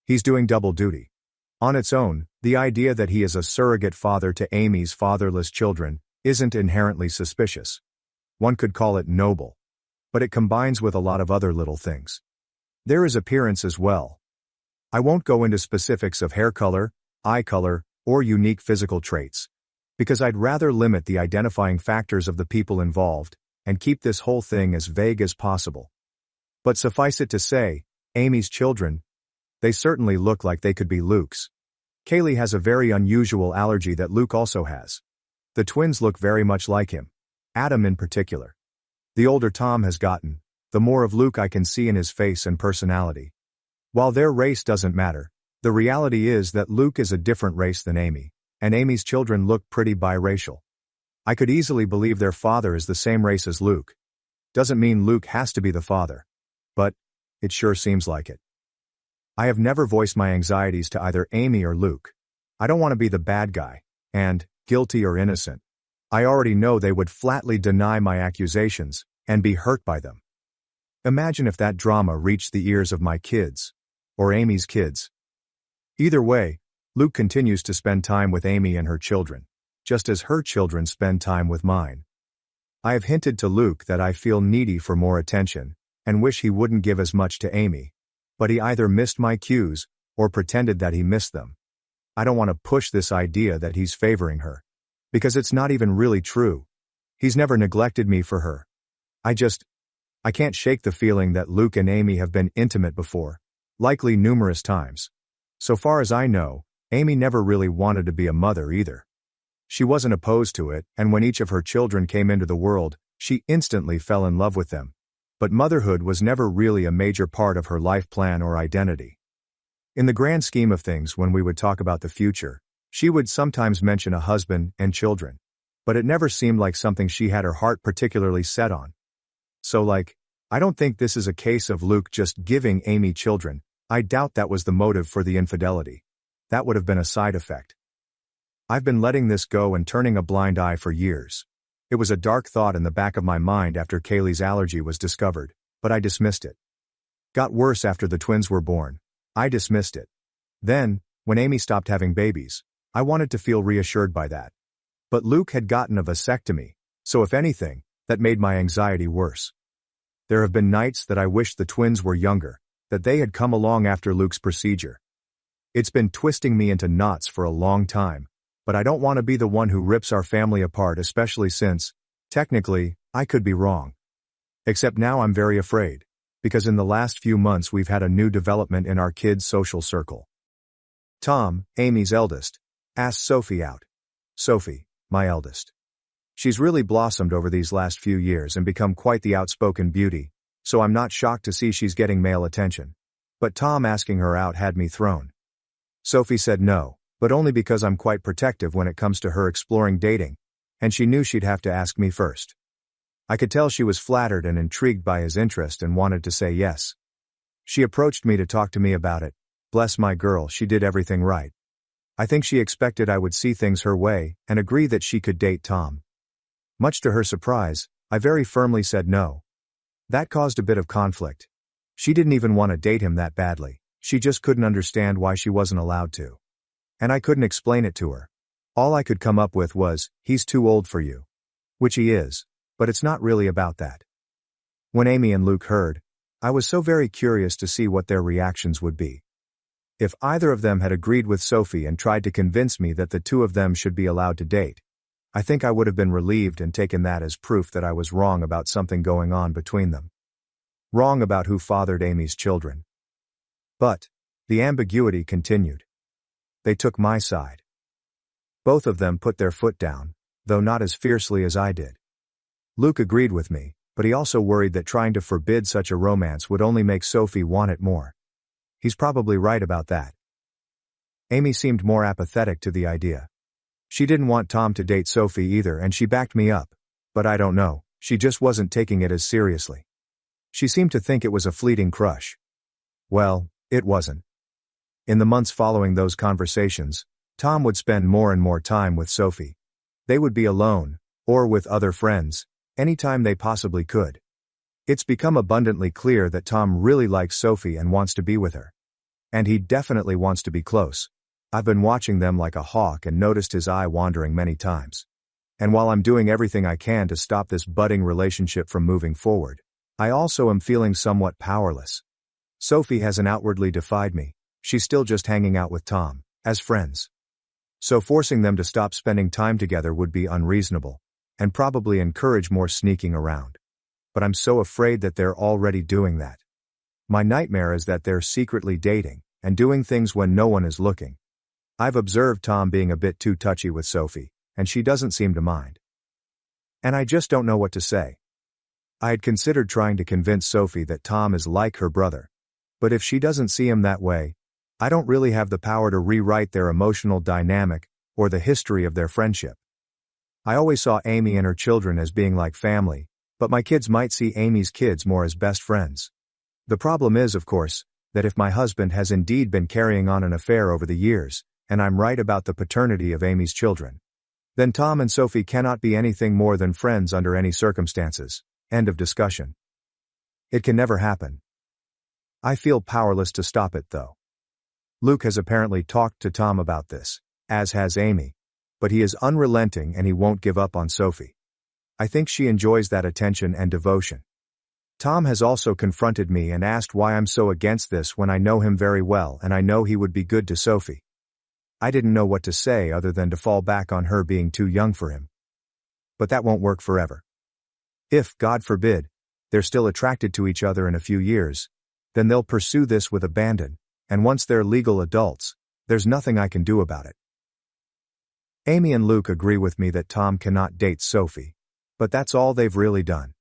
He's doing double duty. On its own, the idea that he is a surrogate father to Amy's fatherless children isn't inherently suspicious. One could call it noble. But it combines with a lot of other little things. There is appearance as well. I won't go into specifics of hair color, eye color, or unique physical traits, because I'd rather limit the identifying factors of the people involved and keep this whole thing as vague as possible. But suffice it to say, Amy's children, they certainly look like they could be Luke's. Kaylee has a very unusual allergy that Luke also has. The twins look very much like him. Adam in particular. The older Tom has gotten, the more of Luke I can see in his face and personality. While their race doesn't matter, the reality is that Luke is a different race than Amy, and Amy's children look pretty biracial. I could easily believe their father is the same race as Luke. Doesn't mean Luke has to be the father. But it sure seems like it. I have never voiced my anxieties to either Amy or Luke. I don't want to be the bad guy, and, guilty or innocent. I already know they would flatly deny my accusations, and be hurt by them. Imagine if that drama reached the ears of my kids, or Amy's kids. Either way, Luke continues to spend time with Amy and her children, just as her children spend time with mine. I have hinted to Luke that I feel needy for more attention, and wish he wouldn't give as much to Amy. But he either missed my cues, or pretended that he missed them. I don't want to push this idea that he's favoring her. Because it's not even really true. He's never neglected me for her. I can't shake the feeling that Luke and Amy have been intimate before, likely numerous times. So far as I know, Amy never really wanted to be a mother either. She wasn't opposed to it, and when each of her children came into the world, she instantly fell in love with them. But motherhood was never really a major part of her life plan or identity. In the grand scheme of things, when we would talk about the future, she would sometimes mention a husband and children. But it never seemed like something she had her heart particularly set on. So I don't think this is a case of Luke just giving Amy children. I doubt that was the motive for the infidelity. That would have been a side effect. I've been letting this go and turning a blind eye for years. It was a dark thought in the back of my mind after Kaylee's allergy was discovered, but I dismissed it. Got worse after the twins were born. I dismissed it. Then, when Amy stopped having babies, I wanted to feel reassured by that. But Luke had gotten a vasectomy, so if anything, that made my anxiety worse. There have been nights that I wished the twins were younger, that they had come along after Luke's procedure. It's been twisting me into knots for a long time, but I don't want to be the one who rips our family apart, especially since, technically, I could be wrong. Except now I'm very afraid, because in the last few months we've had a new development in our kids' social circle. Tom, Amy's eldest, asked Sophie out. Sophie, my eldest. She's really blossomed over these last few years and become quite the outspoken beauty, so I'm not shocked to see she's getting male attention. But Tom asking her out had me thrown. Sophie said no, but only because I'm quite protective when it comes to her exploring dating, and she knew she'd have to ask me first. I could tell she was flattered and intrigued by his interest and wanted to say yes. She approached me to talk to me about it. Bless my girl, she did everything right. I think she expected I would see things her way and agree that she could date Tom. Much to her surprise, I very firmly said no. That caused a bit of conflict. She didn't even want to date him that badly, she just couldn't understand why she wasn't allowed to. And I couldn't explain it to her. All I could come up with was, he's too old for you. Which he is, but it's not really about that. When Amy and Luke heard, I was so very curious to see what their reactions would be. If either of them had agreed with Sophie and tried to convince me that the two of them should be allowed to date, I think I would have been relieved and taken that as proof that I was wrong about something going on between them. Wrong about who fathered Amy's children. But the ambiguity continued. They took my side. Both of them put their foot down, though not as fiercely as I did. Luke agreed with me, but he also worried that trying to forbid such a romance would only make Sophie want it more. He's probably right about that. Amy seemed more apathetic to the idea. She didn't want Tom to date Sophie either, and she backed me up, but I don't know, she just wasn't taking it as seriously. She seemed to think it was a fleeting crush. Well, it wasn't. In the months following those conversations, Tom would spend more and more time with Sophie. They would be alone, or with other friends, anytime they possibly could. It's become abundantly clear that Tom really likes Sophie and wants to be with her. And he definitely wants to be close. I've been watching them like a hawk and noticed his eye wandering many times. And while I'm doing everything I can to stop this budding relationship from moving forward, I also am feeling somewhat powerless. Sophie hasn't outwardly defied me, she's still just hanging out with Tom, as friends. So forcing them to stop spending time together would be unreasonable, and probably encourage more sneaking around. But I'm so afraid that they're already doing that. My nightmare is that they're secretly dating, and doing things when no one is looking. I've observed Tom being a bit too touchy with Sophie, and she doesn't seem to mind. And I just don't know what to say. I had considered trying to convince Sophie that Tom is like her brother. But if she doesn't see him that way, I don't really have the power to rewrite their emotional dynamic, or the history of their friendship. I always saw Amy and her children as being like family, but my kids might see Amy's kids more as best friends. The problem is, of course, that if my husband has indeed been carrying on an affair over the years, and I'm right about the paternity of Amy's children, then Tom and Sophie cannot be anything more than friends under any circumstances. End of discussion. It can never happen. I feel powerless to stop it though. Luke has apparently talked to Tom about this, as has Amy, but he is unrelenting and he won't give up on Sophie. I think she enjoys that attention and devotion. Tom has also confronted me and asked why I'm so against this when I know him very well and I know he would be good to Sophie. I didn't know what to say other than to fall back on her being too young for him. But that won't work forever. If, God forbid, they're still attracted to each other in a few years, then they'll pursue this with abandon, and once they're legal adults, there's nothing I can do about it. Amy and Luke agree with me that Tom cannot date Sophie, but that's all they've really done.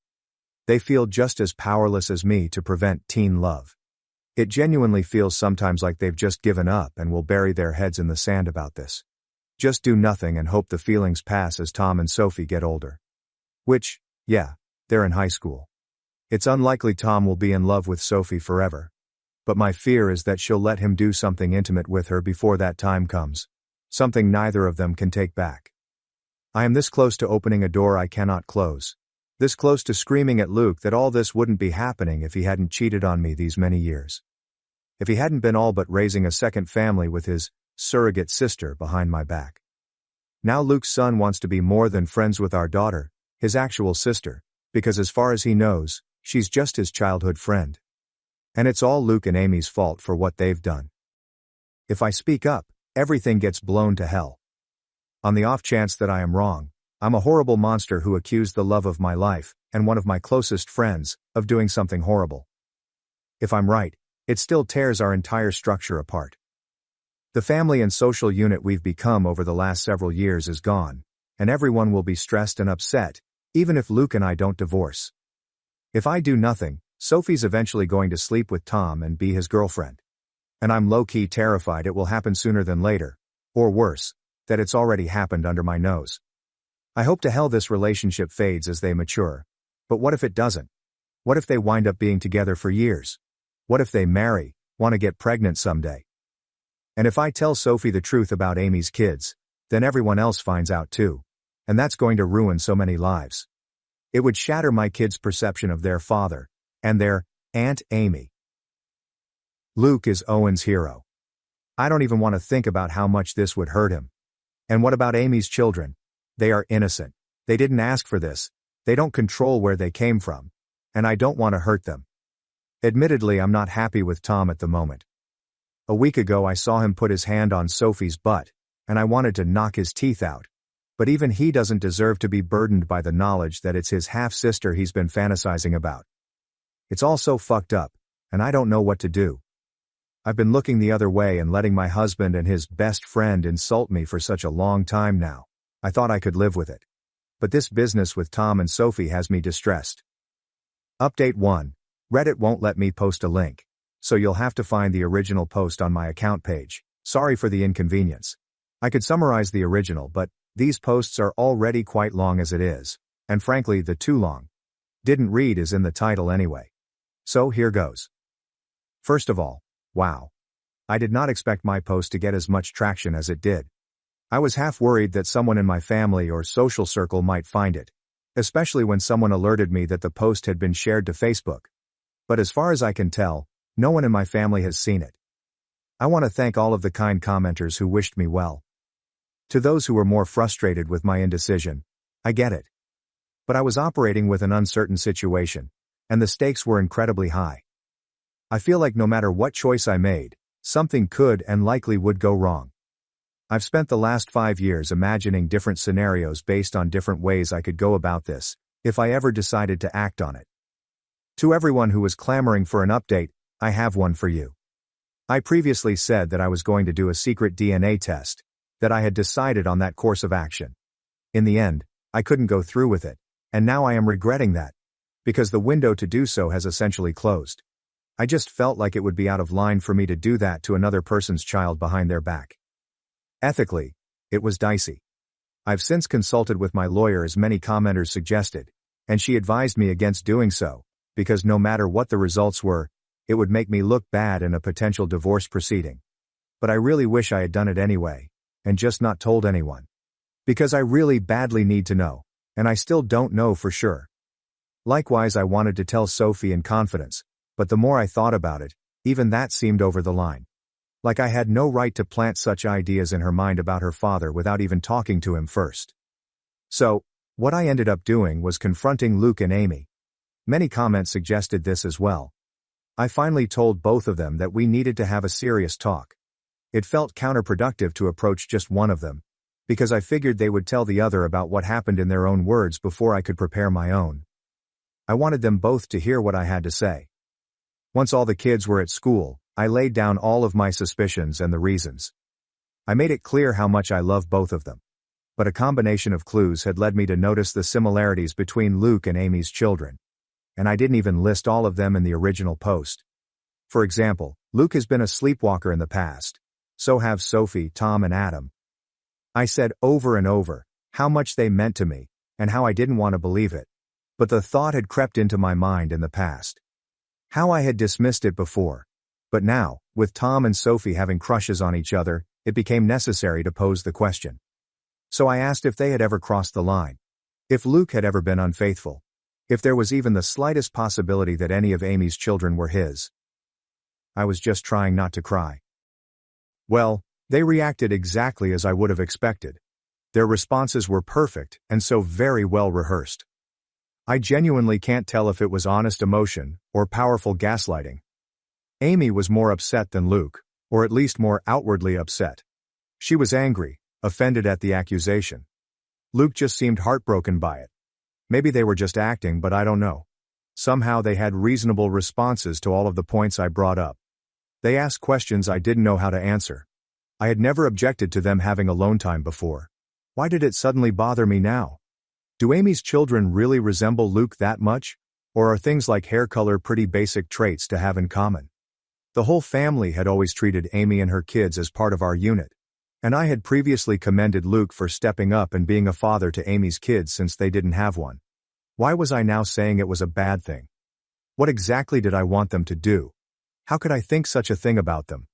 They feel just as powerless as me to prevent teen love. It genuinely feels sometimes like they've just given up and will bury their heads in the sand about this. Just do nothing and hope the feelings pass as Tom and Sophie get older. Which, yeah, they're in high school. It's unlikely Tom will be in love with Sophie forever. But my fear is that she'll let him do something intimate with her before that time comes. Something neither of them can take back. I am this close to opening a door I cannot close. This close to screaming at Luke that all this wouldn't be happening if he hadn't cheated on me these many years. if he hadn't been all but raising a second family with his surrogate sister behind my back. Now Luke's son wants to be more than friends with our daughter, his actual sister, because as far as he knows, she's just his childhood friend. And it's all Luke and Amy's fault for what they've done. If I speak up, everything gets blown to hell. On the off chance that I am wrong, I'm a horrible monster who accused the love of my life, and one of my closest friends, of doing something horrible. If I'm right, it still tears our entire structure apart. The family and social unit we've become over the last several years is gone, and everyone will be stressed and upset, even if Luke and I don't divorce. If I do nothing, Sophie's eventually going to sleep with Tom and be his girlfriend. And I'm low-key terrified it will happen sooner than later, or worse, that it's already happened under my nose. I hope to hell this relationship fades as they mature. But what if it doesn't? What if they wind up being together for years? What if they marry, want to get pregnant someday? And if I tell Sophie the truth about Amy's kids, then everyone else finds out too. And that's going to ruin so many lives. It would shatter my kids' perception of their father, and their Aunt Amy. Luke is Owen's hero. I don't even want to think about how much this would hurt him. And what about Amy's children? They are innocent. They didn't ask for this. They don't control where they came from. And I don't want to hurt them. Admittedly, I'm not happy with Tom at the moment. A week ago I saw him put his hand on Sophie's butt, and I wanted to knock his teeth out. But even he doesn't deserve to be burdened by the knowledge that it's his half-sister he's been fantasizing about. It's all so fucked up, and I don't know what to do. I've been looking the other way and letting my husband and his best friend insult me for such a long time now. I thought I could live with it. But this business with Tom and Sophie has me distressed. Update 1. Reddit won't let me post a link. So you'll have to find the original post on my account page. Sorry for the inconvenience. I could summarize the original, but these posts are already quite long as it is. And frankly, the too long. Didn't read is in the title anyway. So here goes. First of all, wow. I did not expect my post to get as much traction as it did. I was half worried that someone in my family or social circle might find it, especially when someone alerted me that the post had been shared to Facebook. But as far as I can tell, no one in my family has seen it. I want to thank all of the kind commenters who wished me well. To those who were more frustrated with my indecision, I get it. But I was operating with an uncertain situation, and the stakes were incredibly high. I feel like no matter what choice I made, something could and likely would go wrong. I've spent the last 5 years imagining different scenarios based on different ways I could go about this, if I ever decided to act on it. To everyone who was clamoring for an update, I have one for you. I previously said that I was going to do a secret DNA test, that I had decided on that course of action. In the end, I couldn't go through with it, and now I am regretting that, because the window to do so has essentially closed. I just felt like it would be out of line for me to do that to another person's child behind their back. Ethically, it was dicey. I've since consulted with my lawyer as many commenters suggested, and she advised me against doing so, because no matter what the results were, it would make me look bad in a potential divorce proceeding. But I really wish I had done it anyway, and just not told anyone. Because I really badly need to know, and I still don't know for sure. Likewise, I wanted to tell Sophie in confidence, but the more I thought about it, even that seemed over the line. Like I had no right to plant such ideas in her mind about her father without even talking to him first. So, what I ended up doing was confronting Luke and Amy. Many comments suggested this as well. I finally told both of them that we needed to have a serious talk. It felt counterproductive to approach just one of them, because I figured they would tell the other about what happened in their own words before I could prepare my own. I wanted them both to hear what I had to say. Once all the kids were at school, I laid down all of my suspicions and the reasons. I made it clear how much I love both of them. But a combination of clues had led me to notice the similarities between Luke and Amy's children. And I didn't even list all of them in the original post. For example, Luke has been a sleepwalker in the past. So have Sophie, Tom, and Adam. I said over and over how much they meant to me, and how I didn't want to believe it. But the thought had crept into my mind in the past. How I had dismissed it before. But now, with Tom and Sophie having crushes on each other, it became necessary to pose the question. So I asked if they had ever crossed the line. If Luke had ever been unfaithful. If there was even the slightest possibility that any of Amy's children were his. I was just trying not to cry. Well, they reacted exactly as I would have expected. Their responses were perfect and so very well rehearsed. I genuinely can't tell if it was honest emotion or powerful gaslighting. Amy was more upset than Luke, or at least more outwardly upset. She was angry, offended at the accusation. Luke just seemed heartbroken by it. Maybe they were just acting, but I don't know. Somehow they had reasonable responses to all of the points I brought up. They asked questions I didn't know how to answer. I had never objected to them having alone time before. Why did it suddenly bother me now? Do Amy's children really resemble Luke that much? Or are things like hair color pretty basic traits to have in common? The whole family had always treated Amy and her kids as part of our unit. And I had previously commended Luke for stepping up and being a father to Amy's kids since they didn't have one. Why was I now saying it was a bad thing? What exactly did I want them to do? How could I think such a thing about them?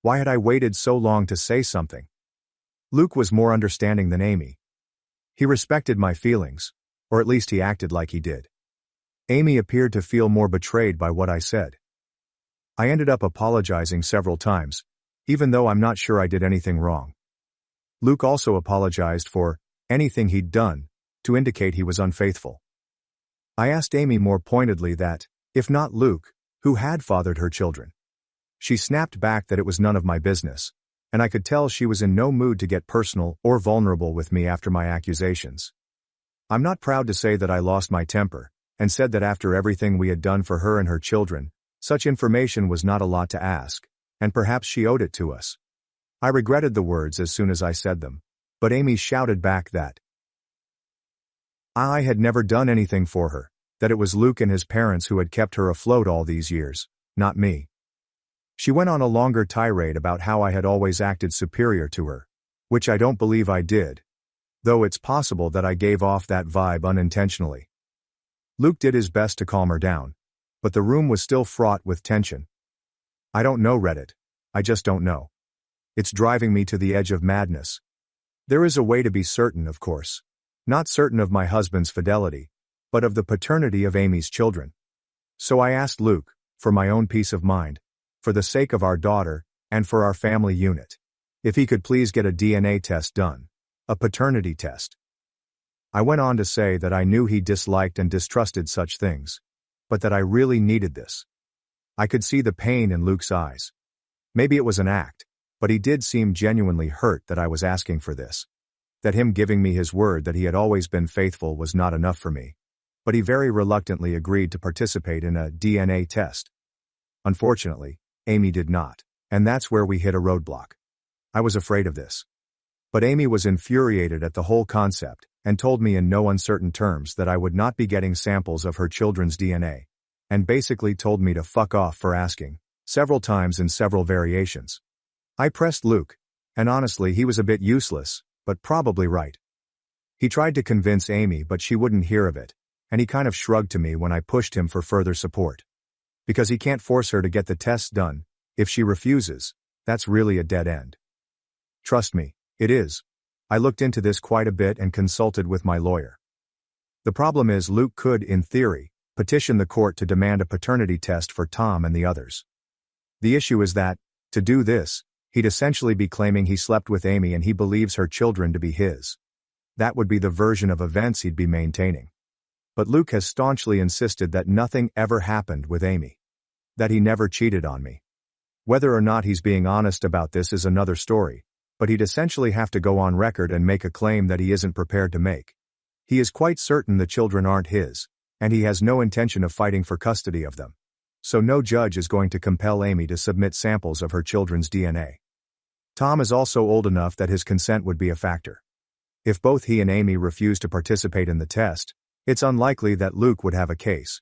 Why had I waited so long to say something? Luke was more understanding than Amy. He respected my feelings, or at least he acted like he did. Amy appeared to feel more betrayed by what I said. I ended up apologizing several times, even though I'm not sure I did anything wrong. Luke also apologized for anything he'd done, to indicate he was unfaithful. I asked Amy more pointedly that, if not Luke, who had fathered her children? She snapped back that it was none of my business, and I could tell she was in no mood to get personal or vulnerable with me after my accusations. I'm not proud to say that I lost my temper, and said that after everything we had done for her and her children, such information was not a lot to ask, and perhaps she owed it to us. I regretted the words as soon as I said them, but Amy shouted back that I had never done anything for her, that it was Luke and his parents who had kept her afloat all these years, not me. She went on a longer tirade about how I had always acted superior to her, which I don't believe I did, though it's possible that I gave off that vibe unintentionally. Luke did his best to calm her down, but the room was still fraught with tension. I don't know, Reddit. I just don't know. It's driving me to the edge of madness. There is a way to be certain, of course. Not certain of my husband's fidelity, but of the paternity of Amy's children. So I asked Luke, for my own peace of mind, for the sake of our daughter, and for our family unit, if he could please get a DNA test done, a paternity test. I went on to say that I knew he disliked and distrusted such things, but that I really needed this. I could see the pain in Luke's eyes. Maybe it was an act, but he did seem genuinely hurt that I was asking for this. That him giving me his word that he had always been faithful was not enough for me. But he very reluctantly agreed to participate in a DNA test. Unfortunately, Amy did not, and that's where we hit a roadblock. I was afraid of this. But Amy was infuriated at the whole concept, and told me in no uncertain terms that I would not be getting samples of her children's DNA, and basically told me to fuck off for asking, several times in several variations. I pressed Luke, and honestly he was a bit useless, but probably right. He tried to convince Amy but she wouldn't hear of it, and he kind of shrugged to me when I pushed him for further support. Because he can't force her to get the tests done. If she refuses, that's really a dead end. Trust me, it is. I looked into this quite a bit and consulted with my lawyer. The problem is Luke could, in theory, petition the court to demand a paternity test for Tom and the others. The issue is that, to do this, he'd essentially be claiming he slept with Amy and he believes her children to be his. That would be the version of events he'd be maintaining. But Luke has staunchly insisted that nothing ever happened with Amy. That he never cheated on me. Whether or not he's being honest about this is another story, but he'd essentially have to go on record and make a claim that he isn't prepared to make. He is quite certain the children aren't his, and he has no intention of fighting for custody of them. So no judge is going to compel Amy to submit samples of her children's DNA. Tom is also old enough that his consent would be a factor. If both he and Amy refuse to participate in the test, it's unlikely that Luke would have a case.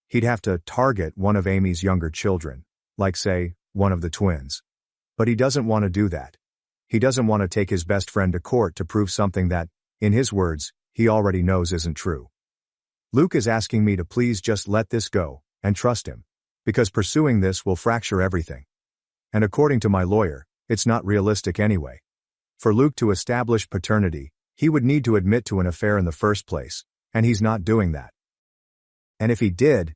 He'd have to target one of Amy's younger children, like say, one of the twins. But he doesn't want to do that. He doesn't want to take his best friend to court to prove something that, in his words, he already knows isn't true. Luke is asking me to please just let this go, and trust him, because pursuing this will fracture everything. And according to my lawyer, it's not realistic anyway. For Luke to establish paternity, he would need to admit to an affair in the first place, and he's not doing that. And if he did,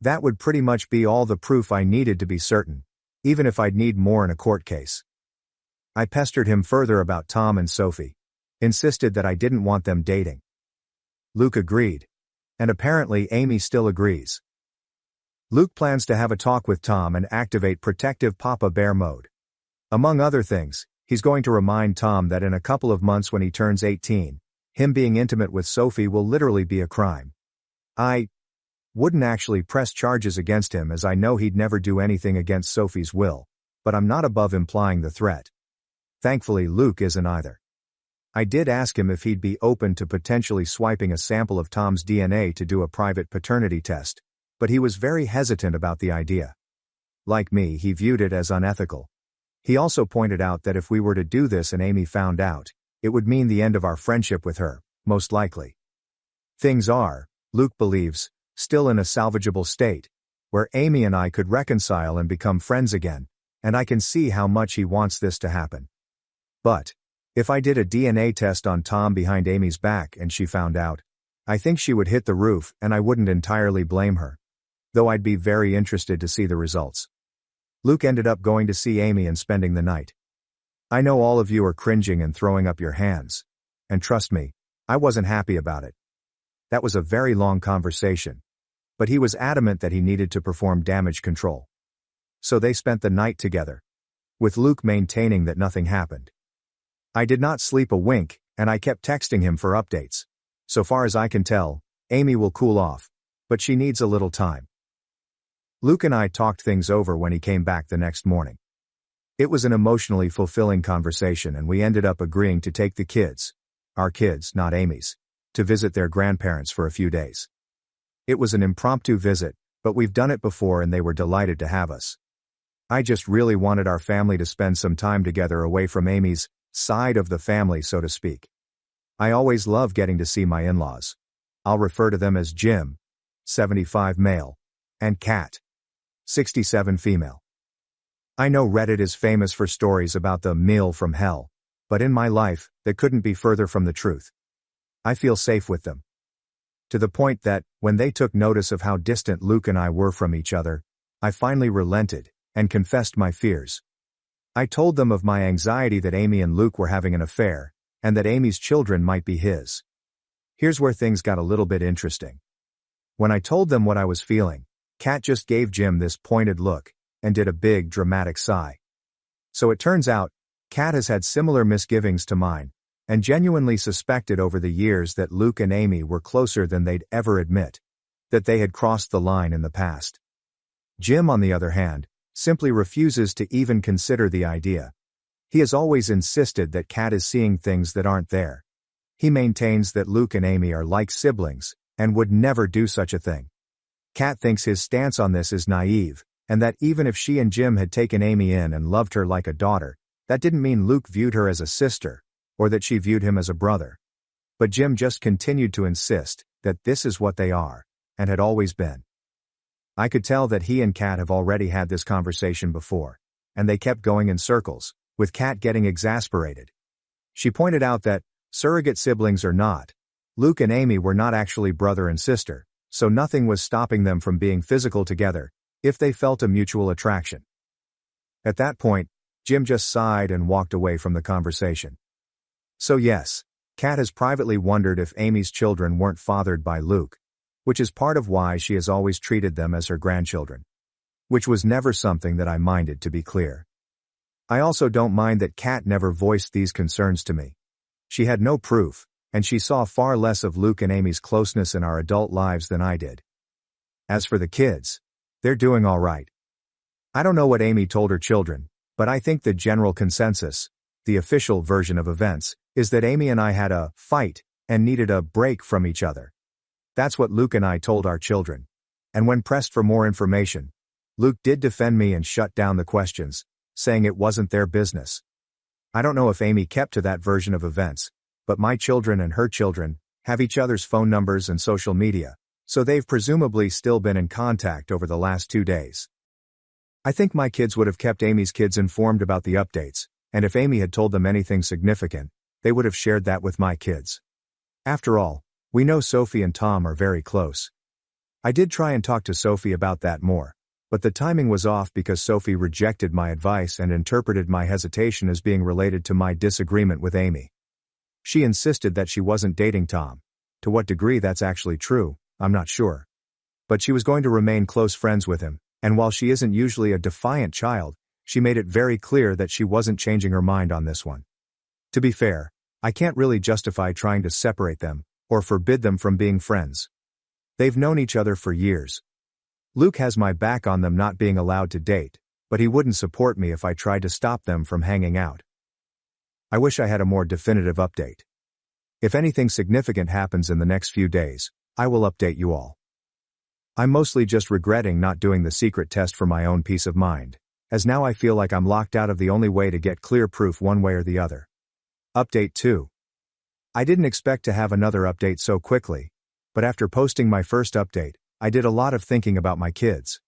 that would pretty much be all the proof I needed to be certain, even if I'd need more in a court case. I pestered him further about Tom and Sophie. Insisted that I didn't want them dating. Luke agreed. And apparently Amy still agrees. Luke plans to have a talk with Tom and activate protective Papa Bear mode. Among other things, he's going to remind Tom that in a couple of months when he turns 18, him being intimate with Sophie will literally be a crime. I wouldn't actually press charges against him as I know he'd never do anything against Sophie's will, but I'm not above implying the threat. Thankfully Luke isn't either. I did ask him if he'd be open to potentially swiping a sample of Tom's DNA to do a private paternity test, but he was very hesitant about the idea. Like me, he viewed it as unethical. He also pointed out that if we were to do this and Amy found out, it would mean the end of our friendship with her, most likely. Things are, Luke believes, still in a salvageable state, where Amy and I could reconcile and become friends again, and I can see how much he wants this to happen. But, if I did a DNA test on Tom behind Amy's back and she found out, I think she would hit the roof and I wouldn't entirely blame her. Though I'd be very interested to see the results. Luke ended up going to see Amy and spending the night. I know all of you are cringing and throwing up your hands. And trust me, I wasn't happy about it. That was a very long conversation. But he was adamant that he needed to perform damage control. So they spent the night together. With Luke maintaining that nothing happened. I did not sleep a wink, and I kept texting him for updates. So far as I can tell, Amy will cool off. But she needs a little time. Luke and I talked things over when he came back the next morning. It was an emotionally fulfilling conversation and we ended up agreeing to take the kids, our kids, not Amy's, to visit their grandparents for a few days. It was an impromptu visit, but we've done it before and they were delighted to have us. I just really wanted our family to spend some time together away from Amy's side of the family, so to speak. I always love getting to see my in-laws. I'll refer to them as Jim, 75 male, and Kat, 67 female. I know Reddit is famous for stories about the meal from hell, but in my life, that couldn't be further from the truth. I feel safe with them. To the point that, when they took notice of how distant Luke and I were from each other, I finally relented, and confessed my fears. I told them of my anxiety that Amy and Luke were having an affair, and that Amy's children might be his. Here's where things got a little bit interesting. When I told them what I was feeling, Kat just gave Jim this pointed look, and did a big dramatic sigh. So it turns out, Kat has had similar misgivings to mine, and genuinely suspected over the years that Luke and Amy were closer than they'd ever admit, that they had crossed the line in the past. Jim, on the other hand, simply refuses to even consider the idea. He has always insisted that Kat is seeing things that aren't there. He maintains that Luke and Amy are like siblings, and would never do such a thing. Kat thinks his stance on this is naive, and that even if she and Jim had taken Amy in and loved her like a daughter, that didn't mean Luke viewed her as a sister, or that she viewed him as a brother. But Jim just continued to insist that this is what they are, and had always been. I could tell that he and Kat have already had this conversation before, and they kept going in circles, with Kat getting exasperated. She pointed out that, surrogate siblings or not, Luke and Amy were not actually brother and sister, so nothing was stopping them from being physical together, if they felt a mutual attraction. At that point, Jim just sighed and walked away from the conversation. So yes, Kat has privately wondered if Amy's children weren't fathered by Luke, which is part of why she has always treated them as her grandchildren. Which was never something that I minded, to be clear. I also don't mind that Kat never voiced these concerns to me. She had no proof, and she saw far less of Luke and Amy's closeness in our adult lives than I did. As for the kids, they're doing all right. I don't know what Amy told her children, but I think the general consensus, the official version of events, is that Amy and I had a fight and needed a break from each other. That's what Luke and I told our children. And when pressed for more information, Luke did defend me and shut down the questions, saying it wasn't their business. I don't know if Amy kept to that version of events, but my children and her children have each other's phone numbers and social media, so they've presumably still been in contact over the last 2 days. I think my kids would have kept Amy's kids informed about the updates, and if Amy had told them anything significant, they would have shared that with my kids. After all, we know Sophie and Tom are very close. I did try and talk to Sophie about that more, But the timing was off because Sophie rejected my advice and interpreted my hesitation as being related to my disagreement with Amy. She insisted that she wasn't dating Tom. To what degree that's actually true, I'm not sure. But she was going to remain close friends with him, and while she isn't usually a defiant child, she made it very clear that she wasn't changing her mind on this one. To be fair, I can't really justify trying to separate them, or forbid them from being friends. They've known each other for years. Luke has my back on them not being allowed to date, but he wouldn't support me if I tried to stop them from hanging out. I wish I had a more definitive update. If anything significant happens in the next few days, I will update you all. I'm mostly just regretting not doing the secret test for my own peace of mind, as now I feel like I'm locked out of the only way to get clear proof one way or the other. Update 2. I didn't expect to have another update so quickly, but after posting my first update, I did a lot of thinking about my kids.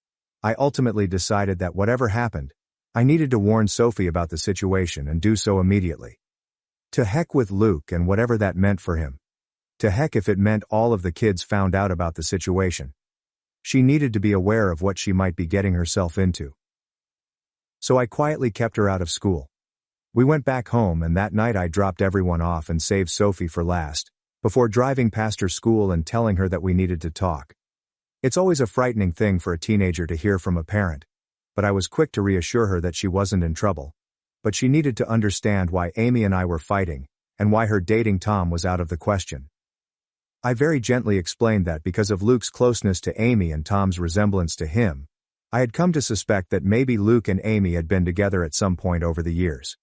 I ultimately decided that whatever happened, I needed to warn Sophie about the situation and do so immediately. To heck with Luke and whatever that meant for him. To heck if it meant all of the kids found out about the situation. She needed to be aware of what she might be getting herself into. So I quietly kept her out of school. We went back home and that night I dropped everyone off and saved Sophie for last, before driving past her school and telling her that we needed to talk. It's always a frightening thing for a teenager to hear from a parent, but I was quick to reassure her that she wasn't in trouble. But she needed to understand why Amy and I were fighting, and why her dating Tom was out of the question. I very gently explained that because of Luke's closeness to Amy and Tom's resemblance to him, I had come to suspect that maybe Luke and Amy had been together at some point over the years.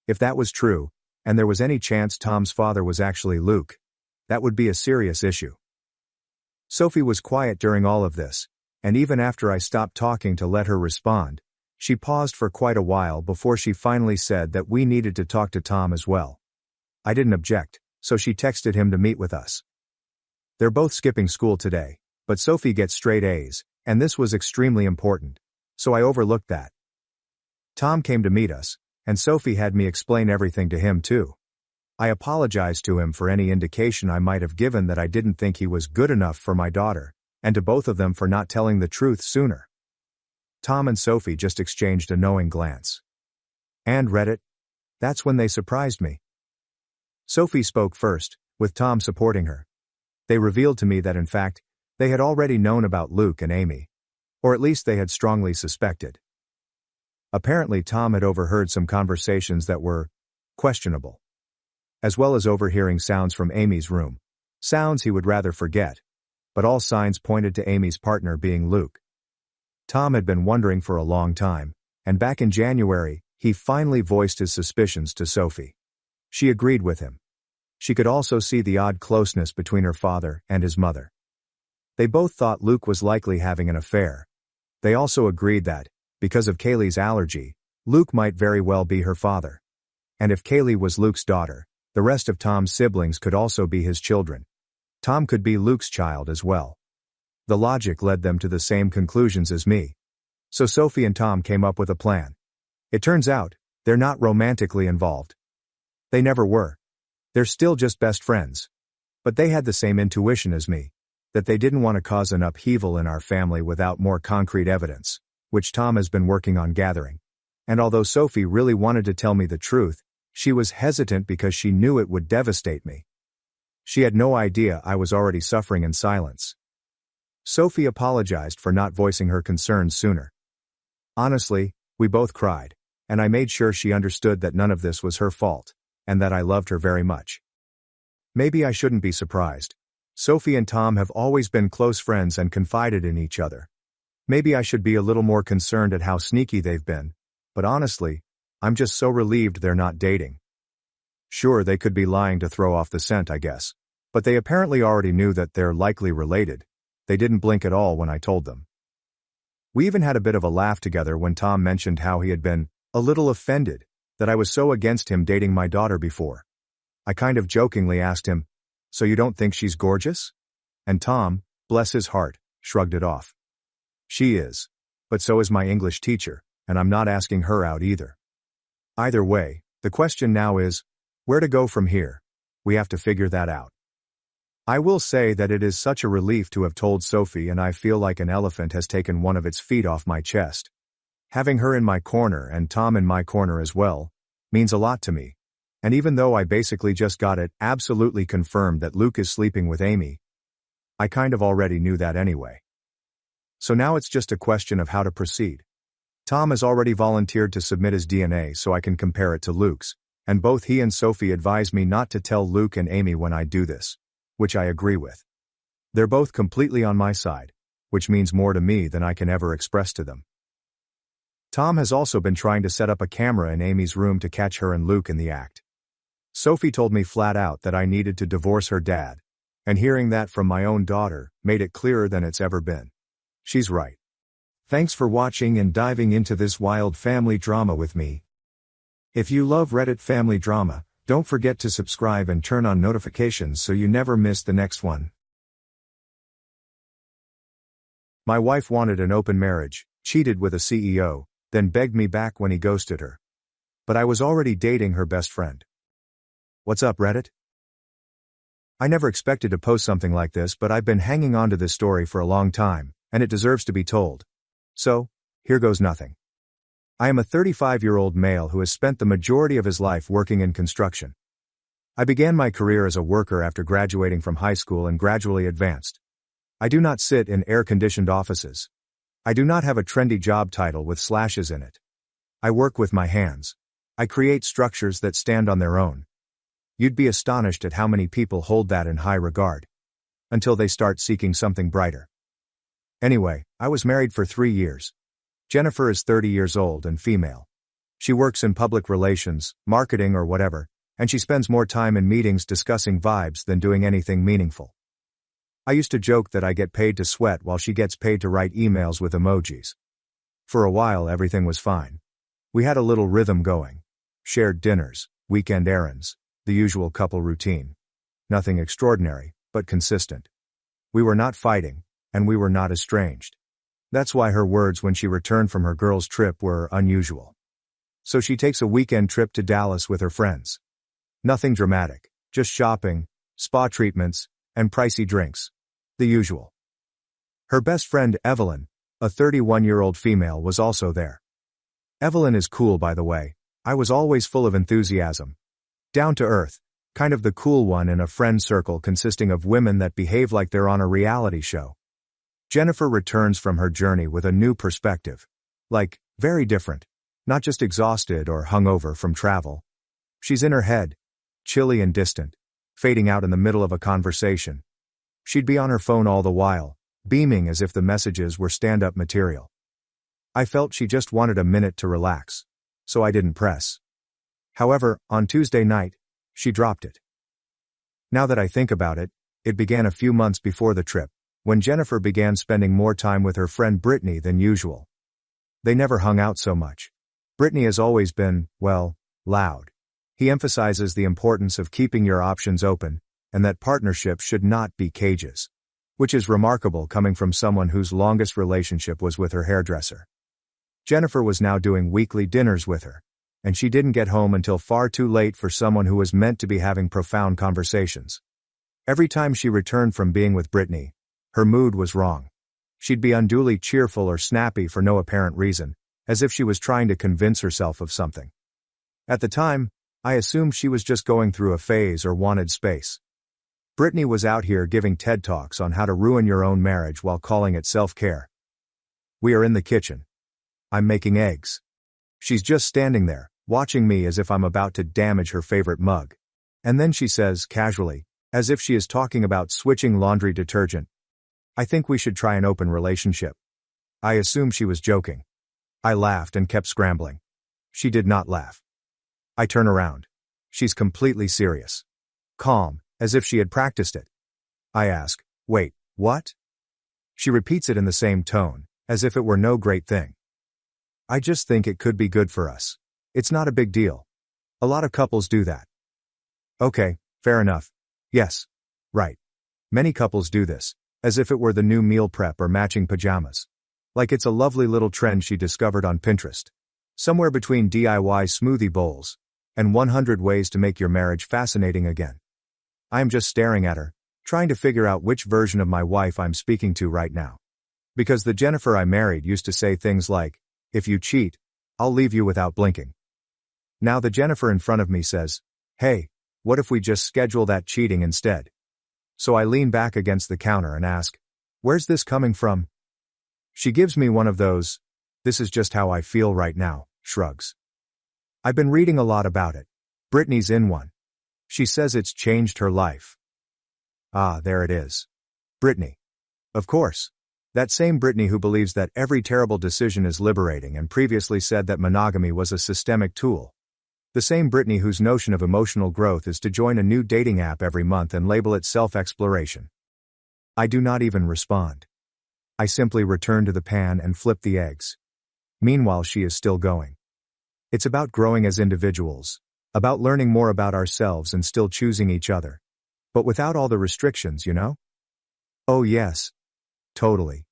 If that was true, and there was any chance Tom's father was actually Luke, that would be a serious issue. Sophie was quiet during all of this, and even after I stopped talking to let her respond, she paused for quite a while before she finally said that we needed to talk to Tom as well. I didn't object, so she texted him to meet with us. They're both skipping school today, but Sophie gets straight A's, and this was extremely important, so I overlooked that. Tom came to meet us, and Sophie had me explain everything to him too. I apologized to him for any indication I might have given that I didn't think he was good enough for my daughter, and to both of them for not telling the truth sooner. Tom and Sophie just exchanged a knowing glance. And read it? That's when they surprised me. Sophie spoke first, with Tom supporting her. They revealed to me that in fact, they had already known about Luke and Amy. Or at least they had strongly suspected. Apparently Tom had overheard some conversations that were questionable. As well as overhearing sounds from Amy's room. Sounds he would rather forget. But all signs pointed to Amy's partner being Luke. Tom had been wondering for a long time, and back in January, he finally voiced his suspicions to Sophie. She agreed with him. She could also see the odd closeness between her father and his mother. They both thought Luke was likely having an affair. They also agreed that, because of Kaylee's allergy, Luke might very well be her father. And if Kaylee was Luke's daughter, the rest of Tom's siblings could also be his children. Tom could be Luke's child as well. The logic led them to the same conclusions as me. So Sophie and Tom came up with a plan. It turns out, they're not romantically involved. They never were. They're still just best friends. But they had the same intuition as me, that they didn't want to cause an upheaval in our family without more concrete evidence, which Tom has been working on gathering. And although Sophie really wanted to tell me the truth, she was hesitant because she knew it would devastate me. She had no idea I was already suffering in silence. Sophie apologized for not voicing her concerns sooner. Honestly, we both cried, and I made sure she understood that none of this was her fault, and that I loved her very much. Maybe I shouldn't be surprised. Sophie and Tom have always been close friends and confided in each other. Maybe I should be a little more concerned at how sneaky they've been, but honestly, I'm just so relieved they're not dating. Sure, they could be lying to throw off the scent, I guess. But they apparently already knew that they're likely related. They didn't blink at all when I told them. We even had a bit of a laugh together when Tom mentioned how he had been a little offended that I was so against him dating my daughter before. I kind of jokingly asked him, "So you don't think she's gorgeous?" And Tom, bless his heart, shrugged it off. She is. But so is my English teacher, and I'm not asking her out either. Either way, the question now is, where to go from here? We have to figure that out. I will say that it is such a relief to have told Sophie, and I feel like an elephant has taken one of its feet off my chest. Having her in my corner and Tom in my corner as well means a lot to me. And even though I basically just got it absolutely confirmed that Luke is sleeping with Amy, I kind of already knew that anyway. So now it's just a question of how to proceed. Tom has already volunteered to submit his DNA so I can compare it to Luke's, and both he and Sophie advise me not to tell Luke and Amy when I do this, which I agree with. They're both completely on my side, which means more to me than I can ever express to them. Tom has also been trying to set up a camera in Amy's room to catch her and Luke in the act. Sophie told me flat out that I needed to divorce her dad, and hearing that from my own daughter made it clearer than it's ever been. She's right. Thanks for watching and diving into this wild family drama with me. If you love Reddit family drama, don't forget to subscribe and turn on notifications so you never miss the next one. My wife wanted an open marriage, cheated with a CEO, then begged me back when he ghosted her. But I was already dating her best friend. What's up, Reddit? I never expected to post something like this, but I've been hanging on to this story for a long time, and it deserves to be told. So, here goes nothing. I am a 35-year-old male who has spent the majority of his life working in construction. I began my career as a worker after graduating from high school and gradually advanced. I do not sit in air-conditioned offices. I do not have a trendy job title with slashes in it. I work with my hands. I create structures that stand on their own. You'd be astonished at how many people hold that in high regard. Until they start seeking something brighter. Anyway, I was married for 3 years. Jennifer is 30 years old and female. She works in public relations, marketing or whatever, and she spends more time in meetings discussing vibes than doing anything meaningful. I used to joke that I get paid to sweat while she gets paid to write emails with emojis. For a while everything was fine. We had a little rhythm going. Shared dinners, weekend errands, the usual couple routine. Nothing extraordinary, but consistent. We were not fighting, and we were not estranged. That's why her words when she returned from her girls' trip were unusual. So she takes a weekend trip to Dallas with her friends. Nothing dramatic, just shopping, spa treatments, and pricey drinks. The usual. Her best friend Evelyn, a 31-year-old female, was also there. Evelyn is cool, by the way. I was always full of enthusiasm. Down to earth, kind of the cool one in a friend circle consisting of women that behave like they're on a reality show. Jennifer returns from her journey with a new perspective. Like, very different. Not just exhausted or hungover from travel. She's in her head, chilly and distant, fading out in the middle of a conversation. She'd be on her phone all the while, beaming as if the messages were stand-up material. I felt she just wanted a minute to relax, so I didn't press. However, on Tuesday night, she dropped it. Now that I think about it, it began a few months before the trip, when Jennifer began spending more time with her friend Brittany than usual. They never hung out so much. Brittany has always been, well, loud. He emphasizes the importance of keeping your options open, and that partnerships should not be cages. Which is remarkable coming from someone whose longest relationship was with her hairdresser. Jennifer was now doing weekly dinners with her, and she didn't get home until far too late for someone who was meant to be having profound conversations. Every time she returned from being with Brittany, her mood was wrong. She'd be unduly cheerful or snappy for no apparent reason, as if she was trying to convince herself of something. At the time, I assumed she was just going through a phase or wanted space. Brittany was out here giving TED Talks on how to ruin your own marriage while calling it self-care. We are in the kitchen. I'm making eggs. She's just standing there, watching me as if I'm about to damage her favorite mug. And then she says, casually, as if she is talking about switching laundry detergent, "I think we should try an open relationship." I assumed she was joking. I laughed and kept scrambling. She did not laugh. I turn around. She's completely serious. Calm, as if she had practiced it. I ask, "Wait, what?" She repeats it in the same tone, as if it were no great thing. "I just think it could be good for us. It's not a big deal. A lot of couples do that." Okay, fair enough. Yes. Right. Many couples do this, as if it were the new meal prep or matching pajamas. Like it's a lovely little trend she discovered on Pinterest. Somewhere between DIY smoothie bowls and 100 ways to make your marriage fascinating again. I am just staring at her, trying to figure out which version of my wife I'm speaking to right now. Because the Jennifer I married used to say things like, "If you cheat, I'll leave you without blinking." Now the Jennifer in front of me says, "Hey, what if we just schedule that cheating instead?" So I lean back against the counter and ask, "Where's this coming from?" She gives me one of those, "This is just how I feel right now," shrugs. I've been reading a lot about it. Brittany's in one. She says it's changed her life. Ah, there it is. Brittany. Of course. That same Brittany who believes that every terrible decision is liberating and previously said that monogamy was a systemic tool. The same Brittany whose notion of emotional growth is to join a new dating app every month and label it self-exploration. I do not even respond. I simply return to the pan and flip the eggs. Meanwhile, she is still going. It's about growing as individuals, about learning more about ourselves and still choosing each other. But without all the restrictions, you know? Oh yes. Totally.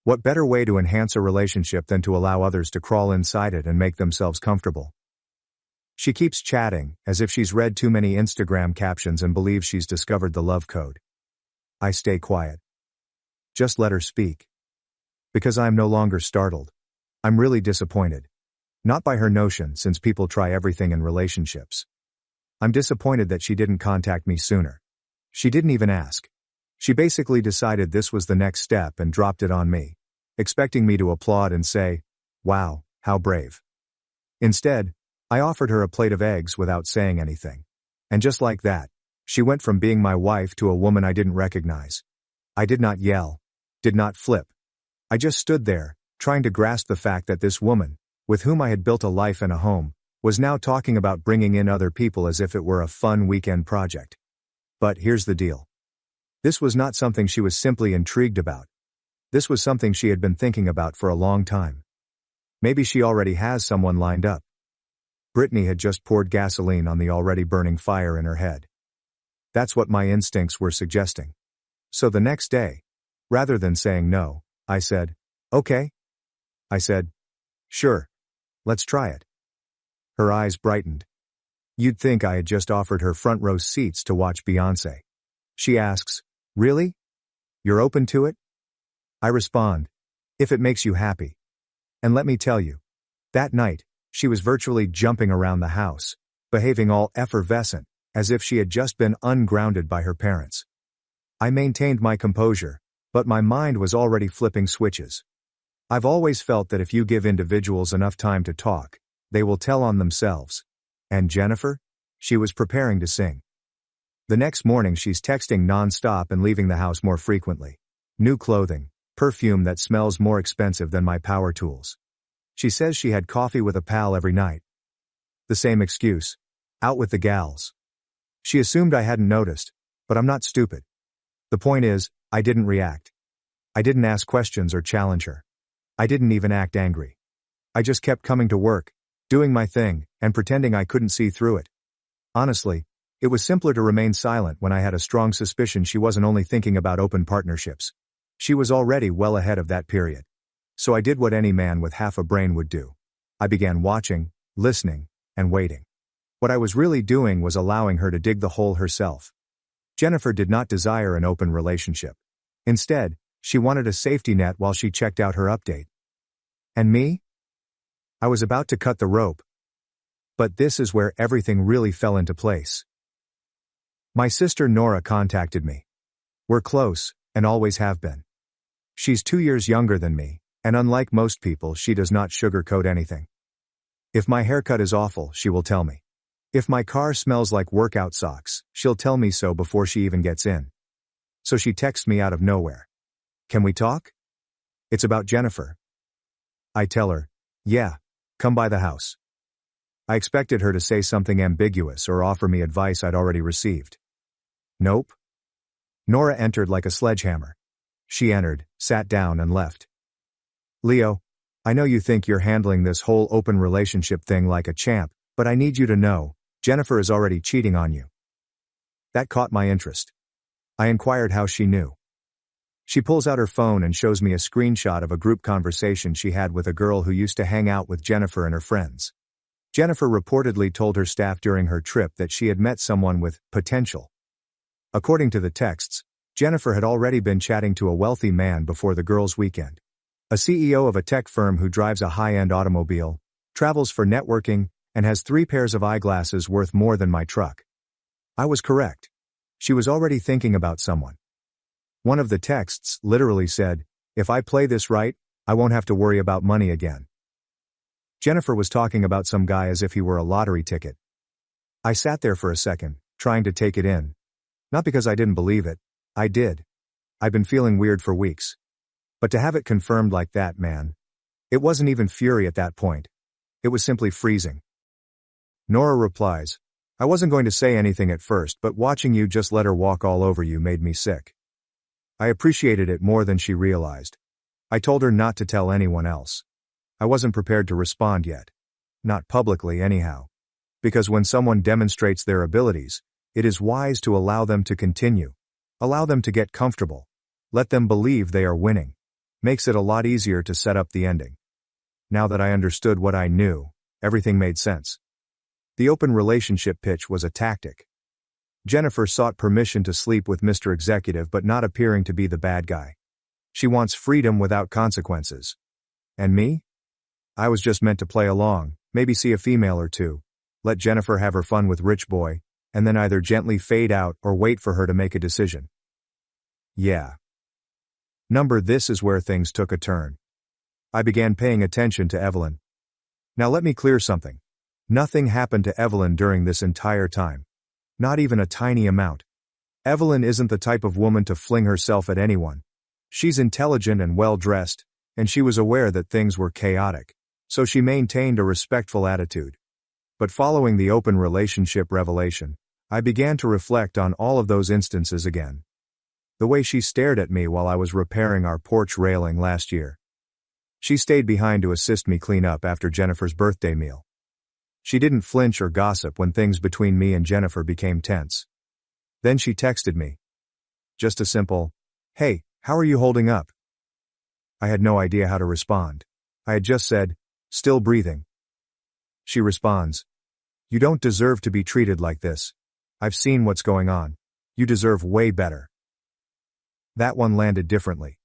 What better way to enhance a relationship than to allow others to crawl inside it and make themselves comfortable? She keeps chatting, as if she's read too many Instagram captions and believes she's discovered the love code. I stay quiet. Just let her speak. Because I am no longer startled. I'm really disappointed. Not by her notion, since people try everything in relationships. I'm disappointed that she didn't contact me sooner. She didn't even ask. She basically decided this was the next step and dropped it on me, expecting me to applaud and say, "Wow, how brave." Instead, I offered her a plate of eggs without saying anything. And just like that, she went from being my wife to a woman I didn't recognize. I did not yell, did not flip. I just stood there, trying to grasp the fact that this woman, with whom I had built a life and a home, was now talking about bringing in other people as if it were a fun weekend project. But here's the deal. This was not something she was simply intrigued about. This was something she had been thinking about for a long time. Maybe she already has someone lined up. Brittany had just poured gasoline on the already burning fire in her head. That's what my instincts were suggesting. So the next day, rather than saying no, I said, "Okay." I said, "Sure. Let's try it." Her eyes brightened. You'd think I had just offered her front row seats to watch Beyoncé. She asks, "Really? You're open to it?" I respond, "If it makes you happy." And let me tell you, that night, she was virtually jumping around the house, behaving all effervescent, as if she had just been ungrounded by her parents. I maintained my composure, but my mind was already flipping switches. I've always felt that if you give individuals enough time to talk, they will tell on themselves. And Jennifer? She was preparing to sing. The next morning she's texting non-stop and leaving the house more frequently. New clothing, perfume that smells more expensive than my power tools. She says she had coffee with a pal every night. The same excuse. Out with the gals. She assumed I hadn't noticed, but I'm not stupid. The point is, I didn't react. I didn't ask questions or challenge her. I didn't even act angry. I just kept coming to work, doing my thing, and pretending I couldn't see through it. Honestly, it was simpler to remain silent when I had a strong suspicion she wasn't only thinking about open partnerships. She was already well ahead of that period. So I did what any man with half a brain would do. I began watching, listening, and waiting. What I was really doing was allowing her to dig the hole herself. Jennifer did not desire an open relationship. Instead, she wanted a safety net while she checked out her update. And me? I was about to cut the rope. But this is where everything really fell into place. My sister Nora contacted me. We're close, and always have been. She's 2 years younger than me, and unlike most people, she does not sugarcoat anything. If my haircut is awful, she will tell me. If my car smells like workout socks, she'll tell me so before she even gets in. So she texts me out of nowhere. "Can we talk?" It's about Jennifer. I tell her, "Yeah, come by the house." I expected her to say something ambiguous or offer me advice I'd already received. Nope. Nora entered like a sledgehammer. She entered, sat down and left. "Leo, I know you think you're handling this whole open relationship thing like a champ, but I need you to know, Jennifer is already cheating on you." That caught my interest. I inquired how she knew. She pulls out her phone and shows me a screenshot of a group conversation she had with a girl who used to hang out with Jennifer and her friends. Jennifer reportedly told her staff during her trip that she had met someone with potential. According to the texts, Jennifer had already been chatting to a wealthy man before the girls' weekend. A CEO of a tech firm who drives a high-end automobile, travels for networking, and has 3 pairs of eyeglasses worth more than my truck. I was correct. She was already thinking about someone. One of the texts literally said, "If I play this right, I won't have to worry about money again." Jennifer was talking about some guy as if he were a lottery ticket. I sat there for a second, trying to take it in. Not because I didn't believe it. I did. I'd been feeling weird for weeks. But to have it confirmed like that, man. It wasn't even fury at that point. It was simply freezing. Nora replies, "I wasn't going to say anything at first, but watching you just let her walk all over you made me sick." I appreciated it more than she realized. I told her not to tell anyone else. I wasn't prepared to respond yet. Not publicly anyhow. Because when someone demonstrates their abilities, it is wise to allow them to continue. Allow them to get comfortable. Let them believe they are winning. Makes it a lot easier to set up the ending. Now that I understood what I knew, everything made sense. The open relationship pitch was a tactic. Jennifer sought permission to sleep with Mr. Executive but not appearing to be the bad guy. She wants freedom without consequences. And me? I was just meant to play along, maybe see a female or two, let Jennifer have her fun with Rich Boy, and then either gently fade out or wait for her to make a decision. Yeah. This is where things took a turn. I began paying attention to Evelyn. Now let me clear something. Nothing happened to Evelyn during this entire time. Not even a tiny amount. Evelyn isn't the type of woman to fling herself at anyone. She's intelligent and well-dressed, and she was aware that things were chaotic, so she maintained a respectful attitude. But following the open relationship revelation, I began to reflect on all of those instances again. The way she stared at me while I was repairing our porch railing last year. She stayed behind to assist me clean up after Jennifer's birthday meal. She didn't flinch or gossip when things between me and Jennifer became tense. Then she texted me. Just a simple, "Hey, how are you holding up?" I had no idea how to respond. I had just said, "Still breathing." She responds, "You don't deserve to be treated like this. I've seen what's going on. You deserve way better." That one landed differently.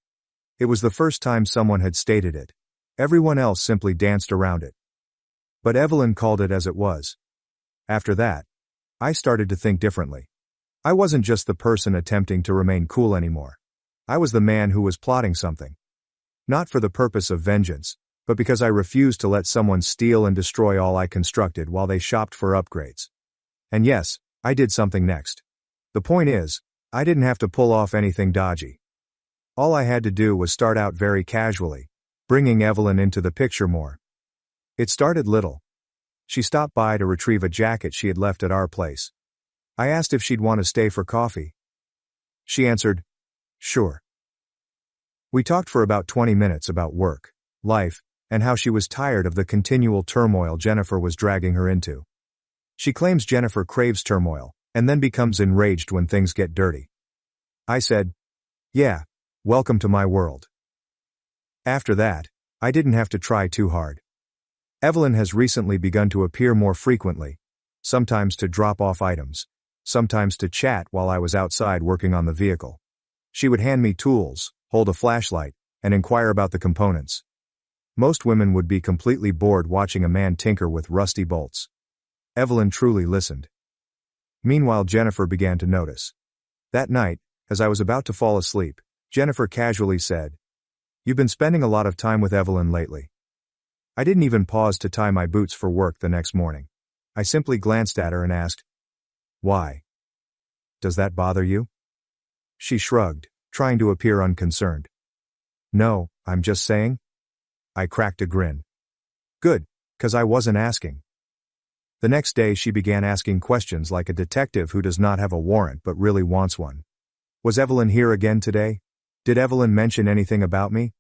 It was the first time someone had stated it. Everyone else simply danced around it. But Evelyn called it as it was. After that, I started to think differently. I wasn't just the person attempting to remain cool anymore. I was the man who was plotting something. Not for the purpose of vengeance, but because I refused to let someone steal and destroy all I constructed while they shopped for upgrades. And yes, I did something next. The point is, I didn't have to pull off anything dodgy. All I had to do was start out very casually, bringing Evelyn into the picture more. It started little. She stopped by to retrieve a jacket she had left at our place. I asked if she'd want to stay for coffee. She answered, "Sure." We talked for about 20 minutes about work, life, and how she was tired of the continual turmoil Jennifer was dragging her into. She claims Jennifer craves turmoil, and then becomes enraged when things get dirty. I said, "Yeah, welcome to my world." After that, I didn't have to try too hard. Evelyn has recently begun to appear more frequently, sometimes to drop off items, sometimes to chat while I was outside working on the vehicle. She would hand me tools, hold a flashlight, and inquire about the components. Most women would be completely bored watching a man tinker with rusty bolts. Evelyn truly listened. Meanwhile, Jennifer began to notice. That night, as I was about to fall asleep, Jennifer casually said, "You've been spending a lot of time with Evelyn lately." I didn't even pause to tie my boots for work the next morning. I simply glanced at her and asked, "Why? Does that bother you?" She shrugged, trying to appear unconcerned. "No, I'm just saying." I cracked a grin. Good, 'cause I wasn't asking. The next day she began asking questions like a detective who does not have a warrant but really wants one. Was Evelyn here again today? Did Evelyn mention anything about me?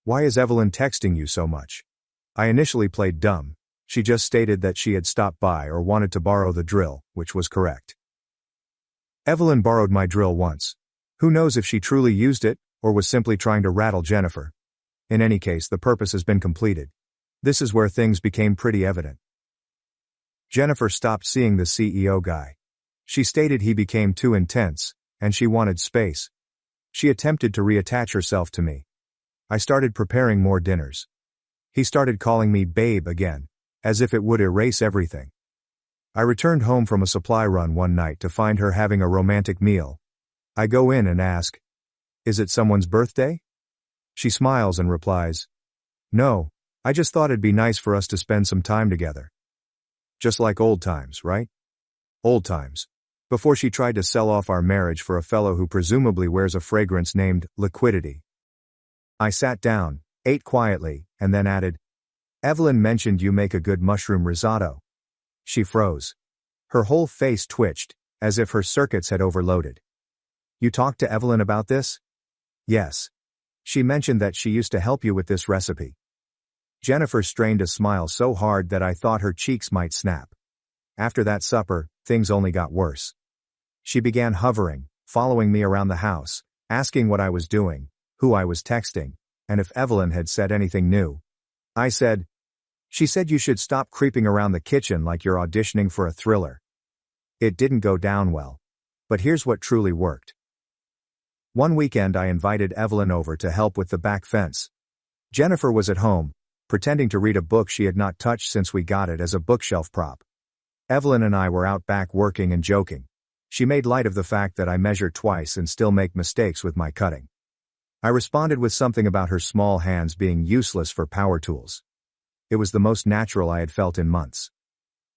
Why is Evelyn texting you so much? I initially played dumb. She just stated that she had stopped by or wanted to borrow the drill, which was correct. Evelyn borrowed my drill once. Who knows if she truly used it, or was simply trying to rattle Jennifer. In any case, the purpose has been completed. This is where things became pretty evident. Jennifer stopped seeing the CEO guy. She stated he became too intense, and she wanted space. She attempted to reattach herself to me. I started preparing more dinners. He started calling me babe again, as if it would erase everything. I returned home from a supply run one night to find her having a romantic meal. I go in and ask, "Is it someone's birthday?" She smiles and replies, "No, I just thought it'd be nice for us to spend some time together." Just like old times, right? Old times. Before she tried to sell off our marriage for a fellow who presumably wears a fragrance named liquidity. I sat down, ate quietly, and then added, "Evelyn mentioned you make a good mushroom risotto." She froze. Her whole face twitched, as if her circuits had overloaded. "You talked to Evelyn about this?" "Yes. She mentioned that she used to help you with this recipe." Jennifer strained a smile so hard that I thought her cheeks might snap. After that supper, things only got worse. She began hovering, following me around the house, asking what I was doing, who I was texting, and if Evelyn had said anything new. I said, "She said you should stop creeping around the kitchen like you're auditioning for a thriller." It didn't go down well. But here's what truly worked. One weekend I invited Evelyn over to help with the back fence. Jennifer was at home, pretending to read a book she had not touched since we got it as a bookshelf prop. Evelyn and I were out back working and joking. She made light of the fact that I measure twice and still make mistakes with my cutting. I responded with something about her small hands being useless for power tools. It was the most natural I had felt in months.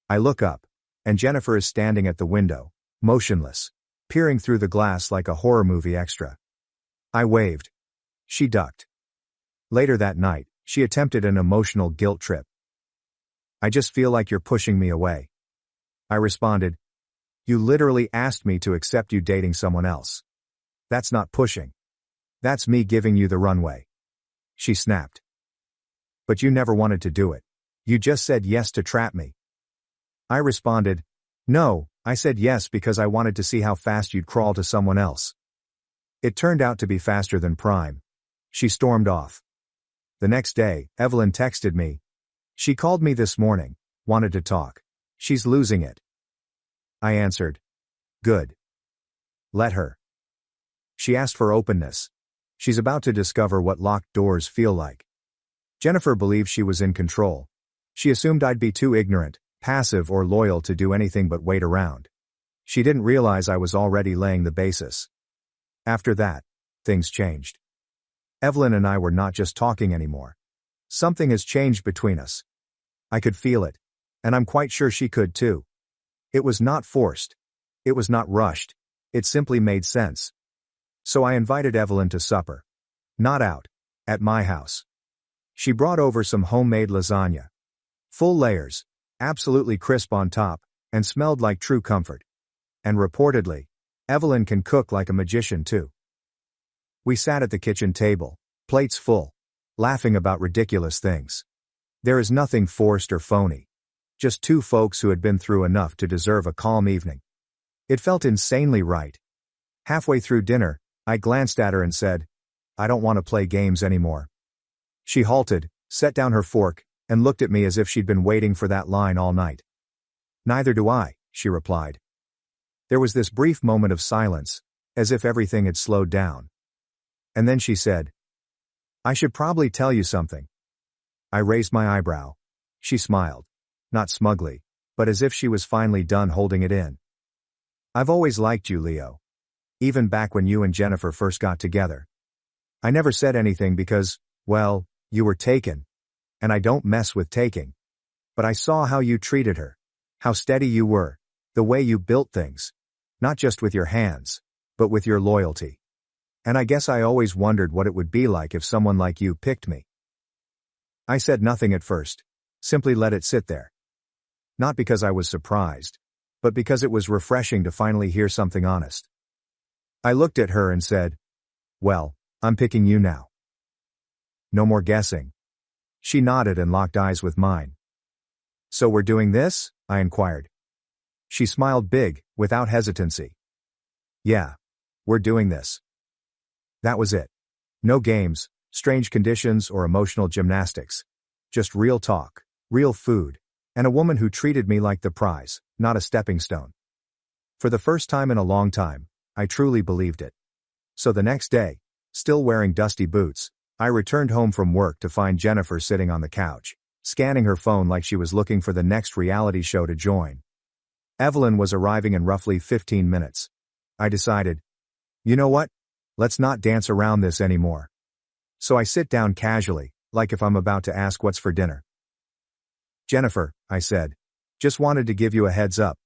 I look up, and Jennifer is standing at the window, motionless, peering through the glass like a horror movie extra. I waved. She ducked. Later that night, she attempted an emotional guilt trip. "I just feel like you're pushing me away." I responded, "You literally asked me to accept you dating someone else. That's not pushing. That's me giving you the runway." She snapped. "But you never wanted to do it. You just said yes to trap me." I responded, "No, I said yes because I wanted to see how fast you'd crawl to someone else." It turned out to be faster than Prime. She stormed off. The next day, Evelyn texted me. "She called me this morning, wanted to talk. She's losing it." I answered, "Good. Let her." She asked for openness. She's about to discover what locked doors feel like. Jennifer believed she was in control. She assumed I'd be too ignorant, passive or loyal to do anything but wait around. She didn't realize I was already laying the basis. After that, things changed. Evelyn and I were not just talking anymore. Something has changed between us. I could feel it. And I'm quite sure she could too. It was not forced. It was not rushed. It simply made sense. So I invited Evelyn to supper. Not out. At my house. She brought over some homemade lasagna. Full layers, absolutely crisp on top, and smelled like true comfort. And reportedly, Evelyn can cook like a magician too. We sat at the kitchen table, plates full, laughing about ridiculous things. There is nothing forced or phony. Just two folks who had been through enough to deserve a calm evening. It felt insanely right. Halfway through dinner, I glanced at her and said, "I don't want to play games anymore." She halted, set down her fork, and looked at me as if she'd been waiting for that line all night. "Neither do I," she replied. There was this brief moment of silence, as if everything had slowed down. And then she said, "I should probably tell you something." I raised my eyebrow. She smiled. Not smugly, but as if she was finally done holding it in. "I've always liked you, Leo. Even back when you and Jennifer first got together. I never said anything because, well, you were taken. And I don't mess with taking. But I saw how you treated her. How steady you were. The way you built things. Not just with your hands, but with your loyalty. And I guess I always wondered what it would be like if someone like you picked me." I said nothing at first. Simply let it sit there. Not because I was surprised, but because it was refreshing to finally hear something honest. I looked at her and said, "Well, I'm picking you now." No more guessing. She nodded and locked eyes with mine. "So we're doing this?" I inquired. She smiled big, without hesitancy. "Yeah. We're doing this." That was it. No games, strange conditions or emotional gymnastics. Just real talk, real food, and a woman who treated me like the prize, not a stepping stone. For the first time in a long time, I truly believed it. So the next day, still wearing dusty boots, I returned home from work to find Jennifer sitting on the couch, scanning her phone like she was looking for the next reality show to join. Evelyn was arriving in roughly 15 minutes. I decided, you know what? Let's not dance around this anymore. So I sit down casually, like if I'm about to ask what's for dinner. Jennifer, I said, just wanted to give you a heads up.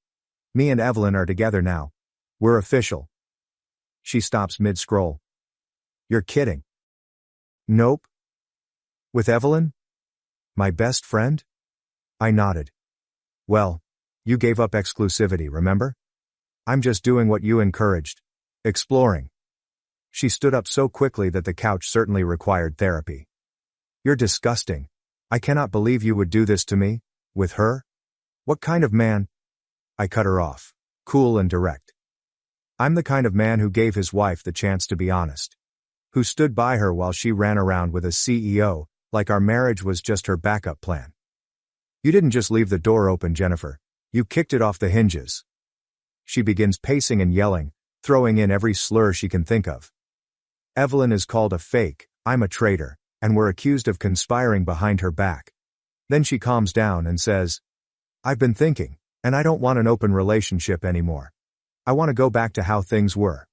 Me and Evelyn are together now. We're official. She stops mid-scroll. You're kidding. Nope. With Evelyn? My best friend? I nodded. Well, you gave up exclusivity, remember? I'm just doing what you encouraged. Exploring. She stood up so quickly that the couch certainly required therapy. You're disgusting. I cannot believe you would do this to me. With her? What kind of man? I cut her off, cool and direct. I'm the kind of man who gave his wife the chance to be honest. Who stood by her while she ran around with a CEO, like our marriage was just her backup plan. You didn't just leave the door open, Jennifer. You kicked it off the hinges. She begins pacing and yelling, throwing in every slur she can think of. Evelyn is called a fake, I'm a traitor, and we're accused of conspiring behind her back. Then she calms down and says, I've been thinking, and I don't want an open relationship anymore. I want to go back to how things were.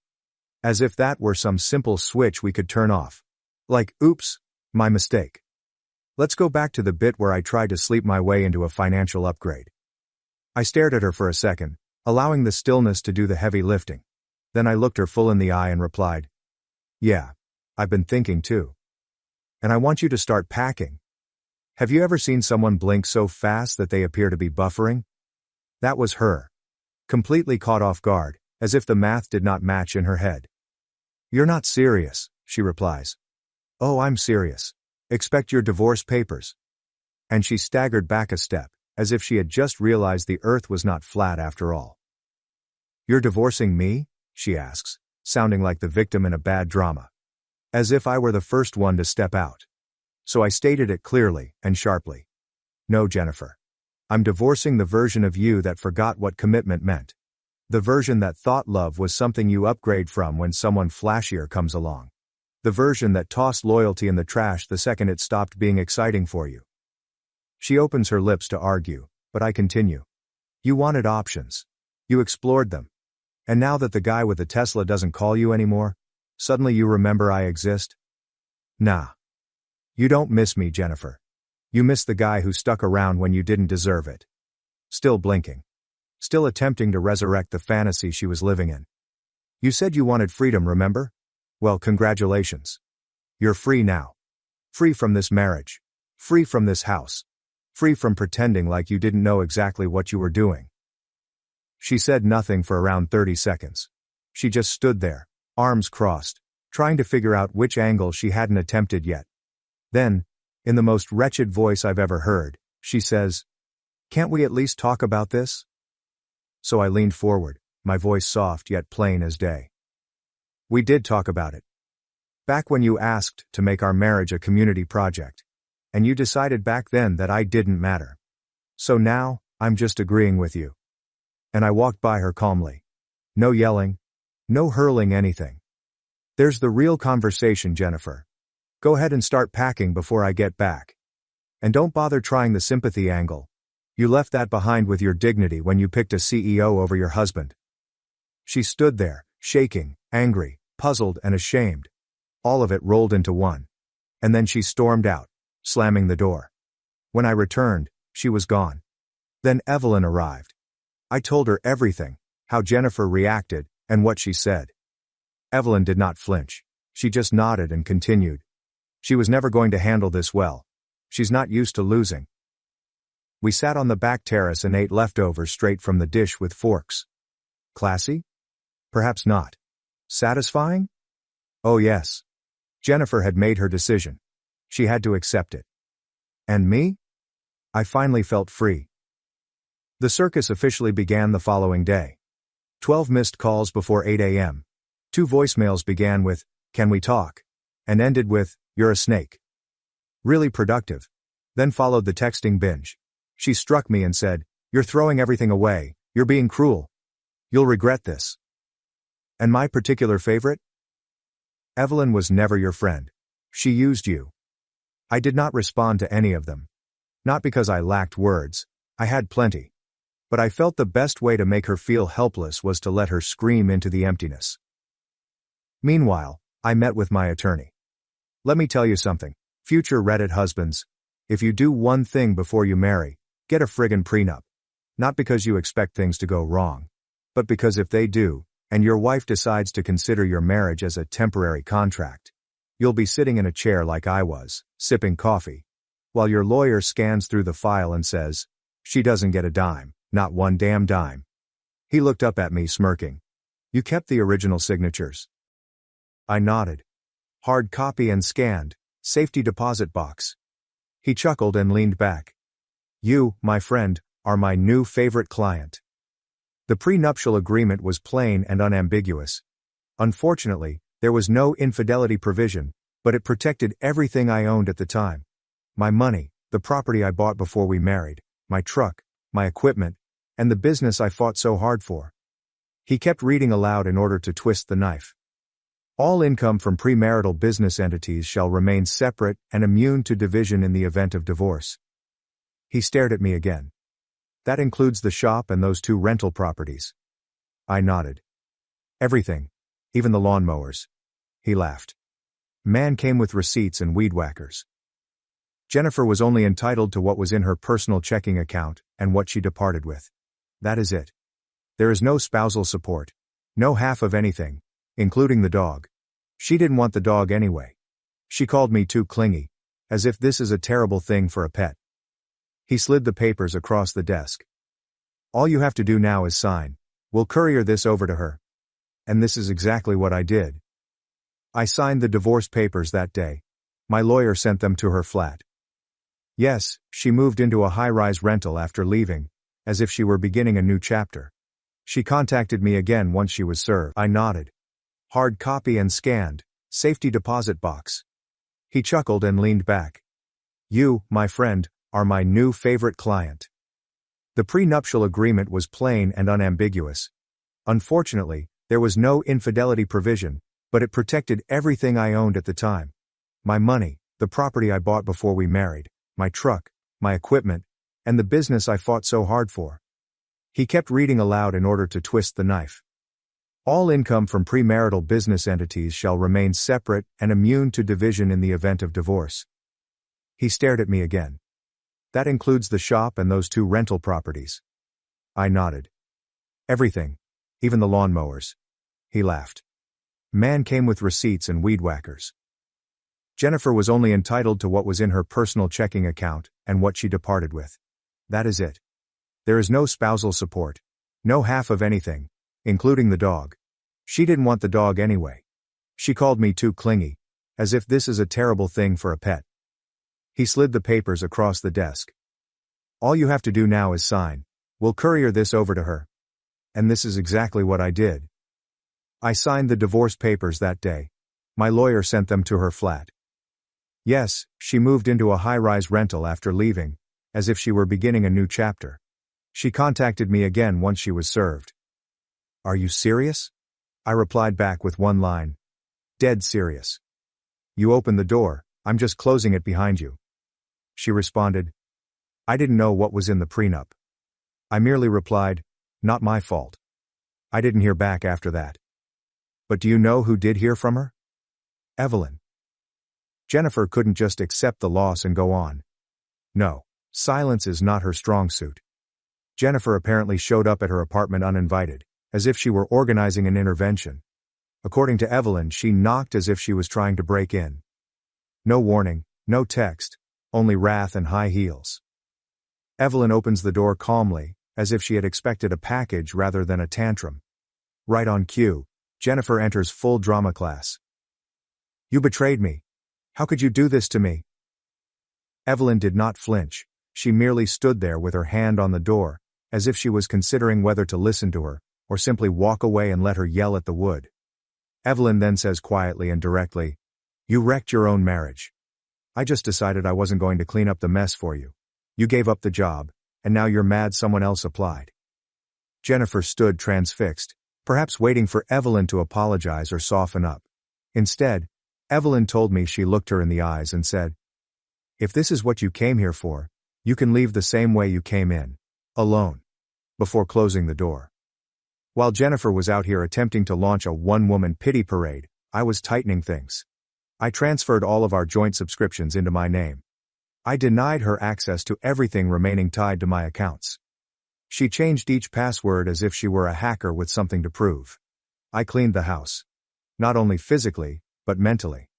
As if that were some simple switch we could turn off. Like, oops, my mistake. Let's go back to the bit where I tried to sleep my way into a financial upgrade. I stared at her for a second, allowing the stillness to do the heavy lifting. Then I looked her full in the eye and replied, yeah, I've been thinking too. And I want you to start packing. Have you ever seen someone blink so fast that they appear to be buffering? That was her. Completely caught off guard, as if the math did not match in her head. You're not serious, she replies. Oh, I'm serious. Expect your divorce papers. And she staggered back a step, as if she had just realized the earth was not flat after all. You're divorcing me? She asks, sounding like the victim in a bad drama. As if I were the first one to step out. So I stated it clearly and sharply. No, Jennifer. I'm divorcing the version of you that forgot what commitment meant. The version that thought love was something you upgrade from when someone flashier comes along. The version that tossed loyalty in the trash the second it stopped being exciting for you. She opens her lips to argue, but I continue. You wanted options. You explored them. And now that the guy with the Tesla doesn't call you anymore, suddenly you remember I exist? Nah. You don't miss me, Jennifer. You miss the guy who stuck around when you didn't deserve it. Still blinking. Still attempting to resurrect the fantasy she was living in. You said you wanted freedom, remember? Well, congratulations. You're free now. Free from this marriage. Free from this house. Free from pretending like you didn't know exactly what you were doing. She said nothing for around 30 seconds. She just stood there, arms crossed, trying to figure out which angle she hadn't attempted yet. Then, in the most wretched voice I've ever heard, she says, Can't we at least talk about this? So I leaned forward, my voice soft yet plain as day. We did talk about it. Back when you asked to make our marriage a community project. And you decided back then that I didn't matter. So now, I'm just agreeing with you. And I walked by her calmly. No yelling. No hurling anything. There's the real conversation, Jennifer. Go ahead and start packing before I get back. And don't bother trying the sympathy angle. You left that behind with your dignity when you picked a CEO over your husband. She stood there, shaking, angry, puzzled and ashamed. All of it rolled into one. And then she stormed out, slamming the door. When I returned, she was gone. Then Evelyn arrived. I told her everything, how Jennifer reacted, and what she said. Evelyn did not flinch. She just nodded and continued. She was never going to handle this well. She's not used to losing. We sat on the back terrace and ate leftovers straight from the dish with forks. Classy? Perhaps not. Satisfying? Oh yes. Jennifer had made her decision. She had to accept it. And me? I finally felt free. The circus officially began the following day. 12 missed calls before 8 a.m. 2 voicemails began with, "Can we talk?" and ended with, "You're a snake." Really productive. Then followed the texting binge. She struck me and said, "You're throwing everything away, you're being cruel. You'll regret this." And my particular favorite? Evelyn was never your friend. She used you. I did not respond to any of them. Not because I lacked words, I had plenty. But I felt the best way to make her feel helpless was to let her scream into the emptiness. Meanwhile, I met with my attorney. Let me tell you something, future Reddit husbands. If you do one thing before you marry, get a friggin' prenup. Not because you expect things to go wrong, but because if they do, and your wife decides to consider your marriage as a temporary contract, you'll be sitting in a chair like I was, sipping coffee, while your lawyer scans through the file and says, "She doesn't get a dime, not one damn dime." He looked up at me smirking. "You kept the original signatures?" I nodded. "Hard copy and scanned, safety deposit box." He chuckled and leaned back. "You, my friend, are my new favorite client." The prenuptial agreement was plain and unambiguous. Unfortunately, there was no infidelity provision, but it protected everything I owned at the time. My money, the property I bought before we married, my truck, my equipment, and the business I fought so hard for. He kept reading aloud in order to twist the knife. All income from premarital business entities shall remain separate and immune to division in the event of divorce. He stared at me again. That includes the shop and those 2 rental properties. I nodded. Everything. Even the lawnmowers. He laughed. Man came with receipts and weed whackers. Jennifer was only entitled to what was in her personal checking account and what she departed with. That is it. There is no spousal support. No half of anything, including the dog. She didn't want the dog anyway. She called me too clingy, as if this is a terrible thing for a pet. He slid the papers across the desk. "All you have to do now is sign. We'll courier this over to her." And this is exactly what I did. I signed the divorce papers that day. My lawyer sent them to her flat. Yes, she moved into a high-rise rental after leaving, as if she were beginning a new chapter. She contacted me again once she was served. I nodded. "Hard copy and scanned, safety deposit box." He chuckled and leaned back. "You, my friend, are my new favorite client." The prenuptial agreement was plain and unambiguous. Unfortunately, there was no infidelity provision, but it protected everything I owned at the time. My money, the property I bought before we married, my truck, my equipment, and the business I fought so hard for. He kept reading aloud in order to twist the knife. All income from premarital business entities shall remain separate and immune to division in the event of divorce. He stared at me again. That includes the shop and those 2 rental properties. I nodded. Everything. Even the lawnmowers. He laughed. Man came with receipts and weed whackers. Jennifer was only entitled to what was in her personal checking account and what she departed with. That is it. There is no spousal support. No half of anything, including the dog. She didn't want the dog anyway. She called me too clingy, as if this is a terrible thing for a pet. He slid the papers across the desk. "All you have to do now is sign. We'll courier this over to her." And this is exactly what I did. I signed the divorce papers that day. My lawyer sent them to her flat. Yes, she moved into a high-rise rental after leaving, as if she were beginning a new chapter. She contacted me again once she was served. "Are you serious?" I replied back with one line. "Dead serious." "You opened the door, I'm just closing it behind you." She responded. "I didn't know what was in the prenup." I merely replied, "Not my fault." I didn't hear back after that. But do you know who did hear from her? Evelyn. Jennifer couldn't just accept the loss and go on. No, silence is not her strong suit. Jennifer apparently showed up at her apartment uninvited, as if she were organizing an intervention. According to Evelyn, she knocked as if she was trying to break in. No warning, no text, only wrath and high heels. Evelyn opens the door calmly, as if she had expected a package rather than a tantrum. Right on cue, Jennifer enters full drama class. "You betrayed me. How could you do this to me?" Evelyn did not flinch. She merely stood there with her hand on the door, as if she was considering whether to listen to her, or simply walk away and let her yell at the wood. Evelyn then says quietly and directly, "You wrecked your own marriage. I just decided I wasn't going to clean up the mess for you. You gave up the job, and now you're mad someone else applied." Jennifer stood transfixed, perhaps waiting for Evelyn to apologize or soften up. Instead, Evelyn told me she looked her in the eyes and said, "If this is what you came here for, you can leave the same way you came in. Alone." Before closing the door. While Jennifer was out here attempting to launch a one-woman pity parade, I was tightening things. I transferred all of our joint subscriptions into my name. I denied her access to everything remaining tied to my accounts. She changed each password as if she were a hacker with something to prove. I cleaned the house. Not only physically, but mentally.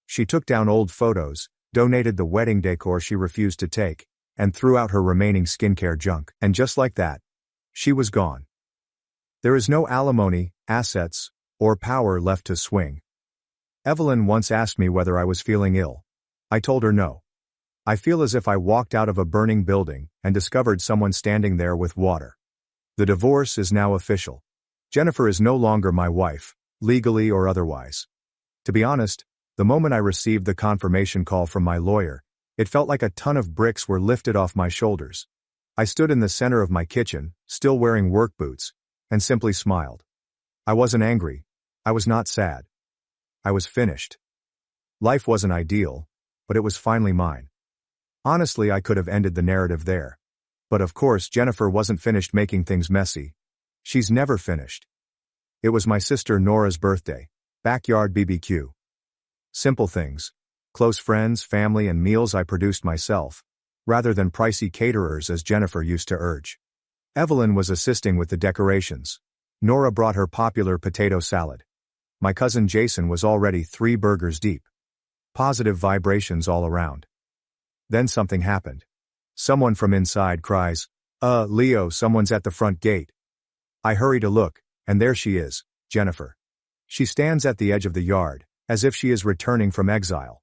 She took down old photos, donated the wedding decor she refused to take, and threw out her remaining skincare junk. And just like that, she was gone. There is no alimony, assets, or power left to swing. Evelyn once asked me whether I was feeling ill. I told her no. I feel as if I walked out of a burning building and discovered someone standing there with water. The divorce is now official. Jennifer is no longer my wife, legally or otherwise. To be honest, the moment I received the confirmation call from my lawyer, it felt like a ton of bricks were lifted off my shoulders. I stood in the center of my kitchen, still wearing work boots, and simply smiled. I wasn't angry. I was not sad. I was finished. Life wasn't ideal, but it was finally mine. Honestly, I could have ended the narrative there. But of course, Jennifer wasn't finished making things messy. She's never finished. It was my sister Nora's birthday. Backyard BBQ. Simple things. Close friends, family, and meals I produced myself, rather than pricey caterers as Jennifer used to urge. Evelyn was assisting with the decorations. Nora brought her popular potato salad. My cousin Jason was already 3 burgers deep. Positive vibrations all around. Then something happened. Someone from inside cries, Leo, someone's at the front gate." I hurry to look, and there she is, Jennifer. She stands at the edge of the yard, as if she is returning from exile.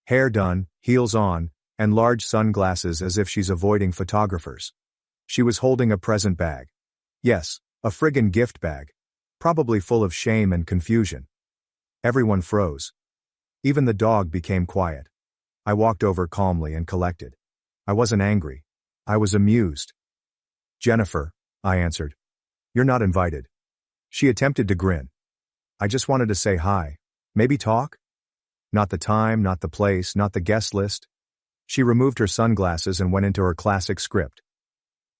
Hair done, heels on, and large sunglasses as if she's avoiding photographers. She was holding a present bag. Yes, a friggin' gift bag. Probably full of shame and confusion. Everyone froze. Even the dog became quiet. I walked over calmly and collected. I wasn't angry. I was amused. "Jennifer," I answered. "You're not invited." She attempted to grin. "I just wanted to say hi. Maybe talk?" Not the time, not the place, not the guest list. She removed her sunglasses and went into her classic script.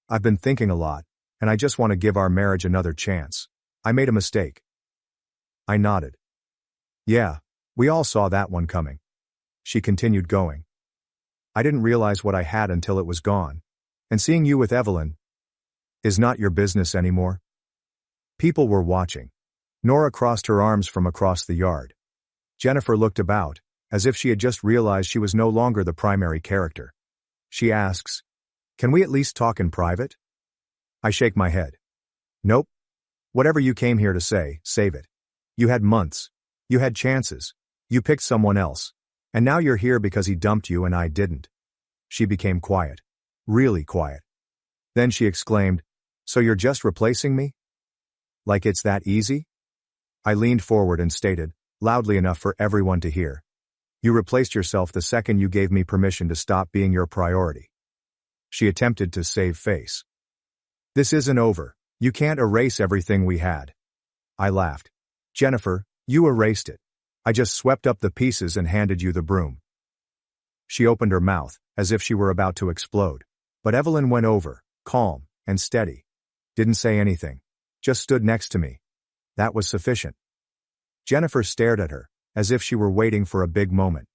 "I've been thinking a lot, and I just want to give our marriage another chance. I made a mistake." I nodded. "Yeah, we all saw that one coming." She continued going. "I didn't realize what I had until it was gone. And seeing you with Evelyn is not your business anymore." People were watching. Nora crossed her arms from across the yard. Jennifer looked about, as if she had just realized she was no longer the primary character. She asks, "Can we at least talk in private?" I shake my head. "Nope. Whatever you came here to say, save it. You had months. You had chances. You picked someone else. And now you're here because he dumped you and I didn't." She became quiet. Really quiet. Then she exclaimed, "So you're just replacing me? Like it's that easy?" I leaned forward and stated, loudly enough for everyone to hear, "You replaced yourself the second you gave me permission to stop being your priority." She attempted to save face. "This isn't over. You can't erase everything we had." I laughed. "Jennifer, you erased it. I just swept up the pieces and handed you the broom." She opened her mouth, as if she were about to explode. But Evelyn went over, calm and steady. Didn't say anything. Just stood next to me. That was sufficient. Jennifer stared at her, as if she were waiting for a big moment.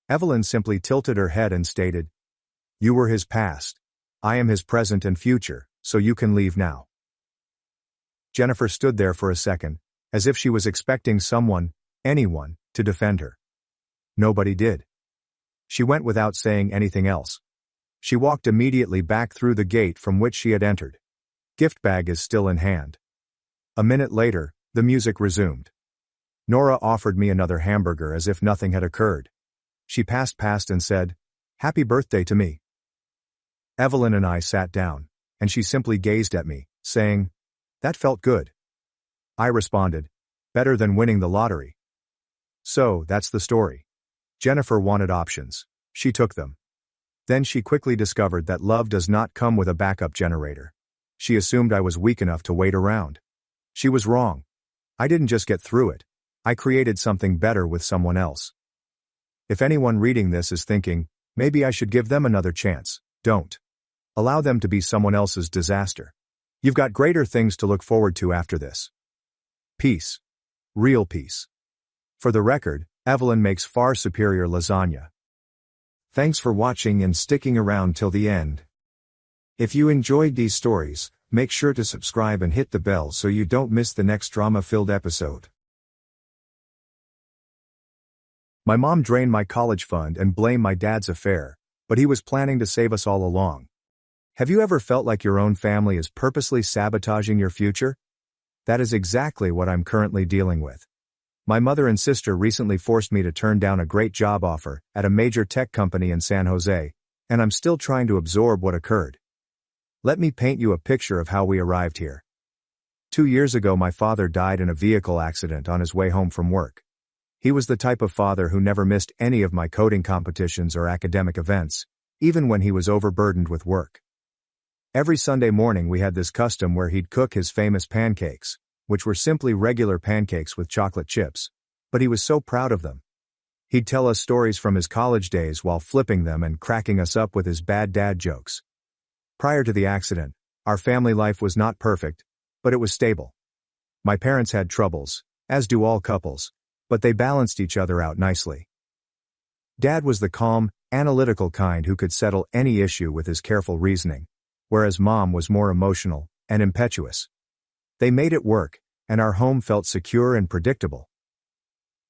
Evelyn simply tilted her head and stated, "You were his past. I am his present and future, so you can leave now." Jennifer stood there for a second, as if she was expecting someone, anyone, to defend her. Nobody did. She went without saying anything else. She walked immediately back through the gate from which she had entered. Gift bag is still in hand. A minute later, the music resumed. Nora offered me another hamburger as if nothing had occurred. She passed past and said, "Happy birthday to me." Evelyn and I sat down, and she simply gazed at me, saying, "That felt good." I responded, "Better than winning the lottery." So, that's the story. Jennifer wanted options. She took them. Then she quickly discovered that love does not come with a backup generator. She assumed I was weak enough to wait around. She was wrong. I didn't just get through it. I created something better with someone else. If anyone reading this is thinking, maybe I should give them another chance, don't. Allow them to be someone else's disaster. You've got greater things to look forward to after this. Peace. Real peace. For the record, Evelyn makes far superior lasagna. Thanks for watching and sticking around till the end. If you enjoyed these stories, make sure to subscribe and hit the bell so you don't miss the next drama-filled episode. My mom drained my college fund and blamed my dad's affair, but he was planning to save us all along. Have you ever felt like your own family is purposely sabotaging your future? That is exactly what I'm currently dealing with. My mother and sister recently forced me to turn down a great job offer at a major tech company in San Jose, and I'm still trying to absorb what occurred. Let me paint you a picture of how we arrived here. 2 years ago, my father died in a vehicle accident on his way home from work. He was the type of father who never missed any of my coding competitions or academic events, even when he was overburdened with work. Every Sunday morning we had this custom where he'd cook his famous pancakes, which were simply regular pancakes with chocolate chips, but he was so proud of them. He'd tell us stories from his college days while flipping them and cracking us up with his bad dad jokes. Prior to the accident, our family life was not perfect, but it was stable. My parents had troubles, as do all couples, but they balanced each other out nicely. Dad was the calm, analytical kind who could settle any issue with his careful reasoning, whereas Mom was more emotional and impetuous. They made it work, and our home felt secure and predictable.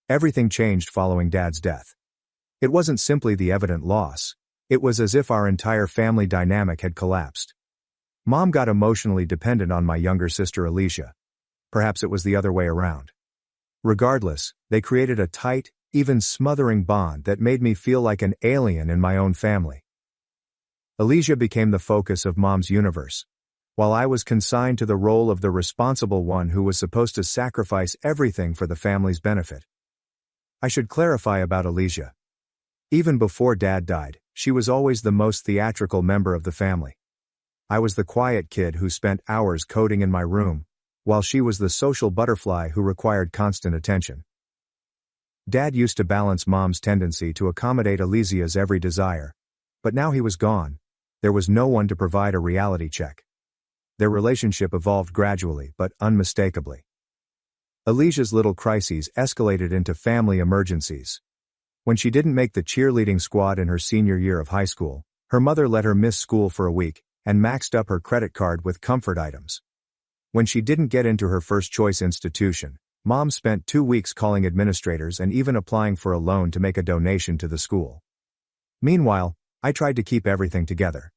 Everything changed following Dad's death. It wasn't simply the evident loss, it was as if our entire family dynamic had collapsed. Mom got emotionally dependent on my younger sister Alicia. Perhaps it was the other way around. Regardless, they created a tight, even smothering bond that made me feel like an alien in my own family. Alicia became the focus of Mom's universe, while I was consigned to the role of the responsible one who was supposed to sacrifice everything for the family's benefit. I should clarify about Alicia. Even before Dad died, she was always the most theatrical member of the family. I was the quiet kid who spent hours coding in my room, while she was the social butterfly who required constant attention. Dad used to balance Mom's tendency to accommodate Alicia's every desire, but now he was gone. There was no one to provide a reality check. Their relationship evolved gradually but unmistakably. Alicia's little crises escalated into family emergencies. When she didn't make the cheerleading squad in her senior year of high school, her mother let her miss school for a week and maxed up her credit card with comfort items. When she didn't get into her first-choice institution, Mom spent 2 weeks calling administrators and even applying for a loan to make a donation to the school. Meanwhile, I tried to keep everything together.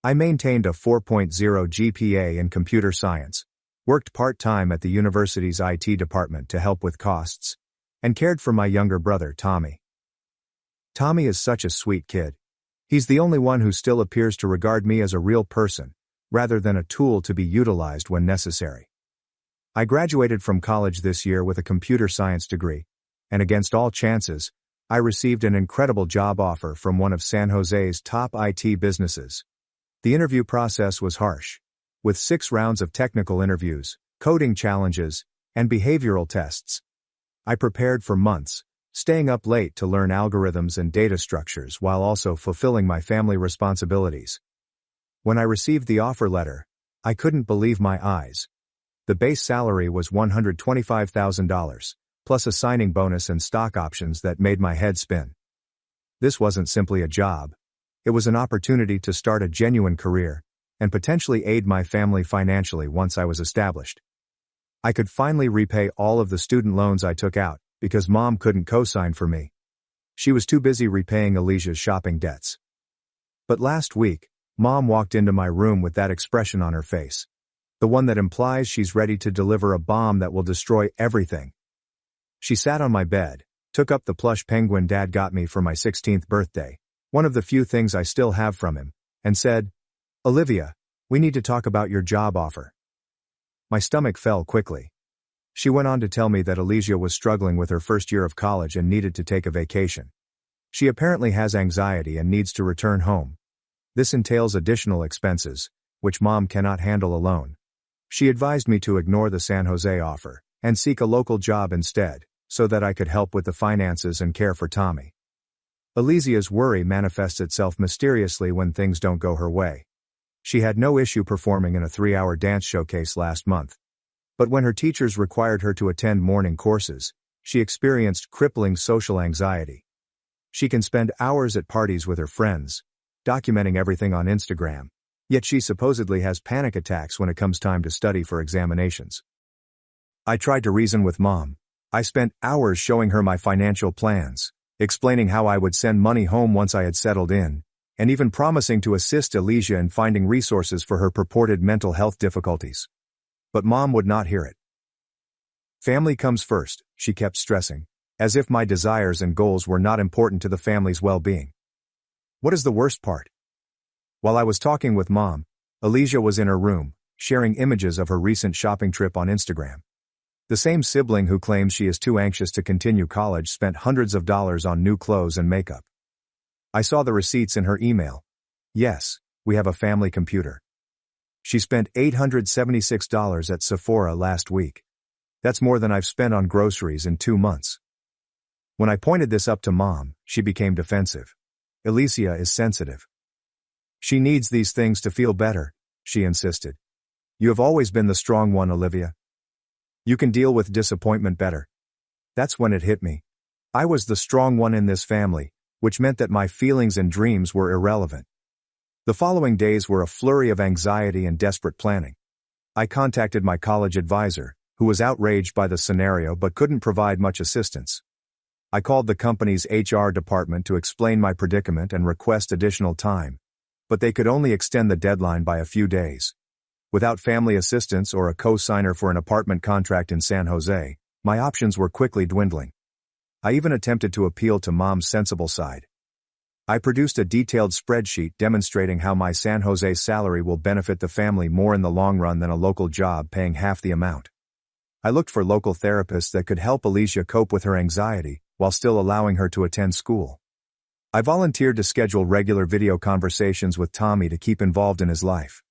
I maintained a 4.0 GPA in computer science, worked part-time at the university's IT department to help with costs, and cared for my younger brother Tommy. Tommy is such a sweet kid. He's the only one who still appears to regard me as a real person, rather than a tool to be utilized when necessary. I graduated from college this year with a computer science degree, and against all chances, I received an incredible job offer from one of San Jose's top IT businesses. The interview process was harsh, with 6 rounds of technical interviews, coding challenges, and behavioral tests. I prepared for months, staying up late to learn algorithms and data structures while also fulfilling my family responsibilities. When I received the offer letter, I couldn't believe my eyes. The base salary was $125,000, plus a signing bonus and stock options that made my head spin. This wasn't simply a job. It was an opportunity to start a genuine career, and potentially aid my family financially once I was established. I could finally repay all of the student loans I took out, because Mom couldn't co-sign for me. She was too busy repaying Alicia's shopping debts. But last week, Mom walked into my room with that expression on her face. The one that implies she's ready to deliver a bomb that will destroy everything. She sat on my bed, took up the plush penguin Dad got me for my 16th birthday, one of the few things I still have from him, and said, "Olivia, we need to talk about your job offer." My stomach fell quickly. She went on to tell me that Alicia was struggling with her first year of college and needed to take a vacation. She apparently has anxiety and needs to return home. This entails additional expenses, which Mom cannot handle alone. She advised me to ignore the San Jose offer and seek a local job instead, so that I could help with the finances and care for Tommy. Alicia's worry manifests itself mysteriously when things don't go her way. She had no issue performing in a 3-hour dance showcase last month. But when her teachers required her to attend morning courses, she experienced crippling social anxiety. She can spend hours at parties with her friends, documenting everything on Instagram, yet she supposedly has panic attacks when it comes time to study for examinations. I tried to reason with Mom. I spent hours showing her my financial plans, explaining how I would send money home once I had settled in, and even promising to assist Alicia in finding resources for her purported mental health difficulties. But Mom would not hear it. Family comes first, she kept stressing, as if my desires and goals were not important to the family's well-being. What is the worst part? While I was talking with Mom, Alicia was in her room, sharing images of her recent shopping trip on Instagram. The same sibling who claims she is too anxious to continue college spent hundreds of dollars on new clothes and makeup. I saw the receipts in her email. Yes, we have a family computer. She spent $876 at Sephora last week. That's more than I've spent on groceries in 2 months. When I pointed this up to Mom, she became defensive. Alicia is sensitive. She needs these things to feel better, she insisted. You have always been the strong one, Olivia. You can deal with disappointment better. That's when it hit me. I was the strong one in this family, which meant that my feelings and dreams were irrelevant. The following days were a flurry of anxiety and desperate planning. I contacted my college advisor, who was outraged by the scenario but couldn't provide much assistance. I called the company's HR department to explain my predicament and request additional time, but they could only extend the deadline by a few days. Without family assistance or a co-signer for an apartment contract in San Jose, my options were quickly dwindling. I even attempted to appeal to Mom's sensible side. I produced a detailed spreadsheet demonstrating how my San Jose salary will benefit the family more in the long run than a local job paying half the amount. I looked for local therapists that could help Alicia cope with her anxiety, while still allowing her to attend school. I volunteered to schedule regular video conversations with Tommy to keep involved in his life.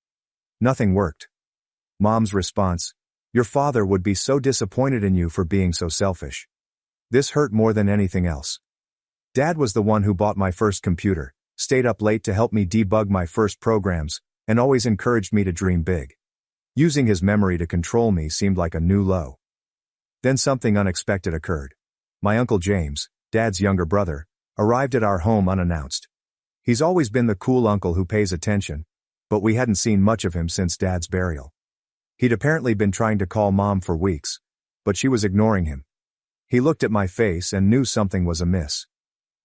Nothing worked. Mom's response: "Your father would be so disappointed in you for being so selfish." This hurt more than anything else. Dad was the one who bought my first computer, stayed up late to help me debug my first programs, and always encouraged me to dream big. Using his memory to control me seemed like a new low. Then something unexpected occurred. My Uncle James, Dad's younger brother, arrived at our home unannounced. He's always been the cool uncle who pays attention, but we hadn't seen much of him since Dad's burial. He'd apparently been trying to call Mom for weeks, but she was ignoring him. He looked at my face and knew something was amiss.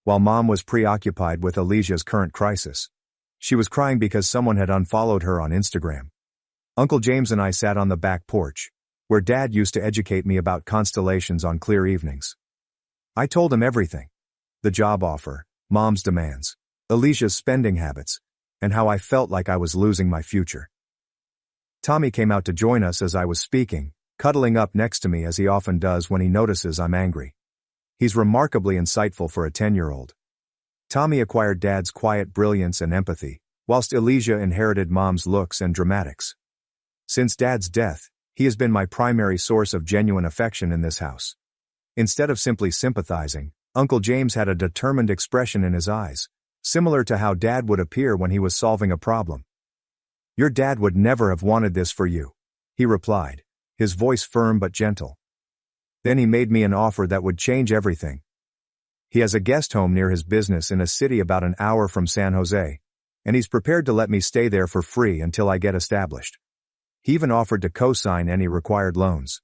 While Mom was preoccupied with Alicia's current crisis, she was crying because someone had unfollowed her on Instagram. Uncle James and I sat on the back porch, where Dad used to educate me about constellations on clear evenings. I told him everything. The job offer, Mom's demands, Alicia's spending habits, and how I felt like I was losing my future. Tommy came out to join us as I was speaking, cuddling up next to me as he often does when he notices I'm angry. He's remarkably insightful for a 10-year-old. Tommy acquired Dad's quiet brilliance and empathy, whilst Alicia inherited Mom's looks and dramatics. Since Dad's death, he has been my primary source of genuine affection in this house. Instead of simply sympathizing, Uncle James had a determined expression in his eyes, similar to how Dad would appear when he was solving a problem. "Your dad would never have wanted this for you," he replied, his voice firm but gentle. Then he made me an offer that would change everything. He has a guest home near his business in a city about an hour from San Jose, and he's prepared to let me stay there for free until I get established. He even offered to co-sign any required loans.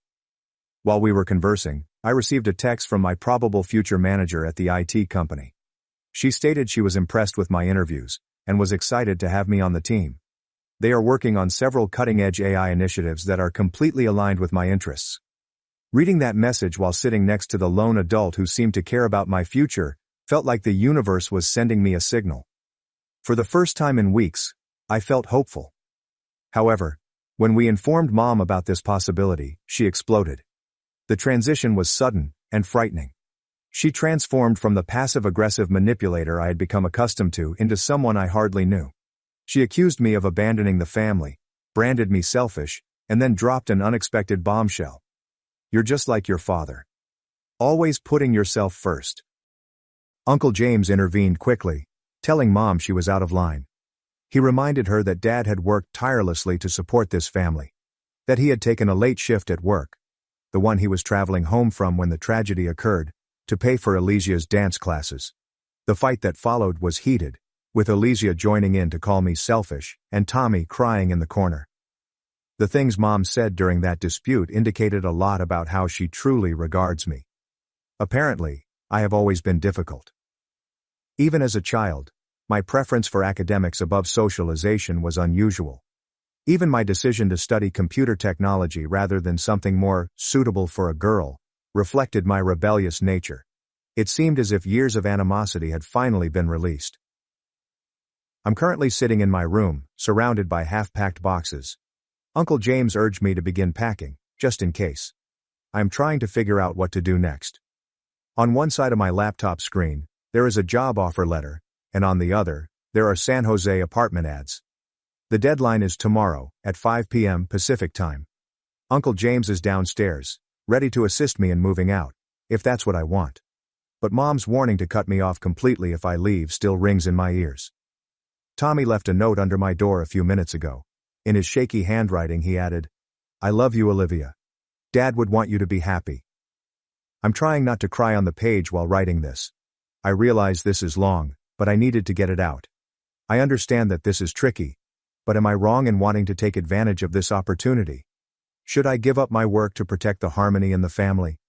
While we were conversing, I received a text from my probable future manager at the IT company. She stated she was impressed with my interviews, and was excited to have me on the team. They are working on several cutting-edge AI initiatives that are completely aligned with my interests. Reading that message while sitting next to the lone adult who seemed to care about my future, felt like the universe was sending me a signal. For the first time in weeks, I felt hopeful. However, when we informed Mom about this possibility, she exploded. The transition was sudden and frightening. She transformed from the passive-aggressive manipulator I had become accustomed to into someone I hardly knew. She accused me of abandoning the family, branded me selfish, and then dropped an unexpected bombshell. "You're just like your father." Always putting yourself first. Uncle James intervened quickly, telling Mom she was out of line. He reminded her that Dad had worked tirelessly to support this family, that he had taken a late shift at work, the one he was traveling home from when the tragedy occurred, to pay for Alicia's dance classes. The fight that followed was heated, with Alicia joining in to call me selfish, and Tommy crying in the corner. The things Mom said during that dispute indicated a lot about how she truly regards me. Apparently, I have always been difficult. Even as a child, my preference for academics above socialization was unusual. Even my decision to study computer technology rather than something more suitable for a girl reflected my rebellious nature. It seemed as if years of animosity had finally been released. I'm currently sitting in my room, surrounded by half-packed boxes. Uncle James urged me to begin packing, just in case. I am trying to figure out what to do next. On one side of my laptop screen, there is a job offer letter, and on the other, there are San Jose apartment ads. The deadline is tomorrow, at 5 p.m. Pacific time. Uncle James is downstairs, ready to assist me in moving out, if that's what I want. But Mom's warning to cut me off completely if I leave still rings in my ears. Tommy left a note under my door a few minutes ago. In his shaky handwriting he added, "I love you, Olivia. Dad would want you to be happy." I'm trying not to cry on the page while writing this. I realize this is long, but I needed to get it out. I understand that this is tricky, but am I wrong in wanting to take advantage of this opportunity? Should I give up my work to protect the harmony in the family?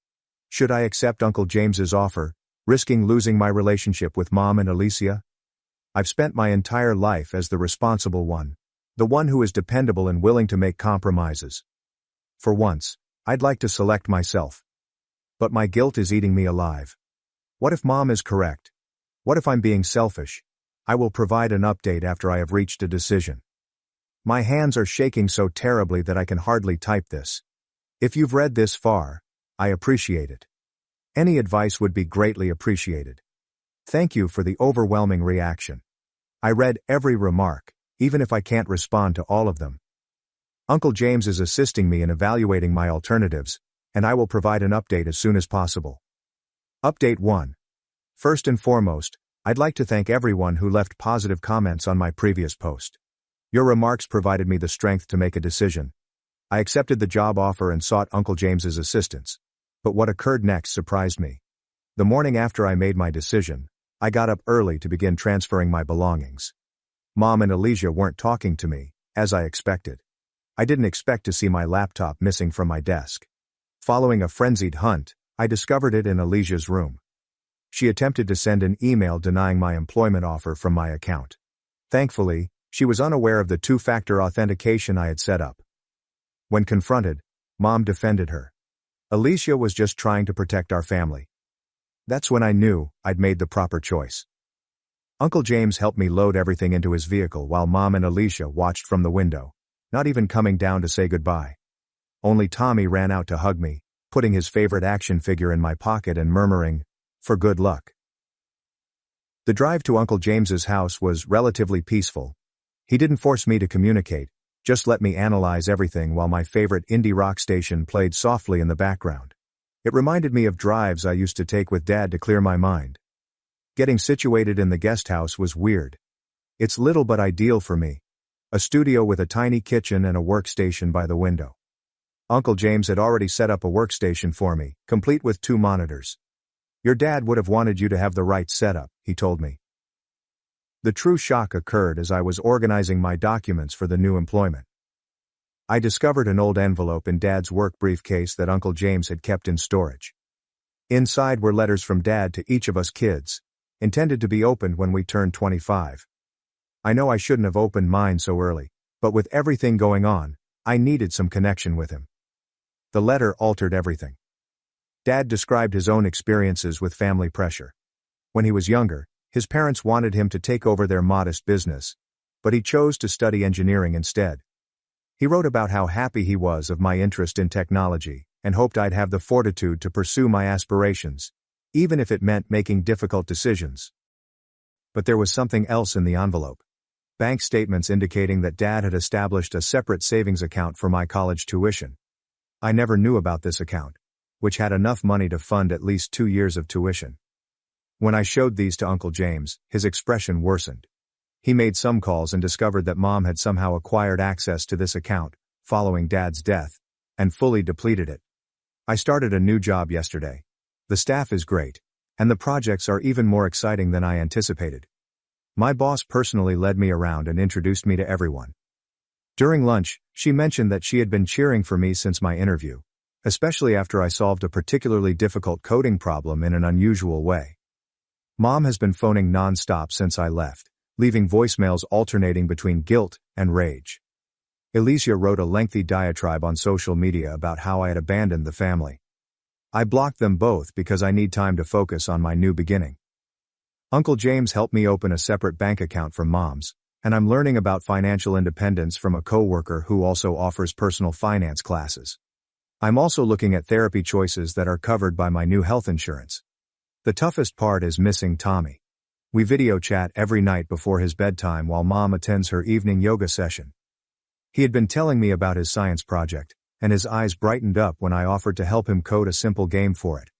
Should I accept Uncle James's offer, risking losing my relationship with Mom and Alicia? I've spent my entire life as the responsible one, the one who is dependable and willing to make compromises. For once, I'd like to select myself. But my guilt is eating me alive. What if Mom is correct? What if I'm being selfish? I will provide an update after I have reached a decision. My hands are shaking so terribly that I can hardly type this. If you've read this far, I appreciate it. Any advice would be greatly appreciated. Thank you for the overwhelming reaction. I read every remark, even if I can't respond to all of them. Uncle James is assisting me in evaluating my alternatives, and I will provide an update as soon as possible. Update 1. First and foremost, I'd like to thank everyone who left positive comments on my previous post. Your remarks provided me the strength to make a decision. I accepted the job offer and sought Uncle James's assistance. But what occurred next surprised me. The morning after I made my decision, I got up early to begin transferring my belongings. Mom and Alicia weren't talking to me, as I expected. I didn't expect to see my laptop missing from my desk. Following a frenzied hunt, I discovered it in Alicia's room. She attempted to send an email denying my employment offer from my account. Thankfully, she was unaware of the two-factor authentication I had set up. When confronted, Mom defended her. Alicia was just trying to protect our family. That's when I knew I'd made the proper choice. Uncle James helped me load everything into his vehicle while Mom and Alicia watched from the window, not even coming down to say goodbye. Only Tommy ran out to hug me, putting his favorite action figure in my pocket and murmuring, "For good luck." The drive to Uncle James's house was relatively peaceful. He didn't force me to communicate, just let me analyze everything while my favorite indie rock station played softly in the background. It reminded me of drives I used to take with Dad to clear my mind. Getting situated in the guest house was weird. It's little but ideal for me. A studio with a tiny kitchen and a workstation by the window. Uncle James had already set up a workstation for me, complete with 2 monitors. "Your dad would have wanted you to have the right setup," he told me. The true shock occurred as I was organizing my documents for the new employment. I discovered an old envelope in Dad's work briefcase that Uncle James had kept in storage. Inside were letters from Dad to each of us kids, intended to be opened when we turned 25. I know I shouldn't have opened mine so early, but with everything going on, I needed some connection with him. The letter altered everything. Dad described his own experiences with family pressure. When he was younger, his parents wanted him to take over their modest business, but he chose to study engineering instead. He wrote about how happy he was of my interest in technology, and hoped I'd have the fortitude to pursue my aspirations, even if it meant making difficult decisions. But there was something else in the envelope. Bank statements indicating that Dad had established a separate savings account for my college tuition. I never knew about this account. which had enough money to fund at least 2 years of tuition. When I showed these to Uncle James, his expression worsened. He made some calls and discovered that Mom had somehow acquired access to this account, following Dad's death, and fully depleted it. I started a new job yesterday. The staff is great, and the projects are even more exciting than I anticipated. My boss personally led me around and introduced me to everyone. During lunch, she mentioned that she had been cheering for me since my interview, especially after I solved a particularly difficult coding problem in an unusual way. Mom has been phoning non-stop since I left, leaving voicemails alternating between guilt and rage. Alicia wrote a lengthy diatribe on social media about how I had abandoned the family. I blocked them both because I need time to focus on my new beginning. Uncle James helped me open a separate bank account from Mom's, and I'm learning about financial independence from a coworker who also offers personal finance classes. I'm also looking at therapy choices that are covered by my new health insurance. The toughest part is missing Tommy. We video chat every night before his bedtime while Mom attends her evening yoga session. He had been telling me about his science project, and his eyes brightened up when I offered to help him code a simple game for it.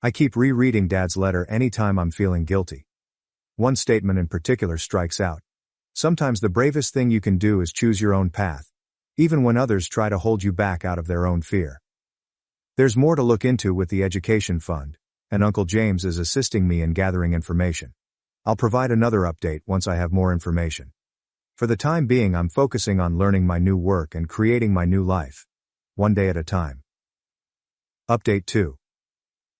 I keep rereading Dad's letter anytime I'm feeling guilty. One statement in particular strikes out. Sometimes the bravest thing you can do is choose your own path, even when others try to hold you back out of their own fear. There's more to look into with the education fund, and Uncle James is assisting me in gathering information. I'll provide another update once I have more information. For the time being, I'm focusing on learning my new work and creating my new life, one day at a time. Update 2.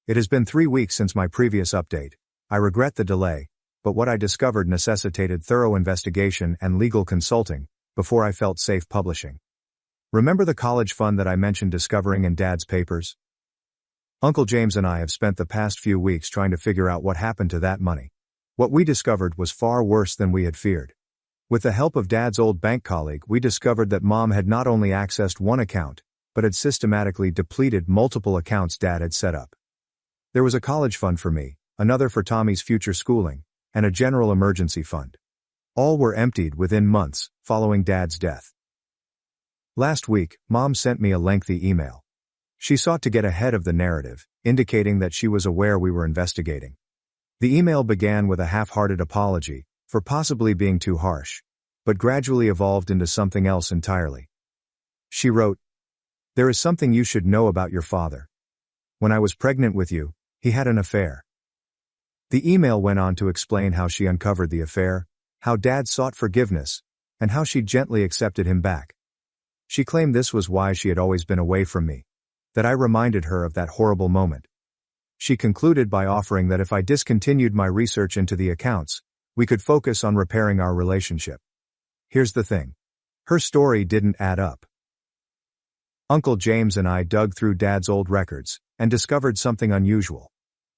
It has been 3 weeks since my previous update. I regret the delay, but what I discovered necessitated thorough investigation and legal consulting before I felt safe publishing. Remember the college fund that I mentioned discovering in Dad's papers? Uncle James and I have spent the past few weeks trying to figure out what happened to that money. What we discovered was far worse than we had feared. With the help of Dad's old bank colleague, we discovered that Mom had not only accessed one account, but had systematically depleted multiple accounts Dad had set up. There was a college fund for me, another for Tommy's future schooling, and a general emergency fund. All were emptied within months, following Dad's death. Last week, Mom sent me a lengthy email. She sought to get ahead of the narrative, indicating that she was aware we were investigating. The email began with a half-hearted apology for possibly being too harsh, but gradually evolved into something else entirely. She wrote, "There is something you should know about your father. When I was pregnant with you, he had an affair." The email went on to explain how she uncovered the affair, how Dad sought forgiveness, and how she gently accepted him back. She claimed this was why she had always been away from me, that I reminded her of that horrible moment. She concluded by offering that if I discontinued my research into the accounts, we could focus on repairing our relationship. Here's the thing. Her story didn't add up. Uncle James and I dug through Dad's old records and discovered something unusual.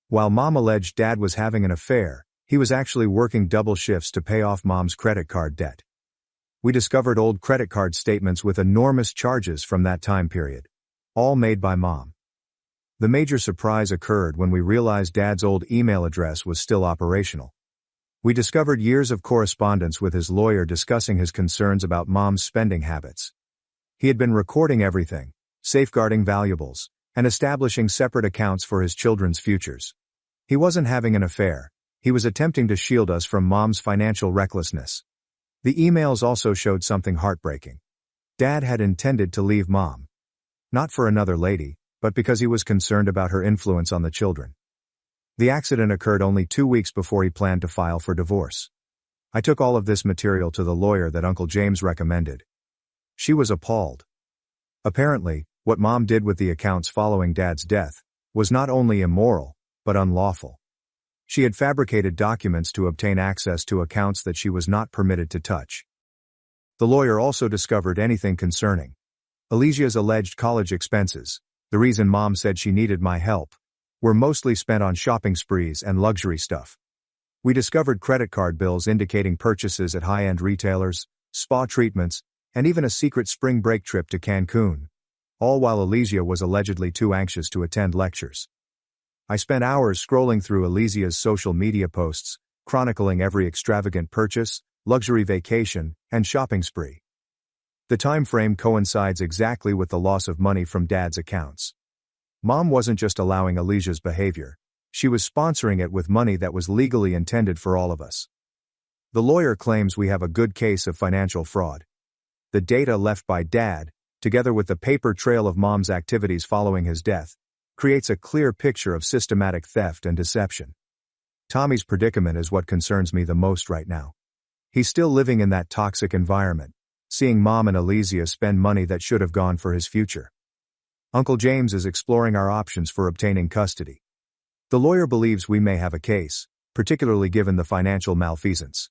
While Mom alleged Dad was having an affair, he was actually working double shifts to pay off Mom's credit card debt. We discovered old credit card statements with enormous charges from that time period, all made by Mom. The major surprise occurred when we realized Dad's old email address was still operational. We discovered years of correspondence with his lawyer discussing his concerns about Mom's spending habits. He had been recording everything, safeguarding valuables, and establishing separate accounts for his children's futures. He wasn't having an affair, he was attempting to shield us from Mom's financial recklessness. The emails also showed something heartbreaking. Dad had intended to leave Mom. Not for another lady, but because he was concerned about her influence on the children. The accident occurred only 2 weeks before he planned to file for divorce. I took all of this material to the lawyer that Uncle James recommended. She was appalled. Apparently, what Mom did with the accounts following Dad's death was not only immoral, but unlawful. She had fabricated documents to obtain access to accounts that she was not permitted to touch. The lawyer also discovered anything concerning Alicia's alleged college expenses. The reason Mom said she needed my help were mostly spent on shopping sprees and luxury stuff. We discovered credit card bills indicating purchases at high-end retailers, spa treatments, and even a secret spring break trip to Cancun, all while Alicia was allegedly too anxious to attend lectures. I spent hours scrolling through Alicia's social media posts, chronicling every extravagant purchase, luxury vacation, and shopping spree. The time frame coincides exactly with the loss of money from Dad's accounts. Mom wasn't just allowing Alicia's behavior. She was sponsoring it with money that was legally intended for all of us. The lawyer claims we have a good case of financial fraud. The data left by Dad, together with the paper trail of Mom's activities following his death, creates a clear picture of systematic theft and deception. Tommy's predicament is what concerns me the most right now. He's still living in that toxic environment, seeing Mom and Alicia spend money that should have gone for his future. Uncle James is exploring our options for obtaining custody. The lawyer believes we may have a case, particularly given the financial malfeasance.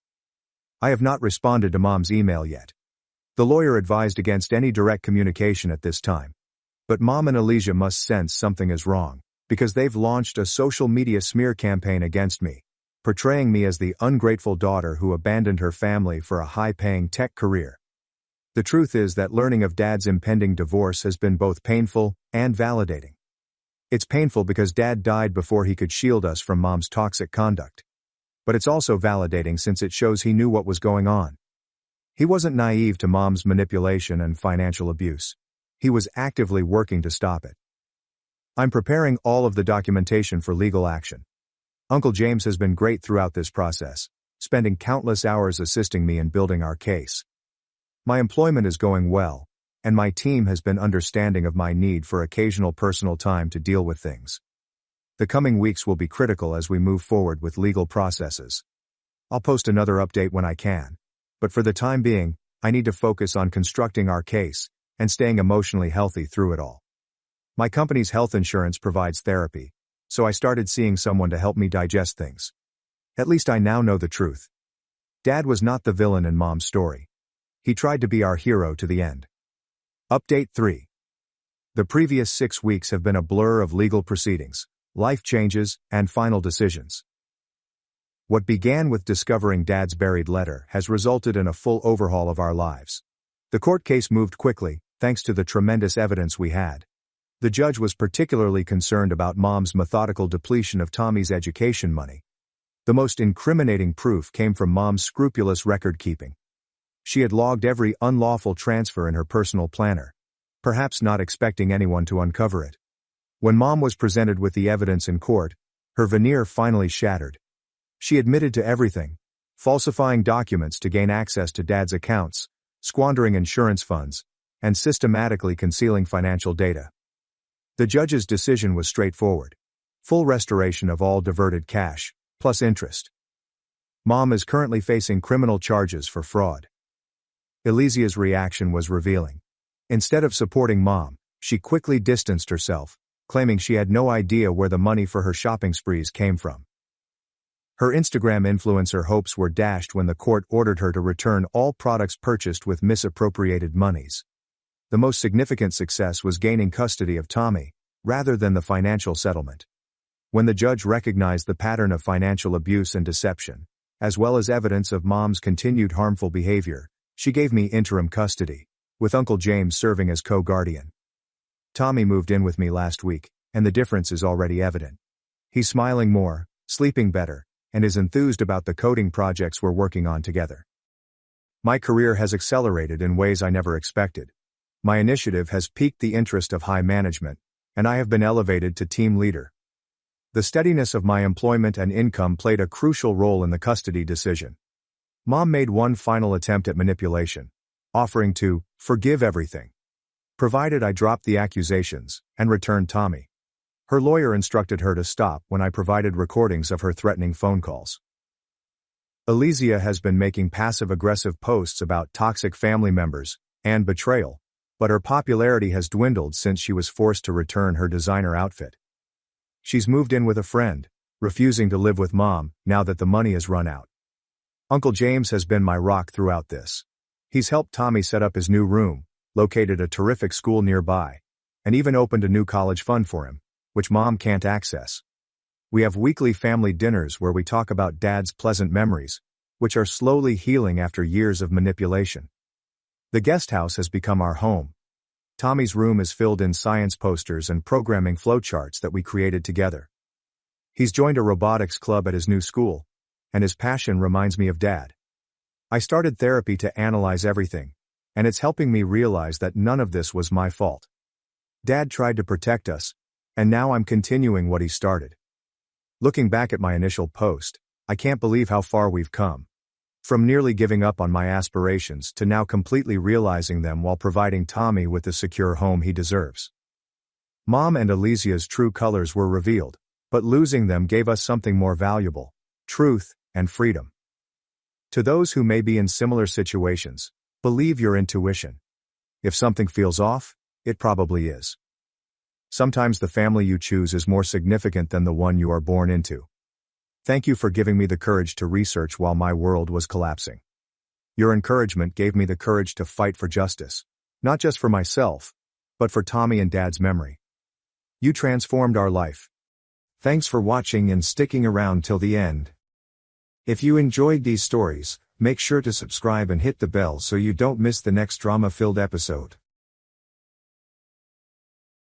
I have not responded to Mom's email yet. The lawyer advised against any direct communication at this time. But Mom and Alicia must sense something is wrong, because they've launched a social media smear campaign against me, portraying me as the ungrateful daughter who abandoned her family for a high-paying tech career. The truth is that learning of Dad's impending divorce has been both painful and validating. It's painful because Dad died before he could shield us from Mom's toxic conduct. But it's also validating since it shows he knew what was going on. He wasn't naive to Mom's manipulation and financial abuse. He was actively working to stop it. I'm preparing all of the documentation for legal action. Uncle James has been great throughout this process, spending countless hours assisting me in building our case. My employment is going well, and my team has been understanding of my need for occasional personal time to deal with things. The coming weeks will be critical as we move forward with legal processes. I'll post another update when I can, but for the time being, I need to focus on constructing our case and staying emotionally healthy through it all. My company's health insurance provides therapy, so I started seeing someone to help me digest things. At least I now know the truth. Dad was not the villain in Mom's story. He tried to be our hero to the end. Update 3. The previous 6 weeks have been a blur of legal proceedings, life changes, and final decisions. What began with discovering Dad's buried letter has resulted in a full overhaul of our lives. The court case moved quickly, thanks to the tremendous evidence we had. The judge was particularly concerned about Mom's methodical depletion of Tommy's education money. The most incriminating proof came from Mom's scrupulous record-keeping. She had logged every unlawful transfer in her personal planner, perhaps not expecting anyone to uncover it. When Mom was presented with the evidence in court, her veneer finally shattered. She admitted to everything, falsifying documents to gain access to Dad's accounts, squandering insurance funds, and systematically concealing financial data. The judge's decision was straightforward: full restoration of all diverted cash, plus interest. Mom is currently facing criminal charges for fraud. Alicia's reaction was revealing. Instead of supporting Mom, she quickly distanced herself, claiming she had no idea where the money for her shopping sprees came from. Her Instagram influencer hopes were dashed when the court ordered her to return all products purchased with misappropriated monies. The most significant success was gaining custody of Tommy, rather than the financial settlement. When the judge recognized the pattern of financial abuse and deception, as well as evidence of Mom's continued harmful behavior, she gave me interim custody, with Uncle James serving as co-guardian. Tommy moved in with me last week, and the difference is already evident. He's smiling more, sleeping better, and is enthused about the coding projects we're working on together. My career has accelerated in ways I never expected. My initiative has piqued the interest of high management, and I have been elevated to team leader. The steadiness of my employment and income played a crucial role in the custody decision. Mom made one final attempt at manipulation, offering to forgive everything, provided I dropped the accusations and returned Tommy. Her lawyer instructed her to stop when I provided recordings of her threatening phone calls. Alicia has been making passive-aggressive posts about toxic family members and betrayal, but her popularity has dwindled since she was forced to return her designer outfit. She's moved in with a friend, refusing to live with Mom now that the money has run out. Uncle James has been my rock throughout this. He's helped Tommy set up his new room, located a terrific school nearby, and even opened a new college fund for him, which Mom can't access. We have weekly family dinners where we talk about Dad's pleasant memories, which are slowly healing after years of manipulation. The guest house has become our home. Tommy's room is filled in science posters and programming flowcharts that we created together. He's joined a robotics club at his new school, and his passion reminds me of Dad. I started therapy to analyze everything, and it's helping me realize that none of this was my fault. Dad tried to protect us, And now I'm continuing what he started. Looking back at my initial post, I can't believe how far we've come. From nearly giving up on my aspirations to now completely realizing them while providing Tommy with the secure home he deserves. Mom and Elysia's true colors were revealed, but losing them gave us something more valuable: truth and freedom. To those who may be in similar situations, believe your intuition. If something feels off, it probably is. Sometimes the family you choose is more significant than the one you are born into. Thank you for giving me the courage to research while my world was collapsing. Your encouragement gave me the courage to fight for justice, not just for myself, but for Tommy and Dad's memory. You transformed our life. Thanks for watching and sticking around till the end. If you enjoyed these stories, make sure to subscribe and hit the bell so you don't miss the next drama-filled episode.